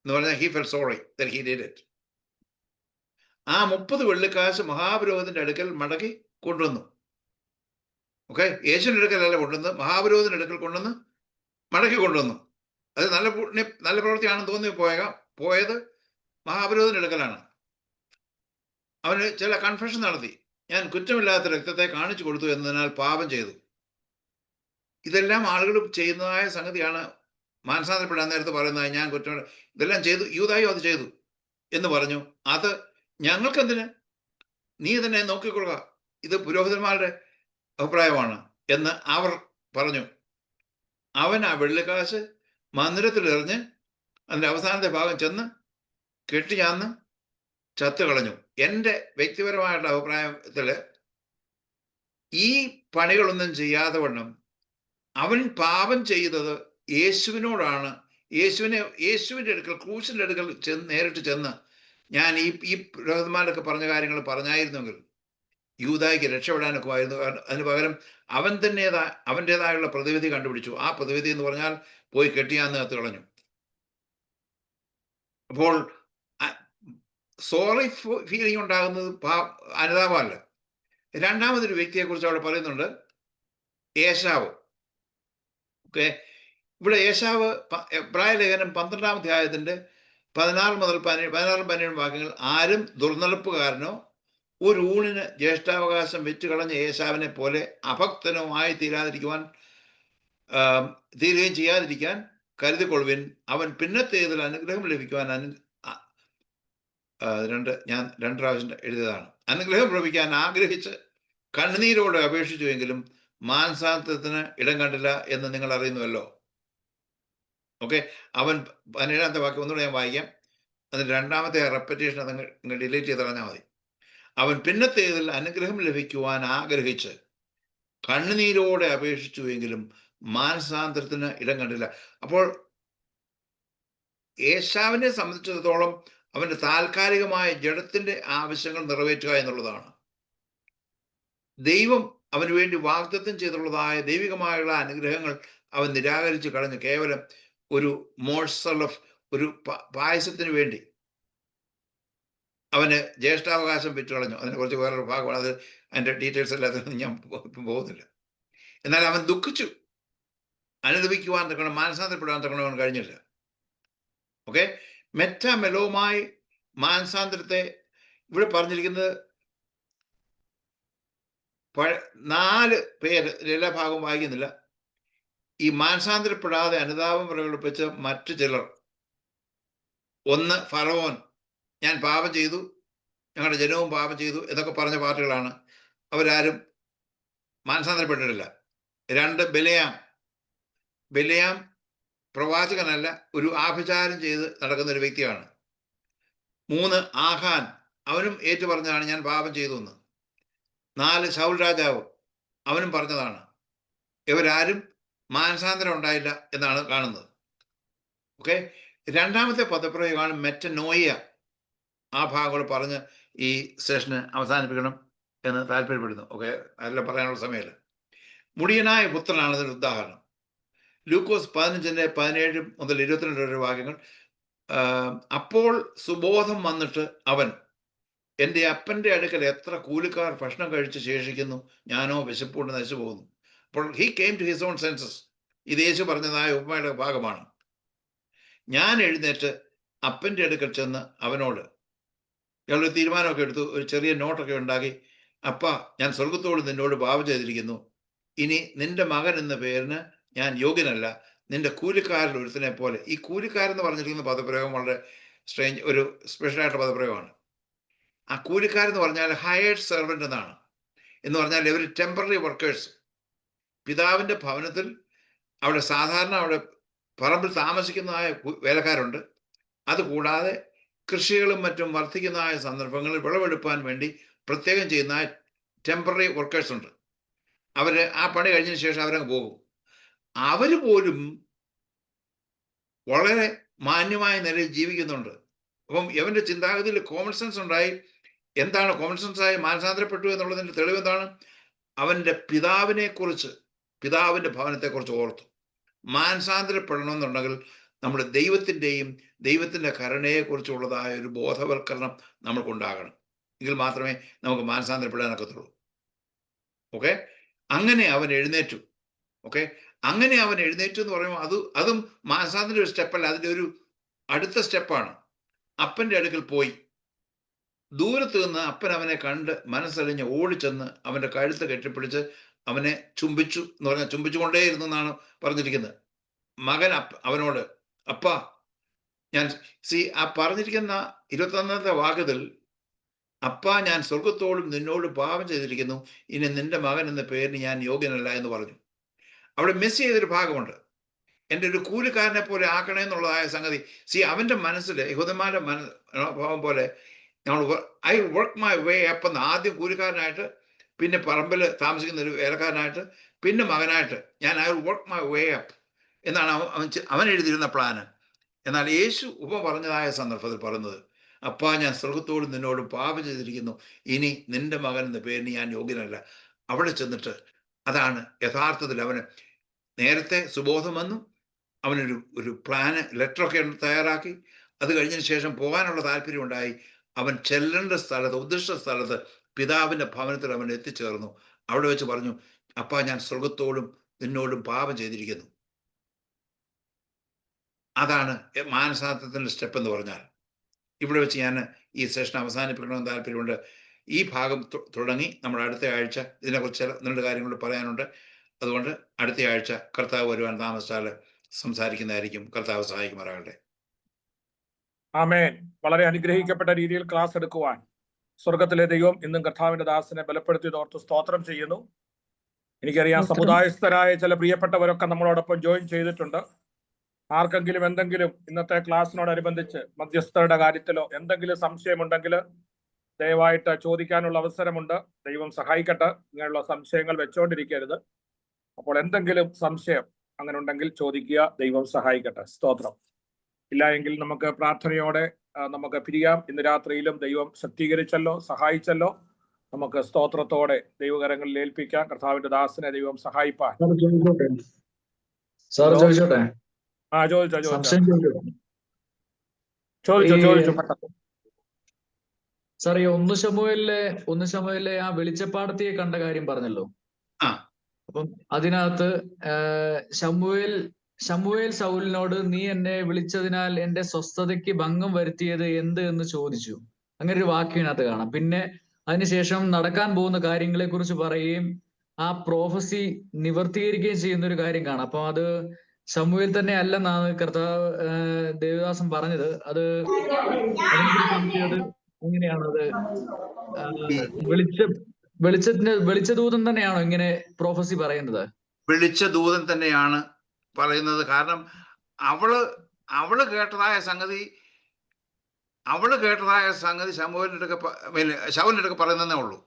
എന്ന് പറഞ്ഞാൽ he felt sorry that he did it. ആ 30 വെള്ളിക്കാശ് മഹാപുരോഹിതന്റെ അടുക്കൽ മടക്കി കൊണ്ടുവന്നു. ഓക്കെ, യേശുവിന്റെ അടുക്കലല്ല കൊണ്ടുവന്ന്, മഹാപുരോഹിതന്റെ അടുക്കൽ കൊണ്ടുവന്ന് മടക്കി കൊണ്ടുവന്നു. അത് നല്ല പ്രവൃത്തിയാണെന്ന് തോന്നി പോയത് മഹാപുരോഹിതന്റെ അടുക്കലാണ്. അവന് ചില കൺഫെഷൻ നടത്തി. ഞാൻ കുറ്റമില്ലാത്ത രക്തത്തെ കാണിച്ചു കൊടുത്തു എന്നതിനാൽ പാപം ചെയ്തു. ഇതെല്ലാം ആളുകൾ ചെയ്യുന്നതായ സംഗതിയാണ്. മാനസാന്തരപ്പെടാൻ നേരത്ത് പറയുന്നതായി ഞാൻ കുറ്റം ഇതെല്ലാം ചെയ്തു, യൂദായും അത് ചെയ്തു എന്ന് പറഞ്ഞു. അത് ഞങ്ങൾക്കെന്തിന്, നീ തന്നെ നോക്കിക്കൊള്ളുക, ഇത് പുരോഹിതന്മാരുടെ അഭിപ്രായമാണ് എന്ന് അവർ പറഞ്ഞു. അവൻ ആ വെള്ളിക്കാശ് മന്ദിരത്തിൽ എറിഞ്ഞ് അതിൻ്റെ അവസാനത്തെ ഭാഗം ചെന്ന് കെട്ടിയാന്ന് ചത്തു കളഞ്ഞു. എൻ്റെ വ്യക്തിപരമായിട്ടുള്ള അഭിപ്രായത്തിൽ ഈ പണികളൊന്നും ചെയ്യാതെ വണ്ണം അവൻ പാപം ചെയ്തത് യേശുവിനോടാണ്. യേശുവിൻ്റെ അടുക്കൽ, ക്രൂശിൻ്റെ അടുക്കൽ നേരിട്ട് ചെന്ന് ഞാൻ ഈ പുരോഹിതന്മാരൊക്കെ പറഞ്ഞ കാര്യങ്ങൾ പറഞ്ഞായിരുന്നെങ്കിൽ യൂദായ്ക്ക് രക്ഷപ്പെടാനൊക്കെ ആയിരുന്നു. അതിന് പകരം അവൻ്റേതായുള്ള പ്രതിവിധി കണ്ടുപിടിച്ചു. ആ പ്രതിവിധി എന്ന് പറഞ്ഞാൽ പോയി കെട്ടിയാന്ന് കത്ത് കളഞ്ഞു. അപ്പോൾ സോറി ഫീലിംഗ് ഉണ്ടാകുന്നത് അനുതാപമല്ല. രണ്ടാമതൊരു വ്യക്തിയെക്കുറിച്ച് അവിടെ പറയുന്നുണ്ട്, ഏശാവ്. ഓക്കെ, ഇവിടെ ഏശാവ് എബ്രായ ലേഖനം 12-ാം അധ്യായത്തിൻ്റെ 16-17 വാക്യങ്ങൾ. ആരും ദുർനടപ്പുകാരനോ ഒരു ഊണിന് ജ്യേഷ്ഠാവകാശം വെച്ചുകളഞ്ഞ ഏശാവിനെ പോലെ അഭക്തനോ ആയി തീരുകയും ചെയ്യാതിരിക്കാൻ കരുതിക്കൊള്ളുവിൻ. അവൻ പിന്നത്തേതിൽ അനുഗ്രഹം ലഭിക്കുവാൻ ഞാൻ 2 പ്രാവശ്യം എഴുതിയതാണ്. അനുഗ്രഹം ലഭിക്കാൻ ആഗ്രഹിച്ച് കണ്ണുനീരോടെ അപേക്ഷിച്ചുവെങ്കിലും മാനസാന്തരത്തിന് ഇടം കണ്ടില്ല എന്ന് നിങ്ങൾ അറിയുന്നുവല്ലോ. ഓക്കെ, അവൻ 17ാമത്തെ വാക്യം ഒന്നുകൂടെ ഞാൻ വായിക്കാം. അതിന് 2ാമത്തെ റെപ്പറ്റേഷൻ അതങ്ങ് ഡിലീറ്റ് ചെയ്ത് കളഞ്ഞാൽ മതി. അവൻ പിന്നത്തേതിൽ അനുഗ്രഹം ലഭിക്കുവാൻ ആഗ്രഹിച്ച് കണ്ണുനീരോടെ അപേക്ഷിച്ചുവെങ്കിലും മാനസാന്തരത്തിന് ഇടം കണ്ടില്ല. അപ്പോൾ ഏശാവിനെ സംബന്ധിച്ചിടത്തോളം അവന്റെ താൽക്കാലികമായ ജഡത്തിന്റെ ആവശ്യങ്ങൾ നിറവേറ്റുക എന്നുള്ളതാണ്. ദൈവം അവന് വേണ്ടി വാഗ്ദത്തം ചെയ്തിട്ടുള്ളതായ ദൈവികമായുള്ള അനുഗ്രഹങ്ങൾ അവൻ നിരാകരിച്ച് കളഞ്ഞ് കേവലം ഒരു മോഴ്സൽ ഓഫ് ഒരു പായസത്തിന് വേണ്ടി അവന് ജ്യേഷ്ഠാവകാശം വിറ്റുകളഞ്ഞു. അതിനെക്കുറിച്ച് വേറൊരു ഭാഗമാണ്, അത് അതിൻ്റെ ഡീറ്റെയിൽസ് എല്ലാത്തിനും ഞാൻ പോകുന്നില്ല. എന്നാൽ അവൻ ദുഃഖിച്ചു, അനുദപിക്കുവാൻ തക്കണം, മാനസാന്തരപ്പെടാൻ തക്കണം അവൻ കഴിഞ്ഞില്ല. ഓക്കെ, മെറ്റാമെലോമായി മാനസാന്തരത്തെ ഇവിടെ പറഞ്ഞിരിക്കുന്നത് 4 പേര്, എല്ലാ ഭാഗവും വായിക്കുന്നില്ല. ഈ മാനസാന്തരപ്പെടാതെ അനുതാപം പ്രകടിപ്പിച്ച് മറ്റു ചിലർ, ഒന്ന് ഫറവോൻ, ഞാൻ പാപം ചെയ്തു, ഞങ്ങളുടെ ജനവും പാപം ചെയ്തു എന്നൊക്കെ പറഞ്ഞ പാർട്ടികളാണ്. അവരാരും മാനസാന്തരപ്പെട്ടിട്ടില്ല. 2 ബിലയാം പ്രവാചകനല്ല, ഒരു ആഭിചാരം ചെയ്ത് നടക്കുന്ന ഒരു വ്യക്തിയാണ്. 3 ആഹാൻ, അവനും ഏറ്റു പറഞ്ഞതാണ് ഞാൻ പാപം ചെയ്തു എന്ന്. 4 ശൗൽ രാജാവ്, അവനും പറഞ്ഞതാണ്. ഇവരാരും മാനസാന്തരം ഉണ്ടായില്ല എന്നാണ് കാണുന്നത്. ഓക്കെ, 2ാമത്തെ പദപ്രയോഗമാണ് മെറ്റനോയ. ആ ഭാഗങ്ങൾ പറഞ്ഞ് ഈ സെഷന് അവസാനിപ്പിക്കണം എന്ന് താല്പര്യപ്പെടുന്നു. ഓക്കെ, അതെല്ലാം പറയാനുള്ള സമയമല്ല. മുടിയനായ പുത്രനാണ് ഇതിന് ഉദാഹരണം. ലൂക്കോസ് 15:17 മുതൽ 22 വരെ വാക്യങ്ങൾ. അപ്പോൾ സുബോധം വന്നിട്ട് അവൻ, എൻ്റെ അപ്പൻ്റെ അടുക്കൽ എത്ര കൂലിക്കാർ ഭക്ഷണം കഴിച്ച് ശേഷിക്കുന്നു, ഞാനോ വിശപ്പുകൊണ്ട് നശിച്ചു പോകുന്നു. അപ്പോൾ he came to his own senses. ഇത് യേശു പറഞ്ഞതായ ഉപമയുടെ ഭാഗമാണ്. ഞാൻ എഴുന്നേറ്റ് അപ്പൻ്റെ അടുക്കൽ ചെന്ന് അവനോട്, ഇയാളൊരു തീരുമാനമൊക്കെ എടുത്തു, ഒരു ചെറിയ നോട്ടൊക്കെ ഉണ്ടാക്കി, അപ്പാ, ഞാൻ സ്വർഗത്തോട് നിന്നോട് പാപം ചെയ്തിരിക്കുന്നു, ഇനി നിന്റെ മകൻ എന്ന പേരിന് ഞാൻ യോഗ്യനല്ല, നിന്റെ കൂലിക്കാരിൽ ഒരുത്തനെ പോലെ. ഈ കൂലിക്കാരെന്ന് പറഞ്ഞിരിക്കുന്ന പദപ്രയോഗം വളരെ സ്ട്രേഞ്ച്, ഒരു സ്പെഷ്യലായിട്ടുള്ള പദപ്രയോഗമാണ്. ആ കൂലിക്കാരെന്ന് പറഞ്ഞാൽ ഹയേർഡ് സെർവൻ്റ് എന്നാണ്. എന്ന് പറഞ്ഞാൽ ഇവർ ടെമ്പററി വർക്കേഴ്സ്. പിതാവിൻ്റെ ഭവനത്തിൽ അവിടെ സാധാരണ അവിടെ പറമ്പിൽ താമസിക്കുന്നതായ വേലക്കാരുണ്ട്. അതുകൂടാതെ കൃഷികളും മറ്റും വർദ്ധിക്കുന്നതായ സന്ദർഭങ്ങളിൽ വിളവെടുപ്പാൻ വേണ്ടി പ്രത്യേകം ചെയ്യുന്ന ടെമ്പററി വർക്കേഴ്സ് ഉണ്ട്. അവർ ആ പണി കഴിഞ്ഞതിന് ശേഷം അവരങ്ങ് പോകും. അവർ പോലും വളരെ മാന്യമായ നിലയിൽ ജീവിക്കുന്നുണ്ട്. അപ്പം ഇവൻ്റെ ചിന്താഗതിയിൽ കോമൺ സെൻസ് ഉണ്ടായി. എന്താണ് കോമൺ സെൻസായി മാനസാന്തരപ്പെട്ടു എന്നുള്ളതിൻ്റെ തെളിവ് എന്താണ്? അവൻ്റെ പിതാവിനെക്കുറിച്ച്, പിതാവിൻ്റെ ഭവനത്തെക്കുറിച്ച് ഓർത്തു. മാനസാന്തരപ്പെടണമെന്നുണ്ടെങ്കിൽ നമ്മുടെ ദൈവത്തിൻ്റെയും ദൈവത്തിൻ്റെ കരുണയെക്കുറിച്ചുള്ളതായ ഒരു ബോധവൽക്കരണം നമ്മൾക്കുണ്ടാകണം. എങ്കിൽ മാത്രമേ നമുക്ക് മാനസാന്തരപ്പെടാനൊക്കത്തുള്ളൂ. ഓക്കെ, അങ്ങനെ അവൻ എഴുന്നേറ്റു. ഓക്കെ, അങ്ങനെ അവൻ എഴുന്നേറ്റു എന്ന് പറയുമ്പോൾ അതും മാനസാന്തര ഒരു സ്റ്റെപ്പല്ല, അതിൻ്റെ ഒരു അടുത്ത സ്റ്റെപ്പാണ്. അപ്പൻ്റെ അടുക്കൽ പോയി. ദൂരത്ത് നിന്ന് അപ്പൻ അവനെ കണ്ട് മനസ്സലിഞ്ഞ് ഓടിച്ചെന്ന് അവൻ്റെ കഴുത്ത് കെട്ടിപ്പിടിച്ച് അവനെ ചുംബിച്ചു എന്ന് പറഞ്ഞാൽ ചുംബിച്ചുകൊണ്ടേയിരുന്നു എന്നാണ് പറഞ്ഞിരിക്കുന്നത്. മകൻ അവനോട്, അപ്പാ ഞാൻ ആ പറഞ്ഞിരിക്കുന്ന 21ാമത്തെ വാക്യത്തിൽ, അപ്പാ, ഞാൻ സ്വർഗത്തോടും നിന്നോട് പാപം ചെയ്തിരിക്കുന്നു, ഇനി നിന്റെ മകൻ എന്ന പേരിന് ഞാൻ യോഗ്യനല്ല എന്ന് പറഞ്ഞു. അവിടെ മിസ് ചെയ്തൊരു ഭാഗമുണ്ട്. എൻ്റെ ഒരു കൂലിക്കാരനെ പോലെ ആക്കണേ എന്നുള്ളതായ സംഗതി. അവൻ്റെ മനസ്സിൽ യഹൂദന്മാരുടെ മനോഭാവം പോലെ I work my way up എന്ന്, ആദ്യം കൂലിക്കാരനായിട്ട്, പിന്നെ പറമ്പിൽ താമസിക്കുന്ന ഒരു വേലക്കാരനായിട്ട്, പിന്നെ മകനായിട്ട്, ഞാൻ I will work my way up എന്നാണ് അവൻ എഴുതിയിരുന്ന പ്ലാന്. എന്നാൽ യേശു പറഞ്ഞതായ സന്ദർഭത്തിൽ പറയുന്നത്, അപ്പാ, ഞാൻ സ്വർഗത്തോടും നിന്നോടും പാപം ചെയ്തിരിക്കുന്നു, ഇനി നിന്റെ മകൻ എന്ന പേരിന് ഞാൻ യോഗ്യനല്ല. അവിടെ ചെന്നിട്ട് അതാണ് യഥാർത്ഥത്തിൽ അവന് നേരത്തെ സുബോധം വന്നു. അവനൊരു പ്ലാന്, ലെറ്ററൊക്കെ തയ്യാറാക്കി. അത് കഴിഞ്ഞതിന് ശേഷം പോകാനുള്ള താല്പര്യമുണ്ടായി. അവൻ ചെല്ലേണ്ട സ്ഥലത്ത്, ഉദ്ദിഷ്ട സ്ഥലത്ത് പിതാവിൻ്റെ ഭവനത്തിൽ അവൻ എത്തിച്ചേർന്നു. അവിടെ വെച്ച് പറഞ്ഞു, അപ്പാ, ഞാൻ സ്വർഗത്തോടും നിന്നോടും പാപം ചെയ്തിരിക്കുന്നു. അതാണ് മാനസാന്തരത്തിൻ്റെ സ്റ്റെപ്പ് എന്ന് പറഞ്ഞാൽ. ഇവിടെ വെച്ച് ഞാൻ ഈ സെഷൻ അവസാനിപ്പിക്കണമെന്ന് താല്പര്യമുണ്ട്. ഈ ഭാഗം തുടങ്ങി നമ്മൾ അടുത്ത ആഴ്ച ഇതിനെക്കുറിച്ച് 2 കാര്യങ്ങൾ പറയാനുണ്ട്. അതുകൊണ്ട് അടുത്ത ആഴ്ച കർത്താവ് വരുവാൻ താമസിച്ചാൽ സംസാരിക്കുന്നതായിരിക്കും. കർത്താവ് സഹായിക്കുമാറാകട്ടെ.
ആമേൻ. വളരെ അനുഗ്രഹിക്കപ്പെട്ട രീതിയിൽ ക്ലാസ് എടുക്കുവാൻ സ്വർഗത്തിലെ ദൈവം ഇന്നും കർത്താവിന്റെ ദാസനെ ബലപ്പെടുത്തിയതോർത്ത് സ്തോത്രം ചെയ്യുന്നു. എനിക്കറിയാം സമുദായസ്ഥരായ ചില പ്രിയപ്പെട്ടവരൊക്കെ നമ്മളോടൊപ്പം ജോയിൻ ചെയ്തിട്ടുണ്ട്. ആർക്കെങ്കിലും എന്തെങ്കിലും ഇന്നത്തെ ക്ലാസ്സിനോടനുബന്ധിച്ച് മധ്യസ്ഥരുടെ കാര്യത്തിലോ എന്തെങ്കിലും സംശയമുണ്ടെങ്കിൽ ദയവായിട്ട് ചോദിക്കാനുള്ള അവസരമുണ്ട്. ദൈവം സഹായിക്കട്ടെ. ഇങ്ങനെയുള്ള സംശയങ്ങൾ വെച്ചോണ്ടിരിക്കരുത്. അപ്പോൾ എന്തെങ്കിലും സംശയം അങ്ങനെ ഉണ്ടെങ്കിൽ ചോദിക്കുക. ദൈവം സഹായിക്കട്ടെ. സ്തോത്രം. ഇല്ല എങ്കിൽ നമുക്ക് പ്രാർത്ഥനയോടെ നമുക്ക് പിരിയാം. ഇന്ന് രാത്രിയിലും ദൈവം ശക്തീകരിച്ചല്ലോ, സഹായിച്ചല്ലോ. നമുക്ക് സ്തോത്രത്തോടെ ദൈവകരങ്ങളിൽ ഏൽപ്പിക്കാം. കർത്താവിന്റെ ദാസനെ ദൈവം സഹായിപ്പാൻ.
ചോദിച്ചോട്ടെ?
ചോദിച്ചു.
സാർ, ഈ 1 ശമൂവേലിലെ ആ വെളിച്ചപ്പാടത്തിയെ കണ്ട കാര്യം പറഞ്ഞല്ലോ. അപ്പം അതിനകത്ത് ശമൂവേൽ ശൗലിനോട് നീ എന്നെ വിളിച്ചതിനാൽ എന്റെ സ്വസ്ഥതയ്ക്ക് ഭംഗം വരുത്തിയത് എന്ത് എന്ന് ചോദിച്ചു. അങ്ങനെ ഒരു വാക്യത്തിനകത്ത് കാണാം. പിന്നെ അതിനുശേഷം നടക്കാൻ പോകുന്ന കാര്യങ്ങളെ കുറിച്ച് പറയുകയും ആ പ്രോഫസി നിവർത്തീകരിക്കുകയും ചെയ്യുന്ന ഒരു കാര്യം കാണാം. അപ്പൊ അത് ശമൂവേൽ തന്നെ അല്ലെന്നാണ് കർത്താവ് ദേവദാസൻ പറഞ്ഞത്. അത് എങ്ങനെയാണത്? വെളിച്ചദൂതൻ തന്നെയാണോ ഇങ്ങനെ പ്രോഫസി പറയുന്നത്?
വെളിച്ചദൂതൻ തന്നെയാണ് പറയുന്നത്. കാരണം അവള് കേട്ടതായ സംഗതി ശൗലിന്റെ അടുക്ക പറയുന്നതേ ഉള്ളൂ.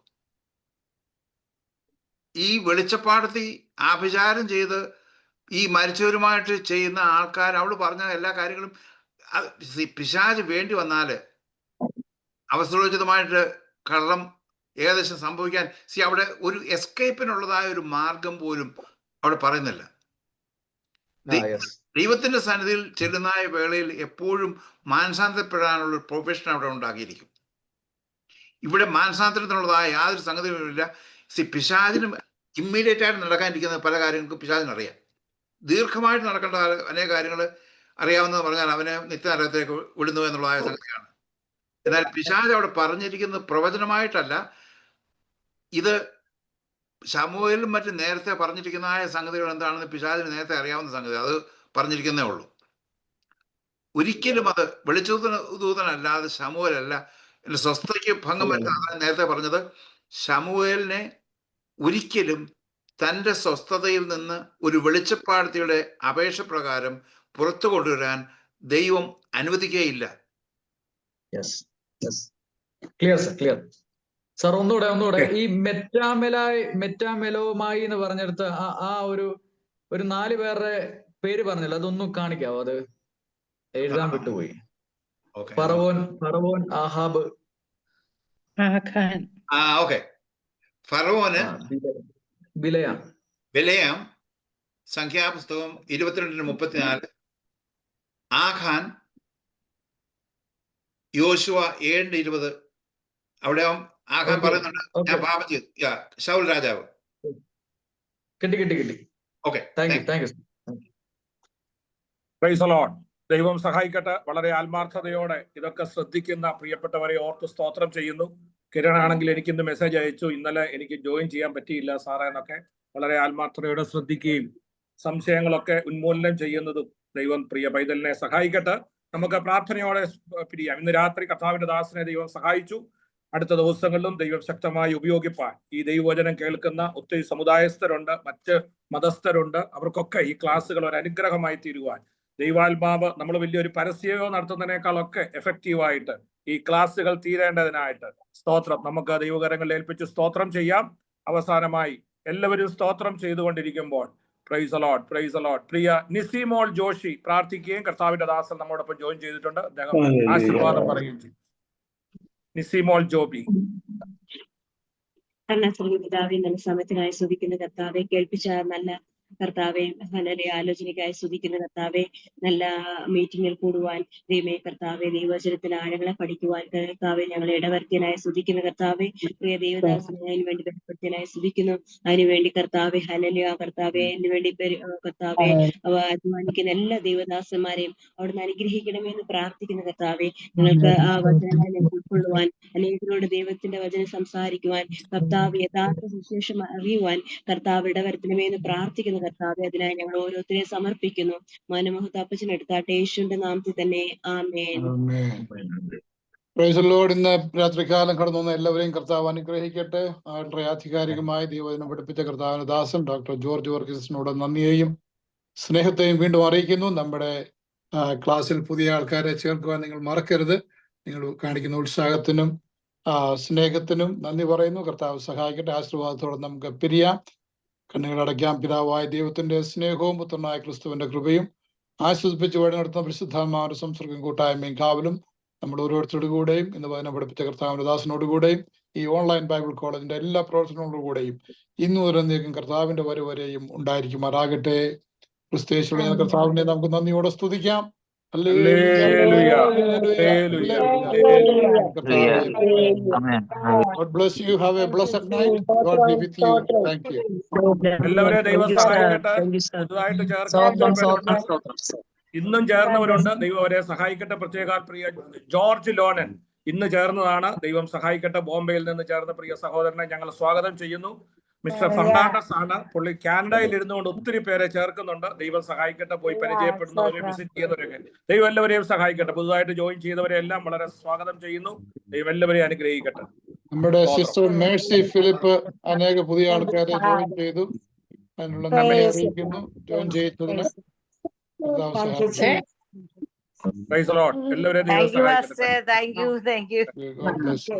ഈ വെളിച്ചപ്പാടത്തി ആഭിചാരം ചെയ്ത് ഈ മരിച്ചവരുമായിട്ട് ചെയ്യുന്ന ആൾക്കാർ അവള് പറഞ്ഞ എല്ലാ കാര്യങ്ങളും പിശാച് വേണ്ടി വന്നാല് അവസരോചിതമായിട്ട് കള്ളം ഏകദേശം സംഭവിക്കാൻ അവിടെ ഒരു എസ്കേപ്പിനുള്ളതായ ഒരു മാർഗം പോലും അവിടെ പറയുന്നില്ല. ദൈവത്തിന്റെ സന്നിധിയിൽ ചെല്ലുന്ന വേളയിൽ എപ്പോഴും മാനസാന്തരപ്പെടാനുള്ള ഒരു പ്രൊഫഷൻ അവിടെ ഉണ്ടാക്കിയിരിക്കും. ഇവിടെ മാനസാന്തരത്തിനുള്ളതായ യാതൊരു സംഗതിയുമില്ല. പിശാചിന് ഇമ്മീഡിയറ്റ് ആയിട്ട് നടക്കാനിരിക്കുന്ന പല കാര്യങ്ങൾക്കും പിശാചിനറിയാം. ദീർഘമായിട്ട് നടക്കേണ്ട അനേക കാര്യങ്ങൾ അറിയാവുന്നതെന്ന് പറഞ്ഞാൽ അവനെ നിത്യനരകത്തേക്ക് വിടുന്നു എന്നുള്ളതായ സംഗതിയാണ്. എന്നാൽ പിശാച് അവിടെ പറഞ്ഞിരിക്കുന്നത് പ്രവചനമായിട്ടല്ല. ഇത് ശമൂവേലും മറ്റും നേരത്തെ പറഞ്ഞിരിക്കുന്ന സംഗതികൾ എന്താണെന്ന് പിശാചിന് നേരത്തെ അറിയാവുന്ന സംഗതി. അത് പറഞ്ഞിരിക്കുന്നേ ഉള്ളൂ. ഒരിക്കലും അത് വെളിച്ചദൂതനല്ലാതെ ശമൂവേലല്ല. എന്റെ സ്വസ്ഥതയ്ക്ക് ഭംഗം വരുത്താൻ നേരത്തെ പറഞ്ഞത് ശമൂവേലിനെ ഒരിക്കലും തൻ്റെ സ്വസ്ഥതയിൽ നിന്ന് ഒരു വെളിച്ചപ്പാടത്തിയുടെ അപേക്ഷ പ്രകാരം പുറത്തു കൊണ്ടുവരാൻ ദൈവം അനുവദിക്കുകയില്ല.
Clear sir. ഒന്നുകൂടെ ഈ മെറ്റാമെലോമായി എന്ന് പറഞ്ഞെടുത്ത് ആ ഒരു 4 പേരുടെ പേര് പറഞ്ഞല്ലോ, അതൊന്നും കാണിക്കാവോ? അത് എഴുതാൻ വിട്ടുപോയി. ഫറവോൻ, ആഹാബ്,
ഫറവോന്, ബിലയാം സംഖ്യാപുസ്തകം 22:34, ആഖാൻ യോശുവ 7:20. അവിടെ ആഖാൻ പറയുന്നുണ്ട് ഞാൻ പാപം ചെയ്തു. ശൗൽ രാജാവ്.
കിട്ടി. Okay, thank you.
Price the Lord. ദൈവം സഹായിക്കട്ടെ. വളരെ ആത്മാർത്ഥതയോടെ ഇതൊക്കെ ശ്രദ്ധിക്കുന്ന പ്രിയപ്പെട്ടവരെ ഓർത്ത് സ്തോത്രം ചെയ്യുന്നു. കിരണാണെങ്കിൽ എനിക്കിന്ന് മെസ്സേജ് അയച്ചു, ഇന്നലെ എനിക്ക് ജോയിൻ ചെയ്യാൻ പറ്റിയില്ല സാറേ എന്നൊക്കെ. വളരെ ആത്മാർത്ഥതയോടെ ശ്രദ്ധിക്കുകയും സംശയങ്ങളൊക്കെ ഉന്മൂലനം ചെയ്യുന്നതും ദൈവം പ്രിയ പൈതലിനെ സഹായിക്കട്ടെ. നമുക്ക് പ്രാർത്ഥനയോടെ പിരിയാം. ഇന്ന് രാത്രി കർത്താവിന്റെ ദാസനെ ദൈവം സഹായിച്ചു. അടുത്ത ദിവസങ്ങളിലും ദൈവം ശക്തമായി ഉപയോഗിപ്പാൻ ഈ ദൈവവചനം കേൾക്കുന്ന ഒത്തിരി സമുദായസ്ഥരുണ്ട്, മറ്റ് മതസ്ഥരുണ്ട്. അവർക്കൊക്കെ ഈ ക്ലാസ്സുകൾ ഒരു അനുഗ്രഹമായി തീരുവാൻ ദൈവാത്മാവ് നമ്മൾ വലിയൊരു പരസ്യമോ നടത്തുന്നതിനേക്കാളൊക്കെ എഫക്റ്റീവായിട്ട് ഈ ക്ലാസ്സുകൾ തീരേണ്ടതിനായിട്ട് സ്തോത്രം നമുക്ക് ദൈവകരങ്ങളിൽ ഏൽപ്പിച്ച് സ്തോത്രം ചെയ്യാം. അവസാനമായി എല്ലാവരും സ്തോത്രം ചെയ്തുകൊണ്ടിരിക്കുമ്പോൾ praise the lord, praise the lord. പ്രിയ നിസിമോൾ ജോഷി പ്രാർത്ഥിക്കുകയും കർത്താവിന്റെ ദാസൻ നമ്മോടൊപ്പം ജോയിൻ ചെയ്തിട്ടുണ്ട്. അദ്ദേഹം ആശീർവാദം പറയുകയും ചെയ്യും. നിസിമോൾ ജോബി.
പിതാവേ, നല്ല സമയത്തിനായി സ്തുതിക്കുന്ന കർത്താവെ, കേൾപ്പിച്ച നല്ല കർത്താവെ, നല്ല ആലോചനയ്ക്കായി സ്തുതിക്കുന്ന കർത്താവെ, നല്ല മീറ്റിങ്ങിൽ കൂടുവാൻ ദൈവമേ കർത്താവെ, ദൈവവചനത്തിൽ ആഴങ്ങളെ പഠിക്കുവാൻ കർത്താവെ ഞങ്ങളെ ഇടവരുത്തിയനായി സ്തുതിക്കുന്ന കർത്താവെ, പ്രിയ ദൈവദാസനെ അതിനു വേണ്ടി ബന്ധപ്പെടുത്തിയനായി സ്തുതിക്കുന്നു. അതിനുവേണ്ടി കർത്താവെ ഹല്ലേലൂയ കർത്താവെ, അതിനുവേണ്ടി കർത്താവെ അധ്വാനിക്കുന്ന എല്ലാ ദൈവദാസന്മാരെയും അവിടുന്ന് അനുഗ്രഹിക്കണമെന്ന് പ്രാർത്ഥിക്കുന്ന കർത്താവെ, നിങ്ങൾക്ക് ആ വചനങ്ങളെ ഉൾക്കൊള്ളുവാൻ, അനേകരോട് ദൈവത്തിന്റെ വചനം സംസാരിക്കുവാൻ, കർത്താവ് യഥാർത്ഥ സുവിശേഷം അറിയുവാൻ കർത്താവ് ഇടവരുത്തണമെന്ന് പ്രാർത്ഥിക്കുന്ന കർത്താവെ. അതിനായി ഞങ്ങൾ ഓരോരുത്തരെയും സമർപ്പിക്കുന്നു. മാനമഹത്ത് അപ്പച്ചൻ എടുത്താട്ടെ, യേശുവിന്റെ നാമത്തിൽ തന്നെ. ആമേൻ.
Praise the lord. ഇന്ന് രാത്രികാലം കടന്നു വന്ന എല്ലാവരെയും കർത്താവ് അനുഗ്രഹിക്കട്ടെ. വളരെ ആധികാരികമായി ദൈവവചനം പഠിപ്പിച്ച കർത്താവിന്റെ ദാസൻ ഡോക്ടർ ജോർജ് വർഗീസിനോട് നന്ദിയെയും സ്നേഹത്തെയും വീണ്ടും അറിയിക്കുന്നു. നമ്മുടെ ക്ലാസ്സിൽ പുതിയ ആൾക്കാരെ ചേർക്കുവാൻ നിങ്ങൾ മറക്കരുത്. നിങ്ങൾ കാണിക്കുന്ന ഉത്സാഹത്തിനും സ്നേഹത്തിനും നന്ദി പറയുന്നു. കർത്താവ് സഹായിക്കട്ടെ. ആശീർവാദത്തോടെ നമുക്ക് പിരിയാം. കണ്ണുകളടയ്ക്കാം. പിതാവായ ദൈവത്തിന്റെ സ്നേഹവും പുത്രനായ ക്രിസ്തുവിന്റെ കൃപയും ആശ്വസിപ്പിച്ച് വഴി നടത്തുന്ന പരിശുദ്ധാത്മാവിന്റെ സംസർഗം കൂട്ടായ്മയും കാവലും നമ്മുടെ ഓരോരുത്തരുടെ കൂടെയും ഇന്ന് വചനം പഠിപ്പിച്ച കർത്താവിന്റെ ദാസനോട് കൂടെയും ഈ ഓൺലൈൻ ബൈബിൾ കോളേജിന്റെ എല്ലാ പ്രവർത്തനങ്ങളോട് കൂടെയും ഇന്നു മുതലേക്കും കർത്താവിന്റെ വരെയും ഉണ്ടായിരിക്കുമാറാകട്ടെ. ക്രിസ്തയേശുവിനെ കർത്താവിനെ നമുക്ക് നന്ദിയോടെ സ്തുതിക്കാം.
Hallelujah. Hallelujah.
God bless you. Have a blessed night. God be with you. Thank you.
എല്ലാവരെയും ദൈവം സഹായിക്കട്ടെ. പുതുതായിട്ട് ചേർക്കുന്നവരുണ്ട്, ഇന്നും ചേർന്നവരുണ്ട്. ദൈവം അവരെ സഹായിക്കട്ടെ. പ്രത്യേക പ്രിയ ജോർജ് ലോനൻ ഇന്ന് ചേർന്നതാണ്. ദൈവം സഹായിക്കട്ടെ. ബോംബെയിൽ നിന്ന് ചേർന്ന പ്രിയ സഹോദരനെ ഞങ്ങൾ സ്വാഗതം ചെയ്യുന്നു. മിസ്റ്റർ ഫെർണാണ്ടസ് ആണ്. പുള്ളി കാനഡയിൽ ഇരുന്നുകൊണ്ട് ഒത്തിരി പേരെ ചേർക്കുന്നുണ്ട്. ദൈവം സഹായിക്കട്ടെ. പോയി പരിചയപ്പെടുന്നവരെ, വിസിറ്റ് ചെയ്യുന്നവരൊക്കെ ദൈവം എല്ലാവരെയും സഹായിക്കട്ടെ. പുതുതായിട്ട് ജോയിൻ ചെയ്തവരെ എല്ലാം വളരെ സ്വാഗതം ചെയ്യുന്നു. ദൈവം എല്ലാവരെയും അനുഗ്രഹിക്കട്ടെ.
നമ്മുടെ സിസ്റ്റർ മേഴ്സി ഫിലിപ്പ് അനേക പുതിയ ആൾക്കാരെ ജോയിൻ ചെയ്തു. അതിനുള്ള നന്ദി അറിയിക്കുന്നു. ജോയിൻ ചെയ്തതിന്
പ്രൈസ് ദി ലോർഡ്. എല്ലാവരെയും ദൈവം സഹായിക്കട്ടെ.
Thank U.
God bless you.